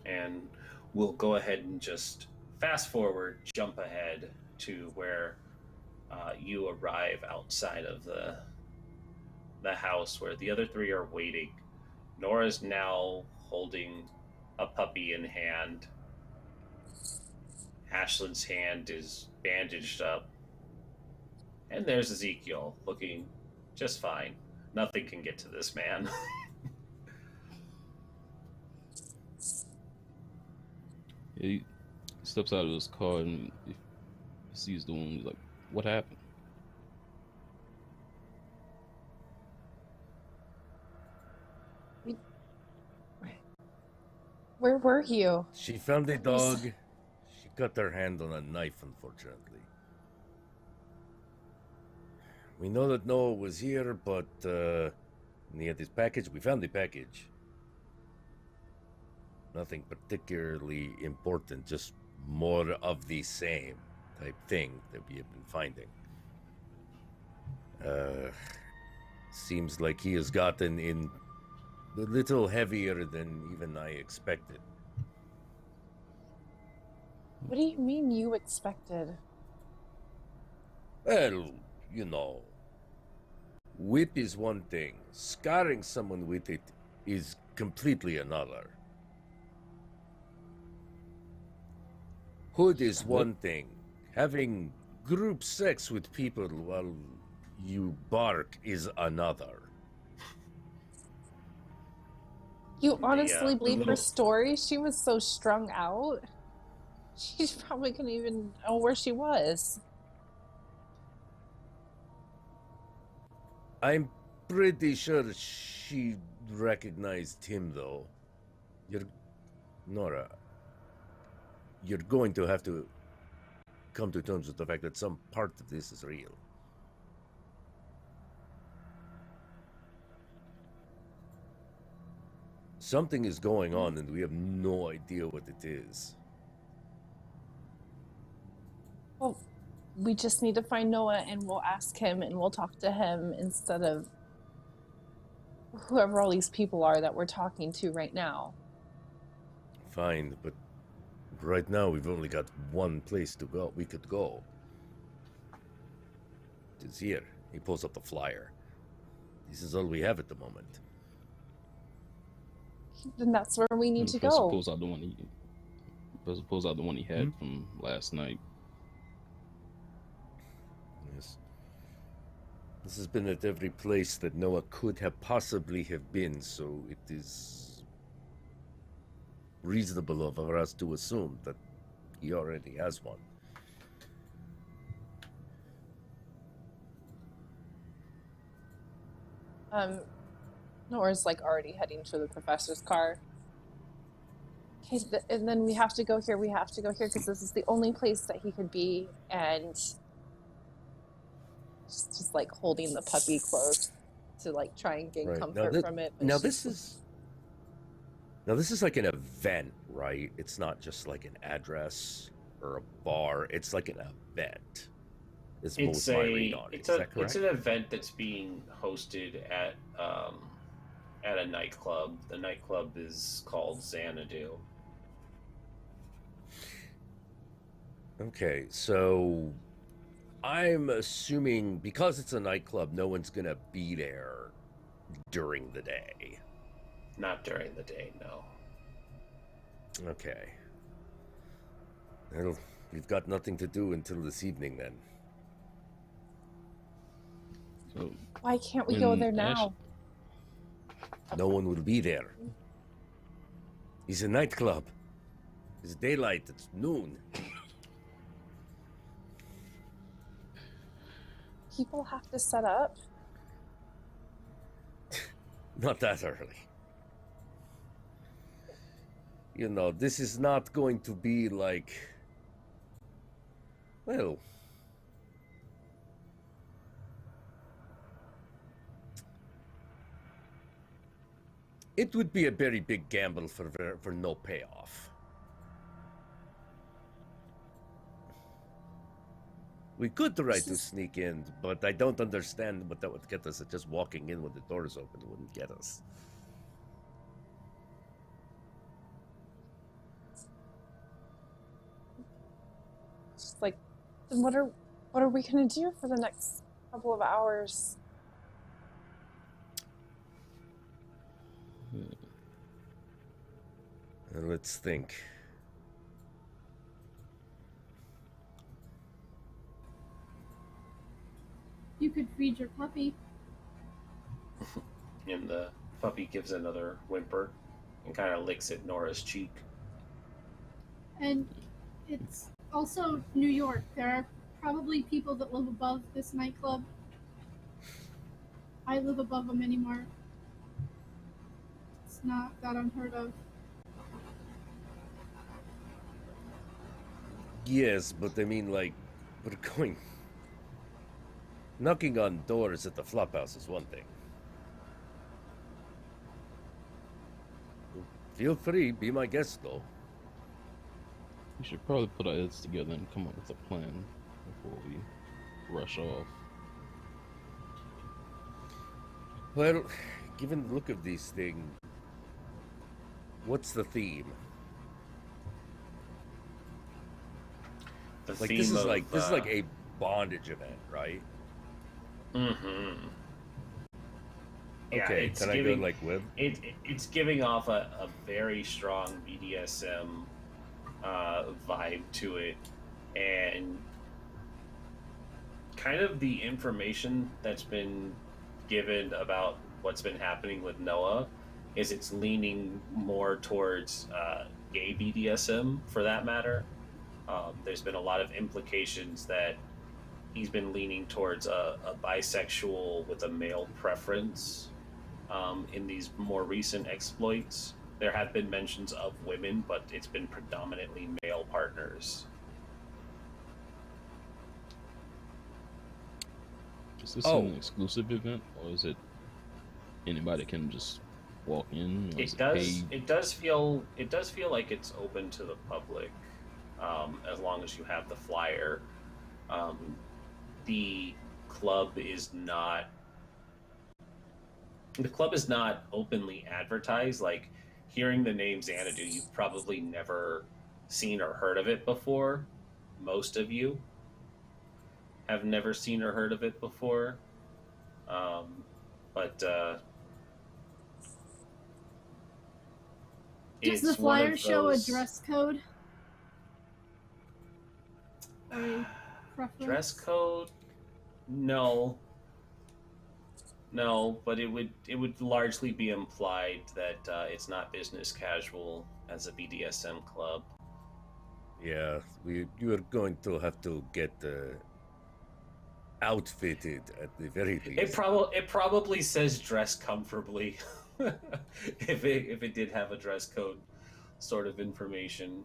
Speaker 2: And we'll go ahead and just fast forward, jump ahead to where you arrive outside of the house where the other three are waiting. Norah's now holding a puppy in hand. Ashlin's hand is bandaged up. And there's Ezekiel, looking just fine. Nothing can get to this man.
Speaker 4: He steps out of his car and he sees the woman. He's like, "What happened?"
Speaker 8: Where were you?
Speaker 5: She found a dog. She cut her hand on a knife, unfortunately. We know that Noah was here, but he had his package. We found the package. Nothing particularly important, just more of the same type thing that we have been finding. Seems like he has gotten in a little heavier than even I expected.
Speaker 8: What do you mean you expected?
Speaker 5: Well, you know, whip is one thing. Scarring someone with it is completely another. Hood is one thing. Having group sex with people while you bark is another.
Speaker 8: You honestly believe her story? She was so strung out. She probably couldn't even know where she was.
Speaker 5: I'm pretty sure she recognized him, though. Norah, you're going to have to come to terms with the fact that some part of this is real. Something is going on and we have no idea what it is.
Speaker 8: Well, we just need to find Noah and we'll ask him and we'll talk to him instead of whoever all these people are that we're talking to right now.
Speaker 5: Fine, but right now we've only got one place to go. We could go. It's here. He pulls up the flyer. This is all we have at the moment.
Speaker 8: Then that's where we need to go.
Speaker 4: Pulls out the one he had from last night.
Speaker 5: Yes. This has been at every place that Noah could have possibly have been, so it is reasonable for us to assume that he already has one.
Speaker 8: Nora's like already heading to the professor's car. Okay, and then we have to go here. We have to go here because this is the only place that he could be. And just like holding the puppy close to like try and gain
Speaker 5: Right.
Speaker 8: comfort from it. But
Speaker 5: Now this is like an event, right? It's not just like an address or a bar. It's like an event. Is most my read on it. Is that correct?
Speaker 2: It's an event that's being hosted at a nightclub. The nightclub is called Xanadu.
Speaker 5: Okay, so I'm assuming because it's a nightclub, no one's gonna be there during the day.
Speaker 2: Not during the day, no.
Speaker 5: Okay. Well, we've got nothing to do until this evening then.
Speaker 4: So
Speaker 8: why can't we go there now?
Speaker 5: No one will be there. It's a nightclub. It's daylight. It's noon.
Speaker 8: People have to set up.
Speaker 5: Not that early. You know, this is not going to be like... Well... It would be a very big gamble for no payoff. We could try to sneak in, but I don't understand what that would get us. Just walking in when the door is open wouldn't get us.
Speaker 8: It's like, then what are we gonna do for the next couple of hours?
Speaker 5: Let's think.
Speaker 3: You could feed your puppy.
Speaker 2: And the puppy gives another whimper and kind of licks at Nora's cheek.
Speaker 3: And it's also New York. There are probably people that live above this nightclub. I live above them anymore. It's not that unheard of.
Speaker 5: Yes, but I mean, like, we're going... Knocking on doors at the flophouse is one thing. Feel free, be my guest, though.
Speaker 4: We should probably put our heads together and come up with a plan before we rush off.
Speaker 5: Well, given the look of these things, what's the theme?
Speaker 2: The
Speaker 5: Like
Speaker 2: theme
Speaker 5: this is
Speaker 2: of,
Speaker 5: like a bondage event, right?
Speaker 2: Mm-hmm. Yeah,
Speaker 5: Okay,
Speaker 2: it's
Speaker 5: can
Speaker 2: giving,
Speaker 5: I go like with?
Speaker 2: It's giving off a very strong BDSM vibe to it, and kind of the information that's been given about what's been happening with Noah is it's leaning more towards gay BDSM, for that matter. There's been a lot of implications that he's been leaning towards a bisexual with a male preference in these more recent exploits. There have been mentions of women, but it's been predominantly male partners.
Speaker 4: Is this an exclusive event, or is it anybody can just walk in? Or
Speaker 2: It does feel like it's open to the public, as long as you have the flyer. The club is not openly advertised. Like, hearing the name Xanadu, you've probably never seen or heard of it before. Most of you have never seen or heard of it before. But
Speaker 3: does the flyer show a dress code? Or a preference?
Speaker 2: Dress code? No, but it would largely be implied that it's not business casual as a BDSM club.
Speaker 5: Yeah, you are going to have to get outfitted at the very least.
Speaker 2: It probably says dress comfortably. if it did have a dress code sort of information.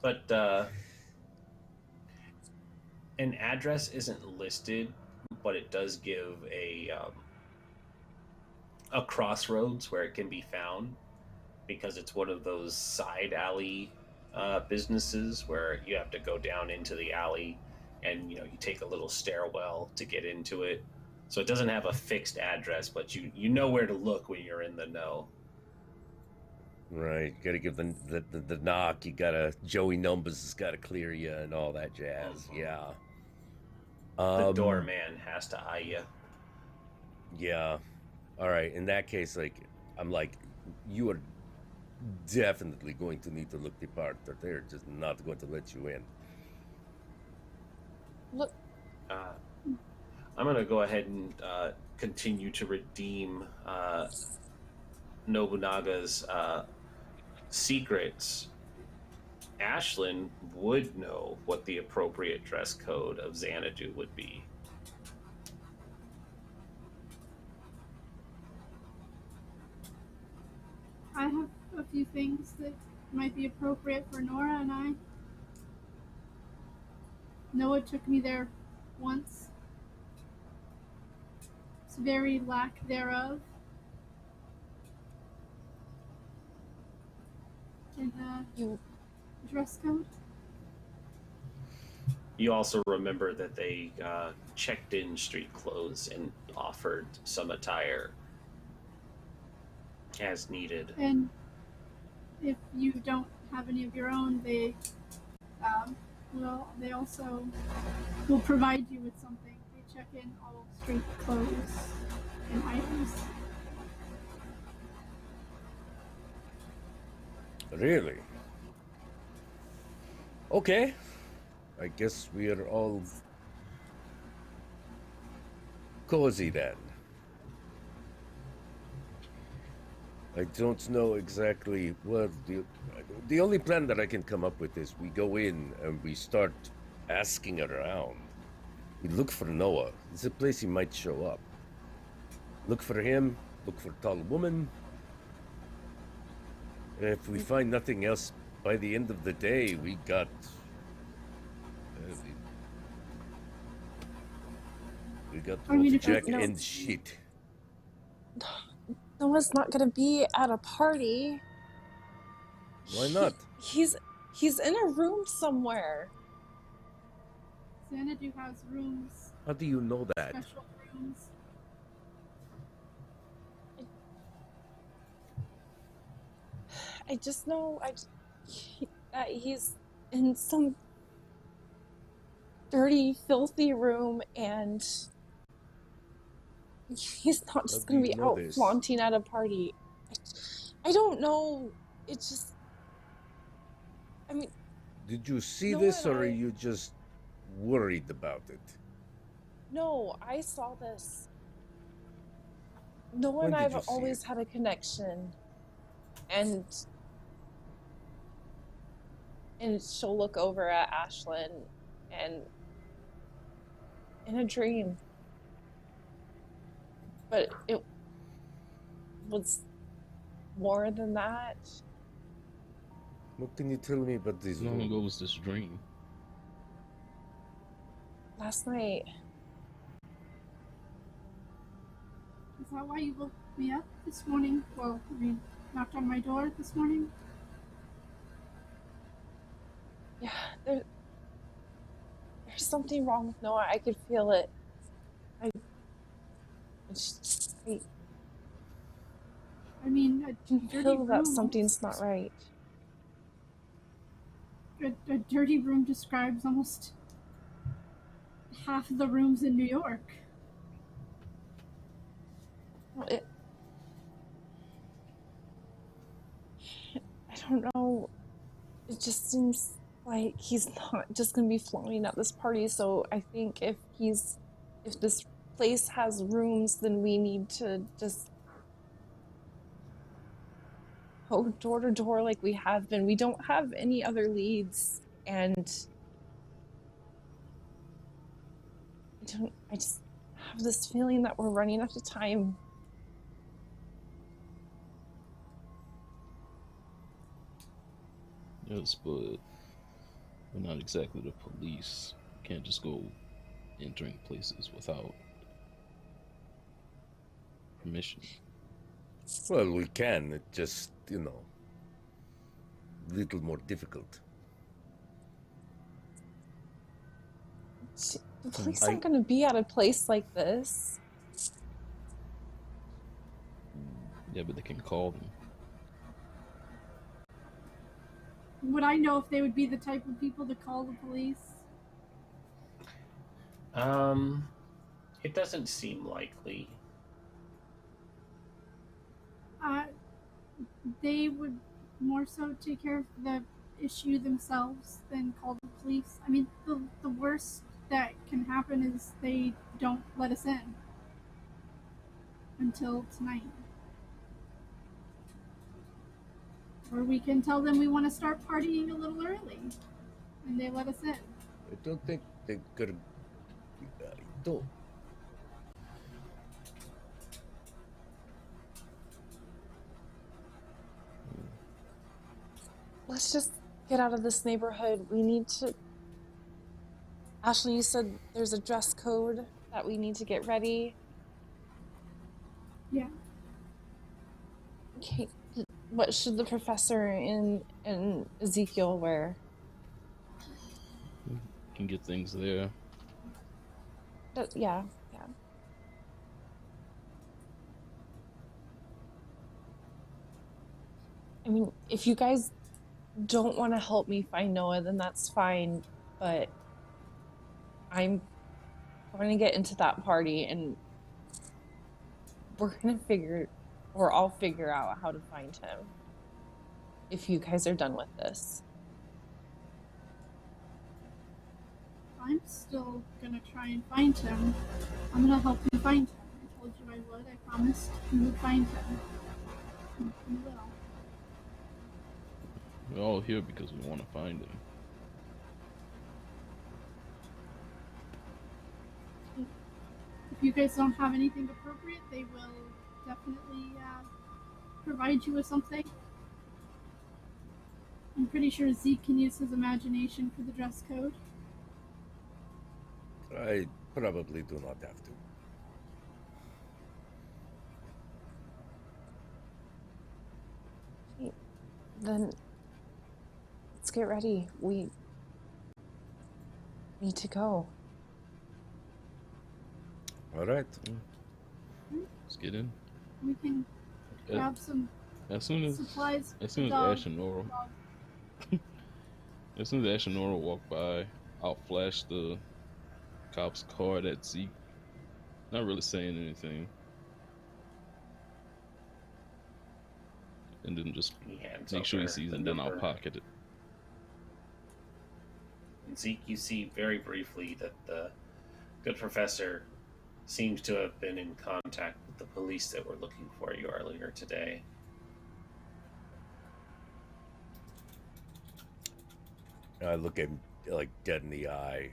Speaker 2: But an address isn't listed, but it does give a crossroads where it can be found, because it's one of those side alley businesses where you have to go down into the alley, and you take a little stairwell to get into it. So it doesn't have a fixed address, but you know where to look when you're in the know.
Speaker 5: Right, you gotta give the knock. You gotta Joey Numbers has gotta clear you and all that jazz. Yeah.
Speaker 2: The doorman has to eye you.
Speaker 5: Yeah. All right. In that case, I'm like, you are definitely going to need to look the part, or they're just not going to let you in.
Speaker 8: Look.
Speaker 2: I'm going to go ahead and continue to redeem Nobunaga's secrets. Ashlin would know what the appropriate dress code of Xanadu would be.
Speaker 3: I have a few things that might be appropriate for Norah and I. Noah took me there once. It's very lack thereof. And
Speaker 8: you
Speaker 3: dress code.
Speaker 2: You also remember that they checked in street clothes and offered some attire as needed.
Speaker 3: And if you don't have any of your own, they also will provide you with something. They check in all street clothes and items.
Speaker 5: Really? Okay. I guess we are all cozy then. I don't know exactly what the only plan that I can come up with is we go in and we start asking around. We look for Noah. It's a place he might show up. Look for him, look for a tall woman. And if we find nothing else by the end of the day, we got Jack and shit.
Speaker 8: Noah's not gonna be at a party.
Speaker 5: Why not?
Speaker 8: He's in a room somewhere.
Speaker 3: Xanadu has rooms.
Speaker 5: How do you know that?
Speaker 3: Special rooms.
Speaker 8: I just know that he's in some dirty, filthy room, and he's not just going to be out flaunting at a party. I don't know. It's just... I mean...
Speaker 5: Did you see this, or are you just worried about it?
Speaker 8: No, I saw this. Noah and I have always had a connection. And she'll look over at Ashlin, and in a dream. But it was more than that.
Speaker 5: What can you tell me about this?
Speaker 4: How long ago was this dream?
Speaker 8: Last night.
Speaker 3: Is that why you woke me up this morning? Well, I mean, knocked on my door this morning?
Speaker 8: Yeah, there's something wrong with Noah. I could feel it. I
Speaker 3: can
Speaker 8: feel that something's not right.
Speaker 3: A dirty room describes almost half of the rooms in New York.
Speaker 8: Well, I don't know. It just seems like he's not just going to be flying at this party. So I think if this place has rooms, then we need to just go door to door like we have been. We don't have any other leads, and I just have this feeling that we're running out of time.
Speaker 4: Yes, but we're not exactly the police. We can't just go entering places without permission.
Speaker 5: Well, we can. It just, little more difficult.
Speaker 8: The police aren't going to be at a place like this.
Speaker 4: Yeah, but they can call them.
Speaker 3: Would I know if they would be the type of people to call the police?
Speaker 2: It doesn't seem likely.
Speaker 3: They would more so take care of the issue themselves than call the police. I mean, the worst that can happen is they don't let us in until tonight. Or we can tell them we want to start partying a little early, and they let us in.
Speaker 5: I don't think they could. Don't.
Speaker 8: Let's just get out of this neighborhood. We need to... Ashley, you said there's a dress code that we need to get ready.
Speaker 3: Yeah.
Speaker 8: Okay. What should the professor and Ezekiel wear?
Speaker 4: You can get things there.
Speaker 8: Yeah. I mean, if you guys don't want to help me find Noah, then that's fine, but I'm going to get into that party and I'll figure out how to find him if you guys are done with this.
Speaker 3: I'm still gonna try and find him. I'm gonna help you find him. I told you I would. I promised you would find him. And you will.
Speaker 4: We're all here because we want to find him.
Speaker 3: If you guys don't have anything appropriate, they will definitely provide you with something. I'm pretty sure Zeke can use his imagination for the dress code.
Speaker 5: I probably do not have to.
Speaker 8: Then let's get ready. We need to go.
Speaker 5: All right.
Speaker 4: Let's get in.
Speaker 3: We can grab some supplies.
Speaker 4: As soon as Ash and Norah walk by, I'll flash the cop's card at Zeke. Not really saying anything. And then just make sure he sees it, and then I'll pocket it.
Speaker 2: And Zeke, you see very briefly that the good professor seems to have been in contact with the police that were looking for you earlier today.
Speaker 5: I look at him like dead in the eye.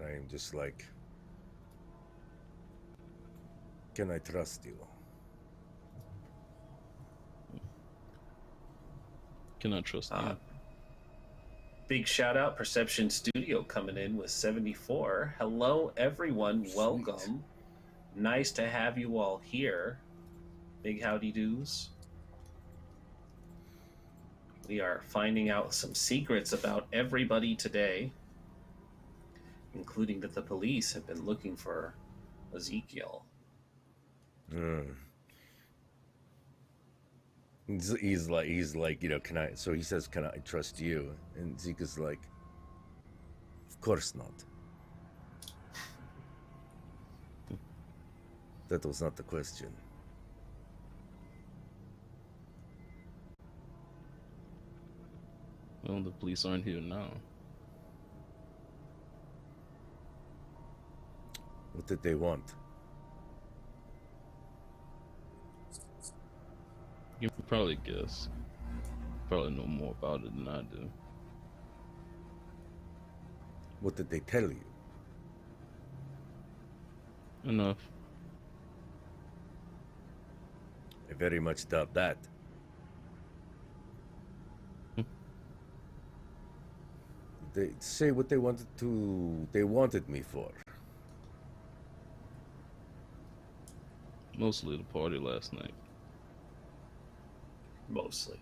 Speaker 5: I'm just like, can I trust you?
Speaker 4: Cannot trust you.
Speaker 2: Big shout out, Perception Studio coming in with 74. Hello, everyone.
Speaker 5: Sweet.
Speaker 2: Welcome. Nice to have you all here. Big howdy doos. We are finding out some secrets about everybody today, including that the police have been looking for Ezekiel.
Speaker 5: He's like, can I? So he says, can I trust you? And Zeke is like, of course not. That was not the question.
Speaker 4: Well, the police aren't here now.
Speaker 5: What did they want?
Speaker 4: You can probably guess. Probably know more about it than I do.
Speaker 5: What did they tell you?
Speaker 4: enough.
Speaker 5: I very much doubt that. They say what they wanted me for.
Speaker 4: Mostly the party last night.
Speaker 2: Mostly.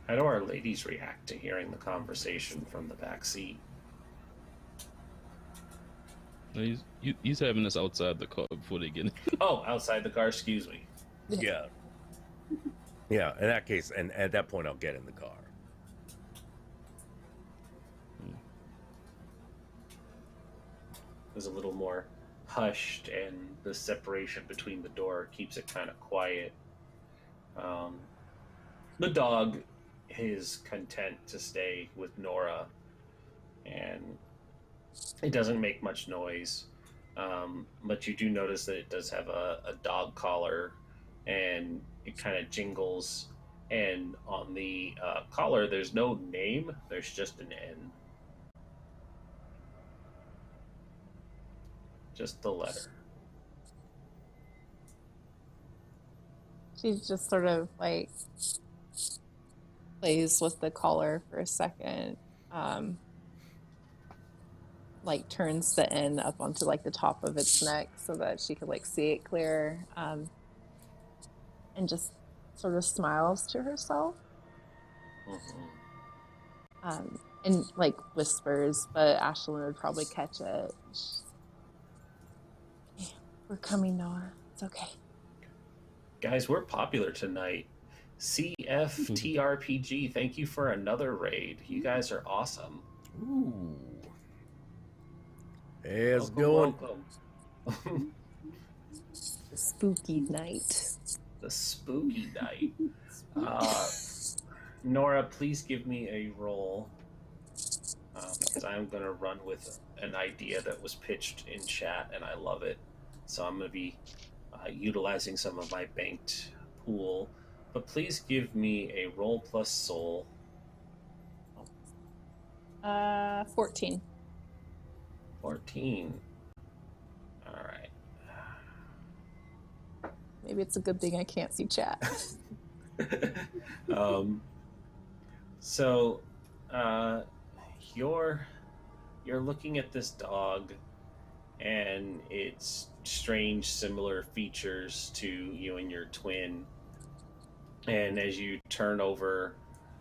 Speaker 2: How do our ladies react to hearing the conversation from the back seat?
Speaker 4: No, he's having this outside the car before they get in.
Speaker 2: Oh, outside the car, excuse me.
Speaker 5: Yeah. Yeah, in that case, and at that point, I'll get in the car.
Speaker 2: Is a little more hushed, and the separation between the door keeps it kind of quiet. The dog is content to stay with Norah, and it doesn't make much noise. But you do notice that it does have a dog collar, and it kind of jingles. And on the collar, there's no name, there's just an N. Just the letter.
Speaker 8: She just sort of like plays with the collar for a second, like turns the N up onto like the top of its neck so that she could like see it clear, and just sort of smiles to herself. And like whispers, but Ashlin would probably catch it. We're coming, Noah. It's okay.
Speaker 2: Guys, we're popular tonight. CFTRPG, thank you for another raid. You guys are awesome.
Speaker 5: Ooh. Hey, how's it
Speaker 2: Welcome,
Speaker 5: going?
Speaker 2: welcome.
Speaker 8: The spooky night.
Speaker 2: The spooky night. Norah, please give me a roll, because I'm going to run with an idea that was pitched in chat, and I love it. So I'm going to be utilizing some of my banked pool. But please give me a roll plus soul.
Speaker 8: 14.
Speaker 2: 14. All right.
Speaker 8: Maybe it's a good thing I can't see chat.
Speaker 2: So you're looking at this dog, and its strange similar features to you and your twin. And as you turn over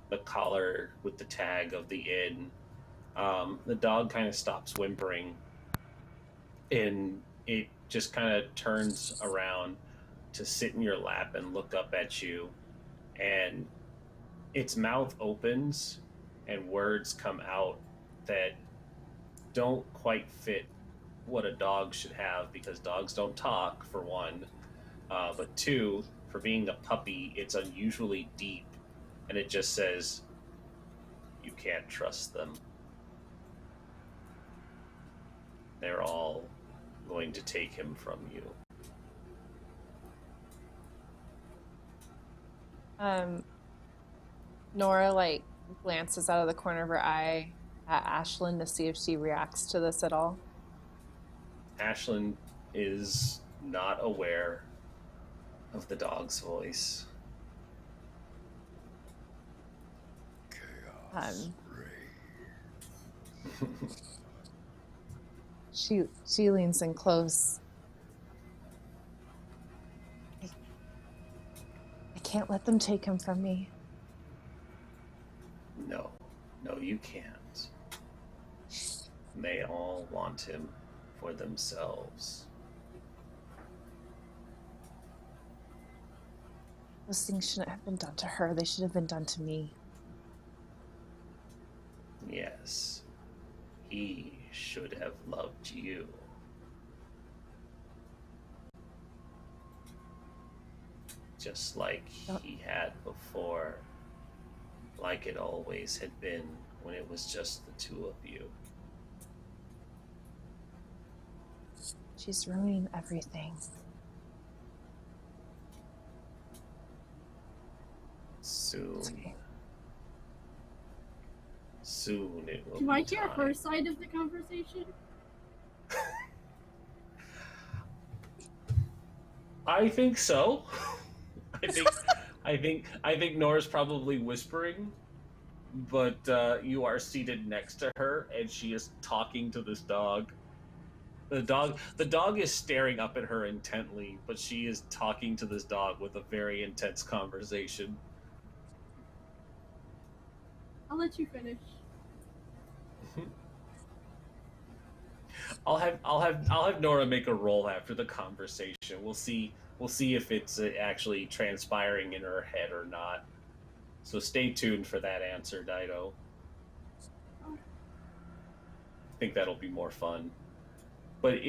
Speaker 2: the collar with the tag of the inn, the dog kind of stops whimpering, and it just kind of turns around to sit in your lap and look up at you, and its mouth opens and words come out that don't quite fit what a dog should have, because dogs don't talk, for one, but two, for being a puppy, it's unusually deep, and it just says, "You can't trust them. They're all going to take him from you."
Speaker 8: Norah like glances out of the corner of her eye at Ashlin to see if she reacts to this at all.
Speaker 2: Ashlin is not aware of the dog's voice.
Speaker 8: She leans in close. I can't let them take him from me.
Speaker 2: No, you can't. They all want him for themselves.
Speaker 8: Those things shouldn't have been done to her. They should have been done to me.
Speaker 2: Yes, he should have loved you. Just like he had before, like it always had been when it was just the two of you.
Speaker 8: She's ruining everything.
Speaker 2: Soon.
Speaker 8: It's okay.
Speaker 2: Soon it will
Speaker 3: Do
Speaker 2: be
Speaker 3: I hear
Speaker 2: time.
Speaker 3: her side of the conversation?
Speaker 2: I think so. I think Nora's probably whispering, but you are seated next to her, and she is talking to this dog. The dog is staring up at her intently, but she is talking to this dog with a very intense conversation.
Speaker 3: I'll let you finish.
Speaker 2: I'll have Nora make a roll after the conversation. We'll see if it's actually transpiring in her head or not. So stay tuned for that answer, Dido. I think that'll be more fun. But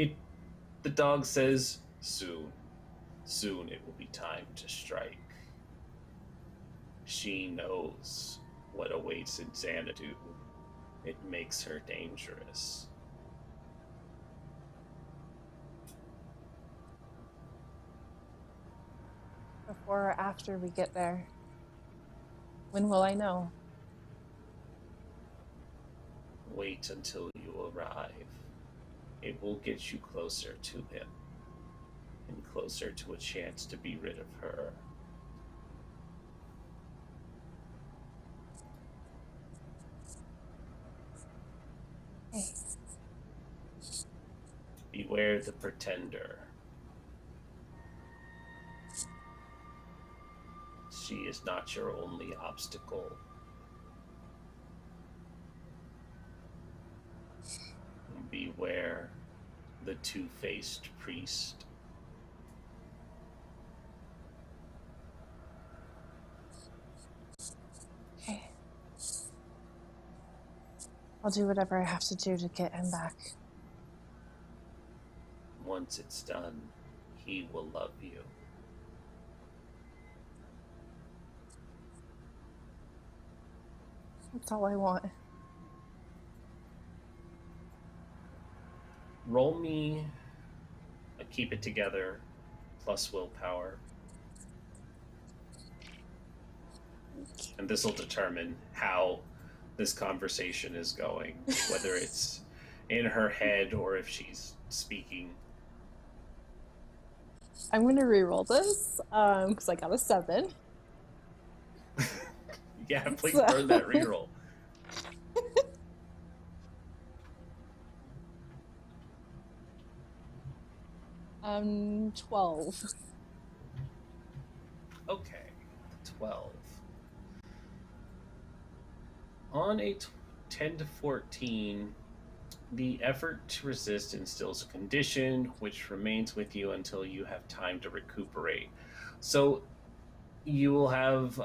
Speaker 2: the dog says, soon it will be time to strike. She knows what awaits in Xanadu. It makes her dangerous.
Speaker 8: Before or after we get there? When will I know?
Speaker 2: Wait until you arrive. It will get you closer to him, and closer to a chance to be rid of her.
Speaker 8: Hey.
Speaker 2: Beware the pretender. She is not your only obstacle. Beware the two-faced priest.
Speaker 8: Okay. I'll do whatever I have to do to get him back.
Speaker 2: Once it's done, he will love you.
Speaker 8: That's all I want.
Speaker 2: Roll me a keep it together plus willpower. And this will determine how this conversation is going, whether it's in her head or if she's speaking.
Speaker 8: I'm going to re-roll this because I got a 7.
Speaker 2: Yeah, please burn that reroll.
Speaker 8: 12.
Speaker 2: Okay, 12. On a 10 to 14, the effort to resist instills a condition which remains with you until you have time to recuperate. So you will have,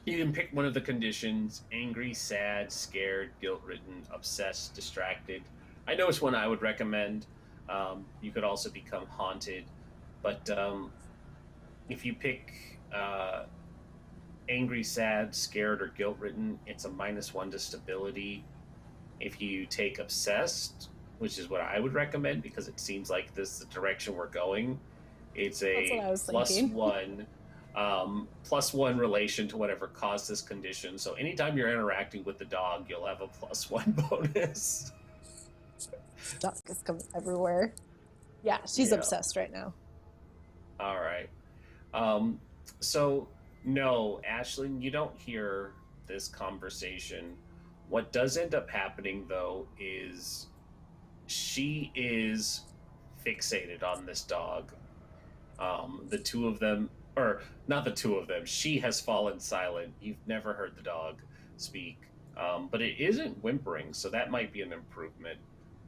Speaker 2: you can pick one of the conditions: angry, sad, scared, guilt-ridden, obsessed, distracted. I know which one I would recommend. You could also become haunted, but if you pick angry, sad, scared, or guilt-ridden, it's a -1 to stability. If you take obsessed, which is what I would recommend because it seems like this is the direction we're going, it's a +1 relation to whatever caused this condition. So anytime you're interacting with the dog, you'll have a +1 bonus.
Speaker 8: Stuff is coming everywhere. Yeah, she's obsessed right now.
Speaker 2: All right. So no, Ashlin, you don't hear this conversation. What does end up happening, though, is she is fixated on this dog. The two of them, or not the two of them, she has fallen silent. You've never heard the dog speak, but it isn't whimpering, so that might be an improvement.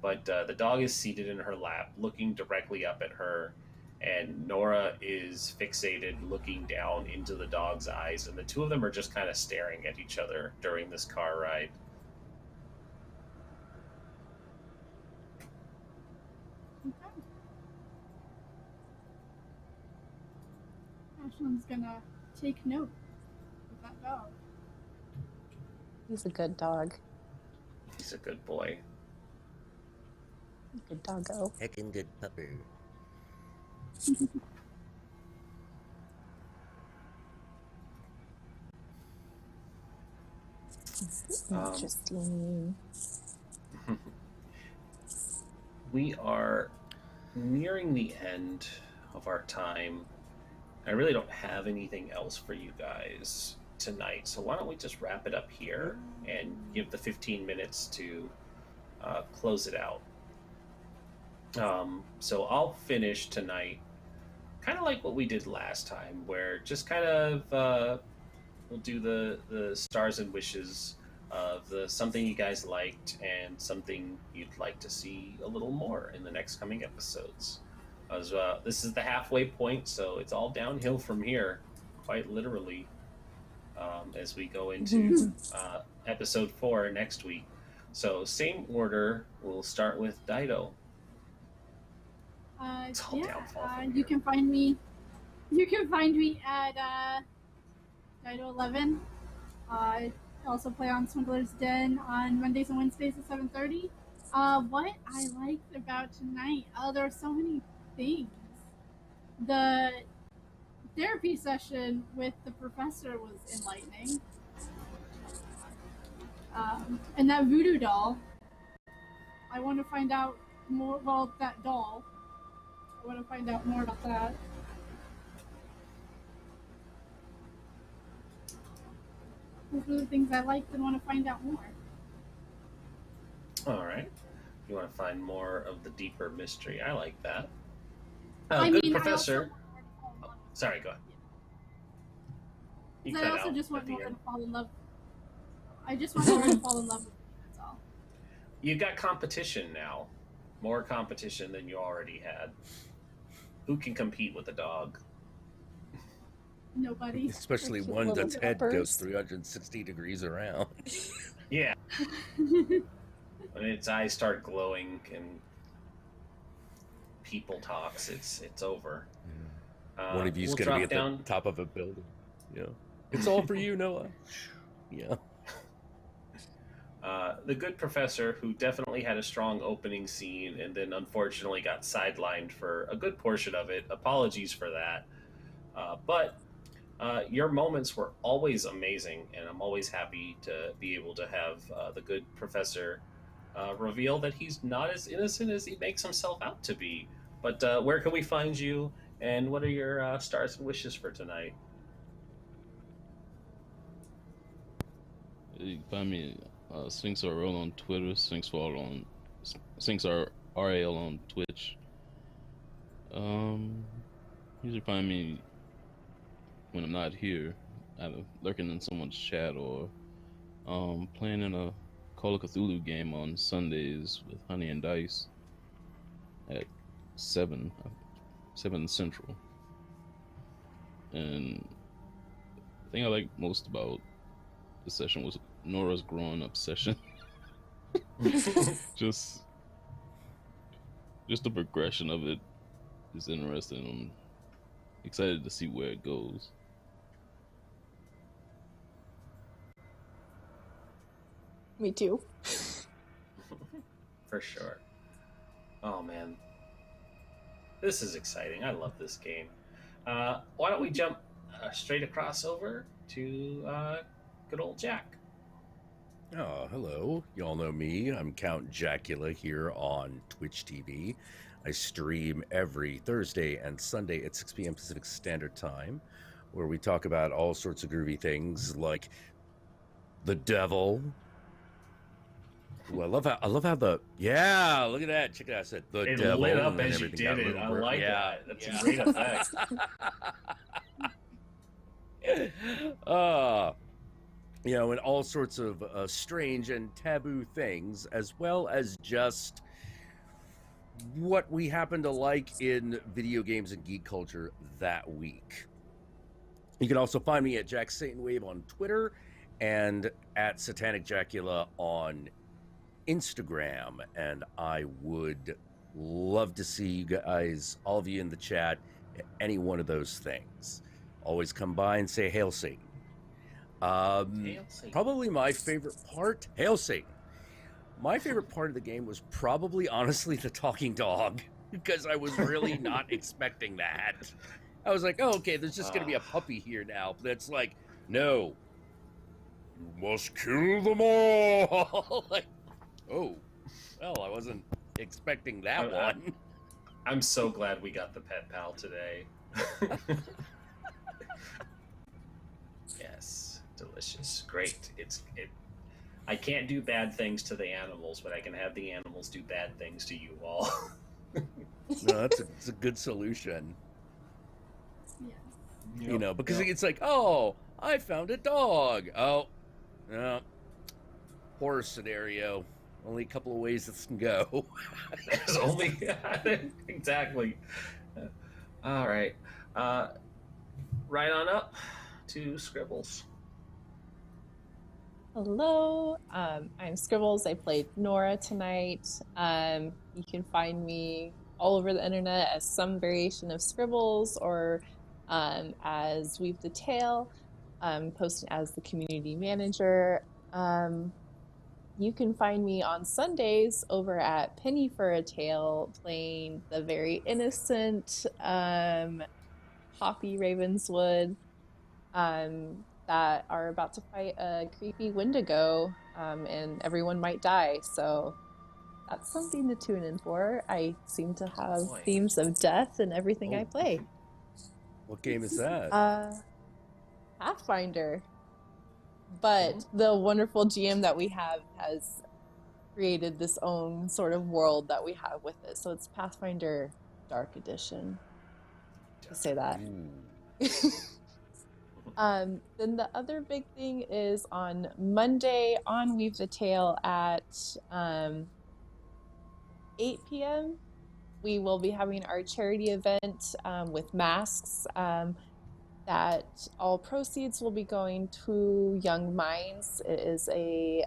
Speaker 2: But the dog is seated in her lap, looking directly up at her, and Norah is fixated, looking down into the dog's eyes, and the two of them are just kind of staring at each other during this car ride.
Speaker 3: Okay. Ashlin's gonna take note of that dog.
Speaker 8: He's a good dog.
Speaker 2: He's a good boy.
Speaker 8: Good doggo.
Speaker 5: Heckin' good pupper.
Speaker 8: Interesting.
Speaker 2: We are nearing the end of our time. I really don't have anything else for you guys tonight, so why don't we just wrap it up here and give the 15 minutes to close it out. So I'll finish tonight kind of like what we did last time, where just kind of we'll do the stars and wishes of something you guys liked and something you'd like to see a little more in the next coming episodes. As this is the halfway point, so it's all downhill from here, quite literally, as we go into episode 4 next week. So same order. We'll start with Dido.
Speaker 3: You can find me. You can find me at Dido11. I also play on Swindler's Den on Mondays and Wednesdays at 7:30. What I liked about tonight, there are so many things. The therapy session with the professor was enlightening. And that voodoo doll, I want to find out more about that doll. I want to find out more about that. Those are the things I liked and want to find out more.
Speaker 2: All right. You want to find more of the deeper mystery. I like that. Professor. Sorry, go ahead.
Speaker 3: I also just want Norah to fall in love. I just want Norah to fall in love with me, that's all.
Speaker 2: You've got competition now. More competition than you already had. Who can compete with a dog?
Speaker 3: Nobody.
Speaker 5: Especially one that's head goes 360 degrees around.
Speaker 2: Yeah. When its eyes start glowing and people talks, it's over.
Speaker 5: One of you's going to be at the top of a building. Yeah. It's all for you, Noah. Yeah.
Speaker 2: The good professor, who definitely had a strong opening scene and then unfortunately got sidelined for a good portion of it. Apologies for that. But your moments were always amazing, and I'm always happy to be able to have the good professor reveal that he's not as innocent as he makes himself out to be. But where can we find you, and what are your stars and wishes for tonight?
Speaker 4: You can find me Sphinx RL on Twitter, Sphinx RL on Twitch. Usually find me when I'm not here, either lurking in someone's chat or playing in a Call of Cthulhu game on Sundays with Honey and Dice at 7 Central. And the thing I like most about the session was Norah's growing up session. just the progression of it is interesting. I'm excited to see where it goes.
Speaker 8: Me too.
Speaker 2: For sure. Oh man, this is exciting. I love this game. Why don't we jump straight across over to good old Jack?
Speaker 5: Oh, hello. Y'all know me. I'm Count Jacula here on Twitch TV. I stream every Thursday and Sunday at 6 p.m. Pacific Standard Time, where we talk about all sorts of groovy things like the devil. Ooh, I love how look at that. Check it out. I said the devil.
Speaker 2: It lit up as you did it. I like that. That's a great effect.
Speaker 5: And all sorts of strange and taboo things, as well as just what we happen to like in video games and geek culture that week. You can also find me at Jack Satan Wave on Twitter and at Satanic Jacula on Instagram. And I would love to see you guys, all of you in the chat, any one of those things. Always come by and say Hail Satan. Probably my favorite part, Hail Satan. My favorite part of the game was probably, honestly, the talking dog, because I was really not expecting that. I was like, oh, okay, there's just going to be a puppy here now. But it's like, no, Must kill them all. Like, oh, well, I wasn't expecting that one.
Speaker 2: I'm so glad we got the pet pal today. Yes, delicious, great. I can't do bad things to the animals, but I can have the animals do bad things to you all.
Speaker 5: No, that's a good solution.
Speaker 3: Yeah.
Speaker 5: You know, because it's like, oh, I found a dog. Oh, no. Horror scenario. Only a couple of ways this can go.
Speaker 2: There's only exactly. All right, right on up to Scribbles.
Speaker 8: Hello, I'm Scribbles. I played Norah tonight. You can find me all over the internet as some variation of Scribbles or as Weave the Tale, posting as the community manager. You can find me on Sundays over at Penny for a Tale playing the very innocent Poppy Ravenswood that are about to fight a creepy Wendigo and everyone might die. So that's something to tune in for. I seem to have themes of death in everything I play.
Speaker 5: What game is that?
Speaker 8: Pathfinder. But the wonderful GM that we have has created this own sort of world that we have with it. So it's Pathfinder Dark Edition. To say that. Then the other big thing is on Monday on Weave the Tale at 8 p.m. We will be having our charity event with masks. That all proceeds will be going to Young Minds. It is a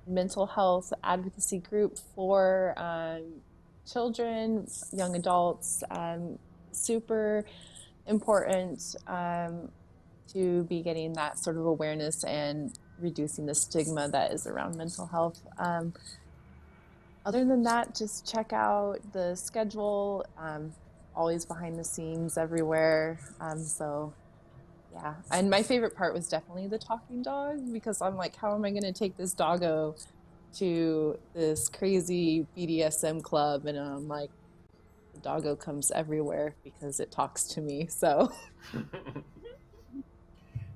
Speaker 8: mental health advocacy group for children, young adults. Super important to be getting that sort of awareness and reducing the stigma that is around mental health. Other than that, just check out the schedule. Always behind the scenes everywhere. So yeah, and my favorite part was definitely the talking dog, because I'm like, how am I going to take this doggo to this crazy BDSM club? And I'm like, the doggo comes everywhere because it talks to me. So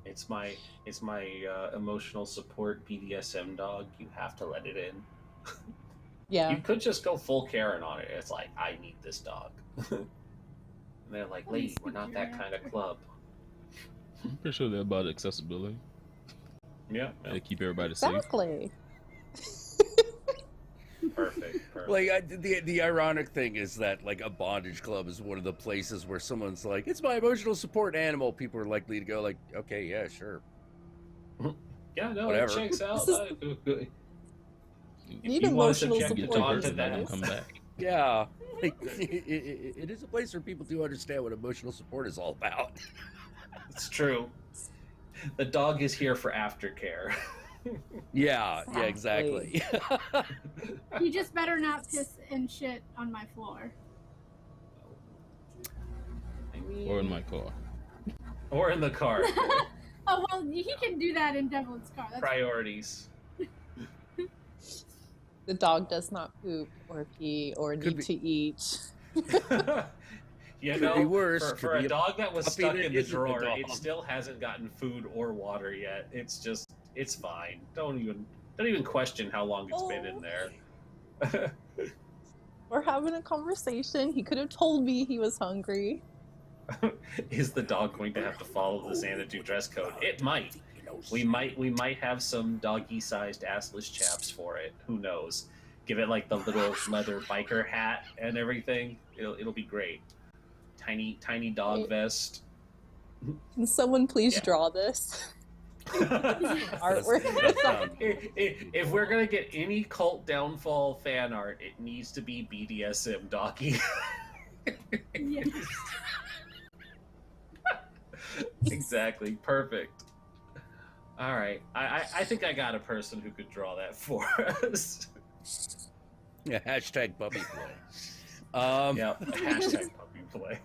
Speaker 2: it's my emotional support BDSM dog. You have to let it in.
Speaker 8: Yeah,
Speaker 2: you could just go full Karen on it. It's like, I need this dog. And they're like, lady, we're not that kind of club.
Speaker 4: I'm pretty sure they're about accessibility.
Speaker 2: Yeah.
Speaker 4: They keep everybody safe.
Speaker 8: exactly.
Speaker 2: Perfect.
Speaker 5: Like the ironic thing is that like a bondage club is one of the places where someone's like, it's my emotional support animal. People are likely to go like, okay, yeah, sure.
Speaker 2: Yeah, no,
Speaker 5: whatever.
Speaker 2: It checks out.
Speaker 8: Need emotional support.
Speaker 4: Come back.
Speaker 5: Yeah, like, it is a place where people do understand what emotional support is all about.
Speaker 2: It's true. The dog is here for aftercare.
Speaker 5: Yeah, exactly.
Speaker 3: You just better not piss and shit on my floor.
Speaker 4: Or in my car.
Speaker 2: Or in the car.
Speaker 3: Oh, well, he can do that in Devlin's car. That's
Speaker 2: Priorities.
Speaker 8: The dog does not poop or pee or need to eat.
Speaker 2: You know,
Speaker 5: be worse.
Speaker 2: For a dog that was stuck in the
Speaker 5: isn't the
Speaker 2: drawer,
Speaker 5: dog.
Speaker 2: it still hasn't gotten food or water yet. It's fine. Don't even question how long it's been in there.
Speaker 8: We're having a conversation. He could have told me he was hungry.
Speaker 2: Is the dog going to have to follow the Xanadu dress code? It might. We might have some doggy-sized assless chaps for it. Who knows? Give it like the little leather biker hat and everything. It'll be great. Tiny dog vest.
Speaker 8: Can someone please draw this? Artwork.
Speaker 2: If we're gonna get any Cult Downfall fan art, it needs to be BDSM doggy.
Speaker 3: yes.
Speaker 2: Exactly. Perfect. All right. I think I got a person who could draw that for us.
Speaker 5: Yeah, hashtag puppy play.
Speaker 2: Yeah, hashtag puppy play.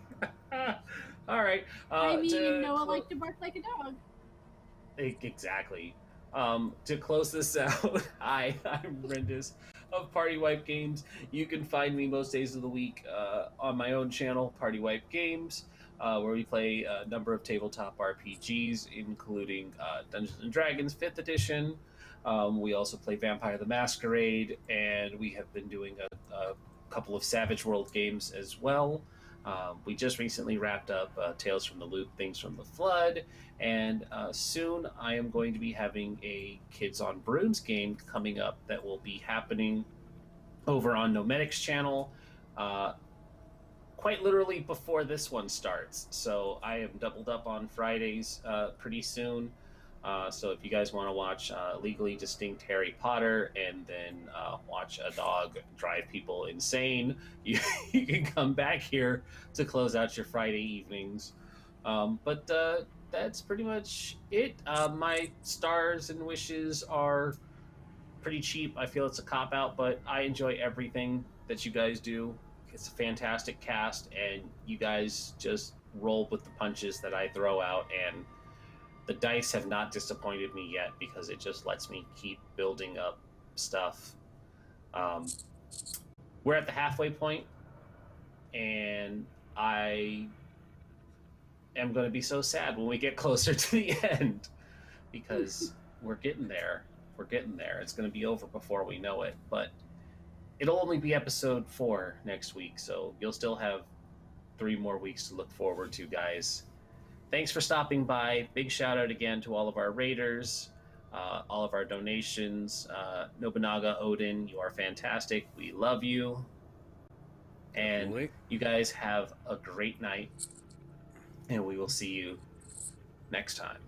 Speaker 2: All right.
Speaker 3: I mean, Noah liked to bark like a dog.
Speaker 2: Exactly. To close this out, I'm Rendis of Party Wipe Games. You can find me most days of the week on my own channel, Party Wipe Games, where we play a number of tabletop RPGs, including Dungeons and Dragons 5th edition. We also play Vampire the Masquerade, and we have been doing a couple of Savage World games as well. We just recently wrapped up Tales from the Loop, Things from the Flood, and soon I am going to be having a Kids on Brooms game coming up that will be happening over on Nomedic's channel quite literally before this one starts. So I am doubled up on Fridays pretty soon. So if you guys want to watch Legally Distinct Harry Potter and then watch a dog drive people insane, you can come back here to close out your Friday evenings. But that's pretty much it. My stars and wishes are pretty cheap. I feel it's a cop-out, but I enjoy everything that you guys do. It's a fantastic cast, and you guys just roll with the punches that I throw out, and the dice have not disappointed me yet because it just lets me keep building up stuff. We're at the halfway point, and I am going to be so sad when we get closer to the end because we're getting there. We're getting there. It's going to be over before we know it, but it'll only be episode 4 next week, so you'll still have 3 more weeks to look forward to, guys. Thanks for stopping by. Big shout out again to all of our raiders, all of our donations. Nobunaga, Odin, you are fantastic. We love you. And you guys have a great night. And we will see you next time.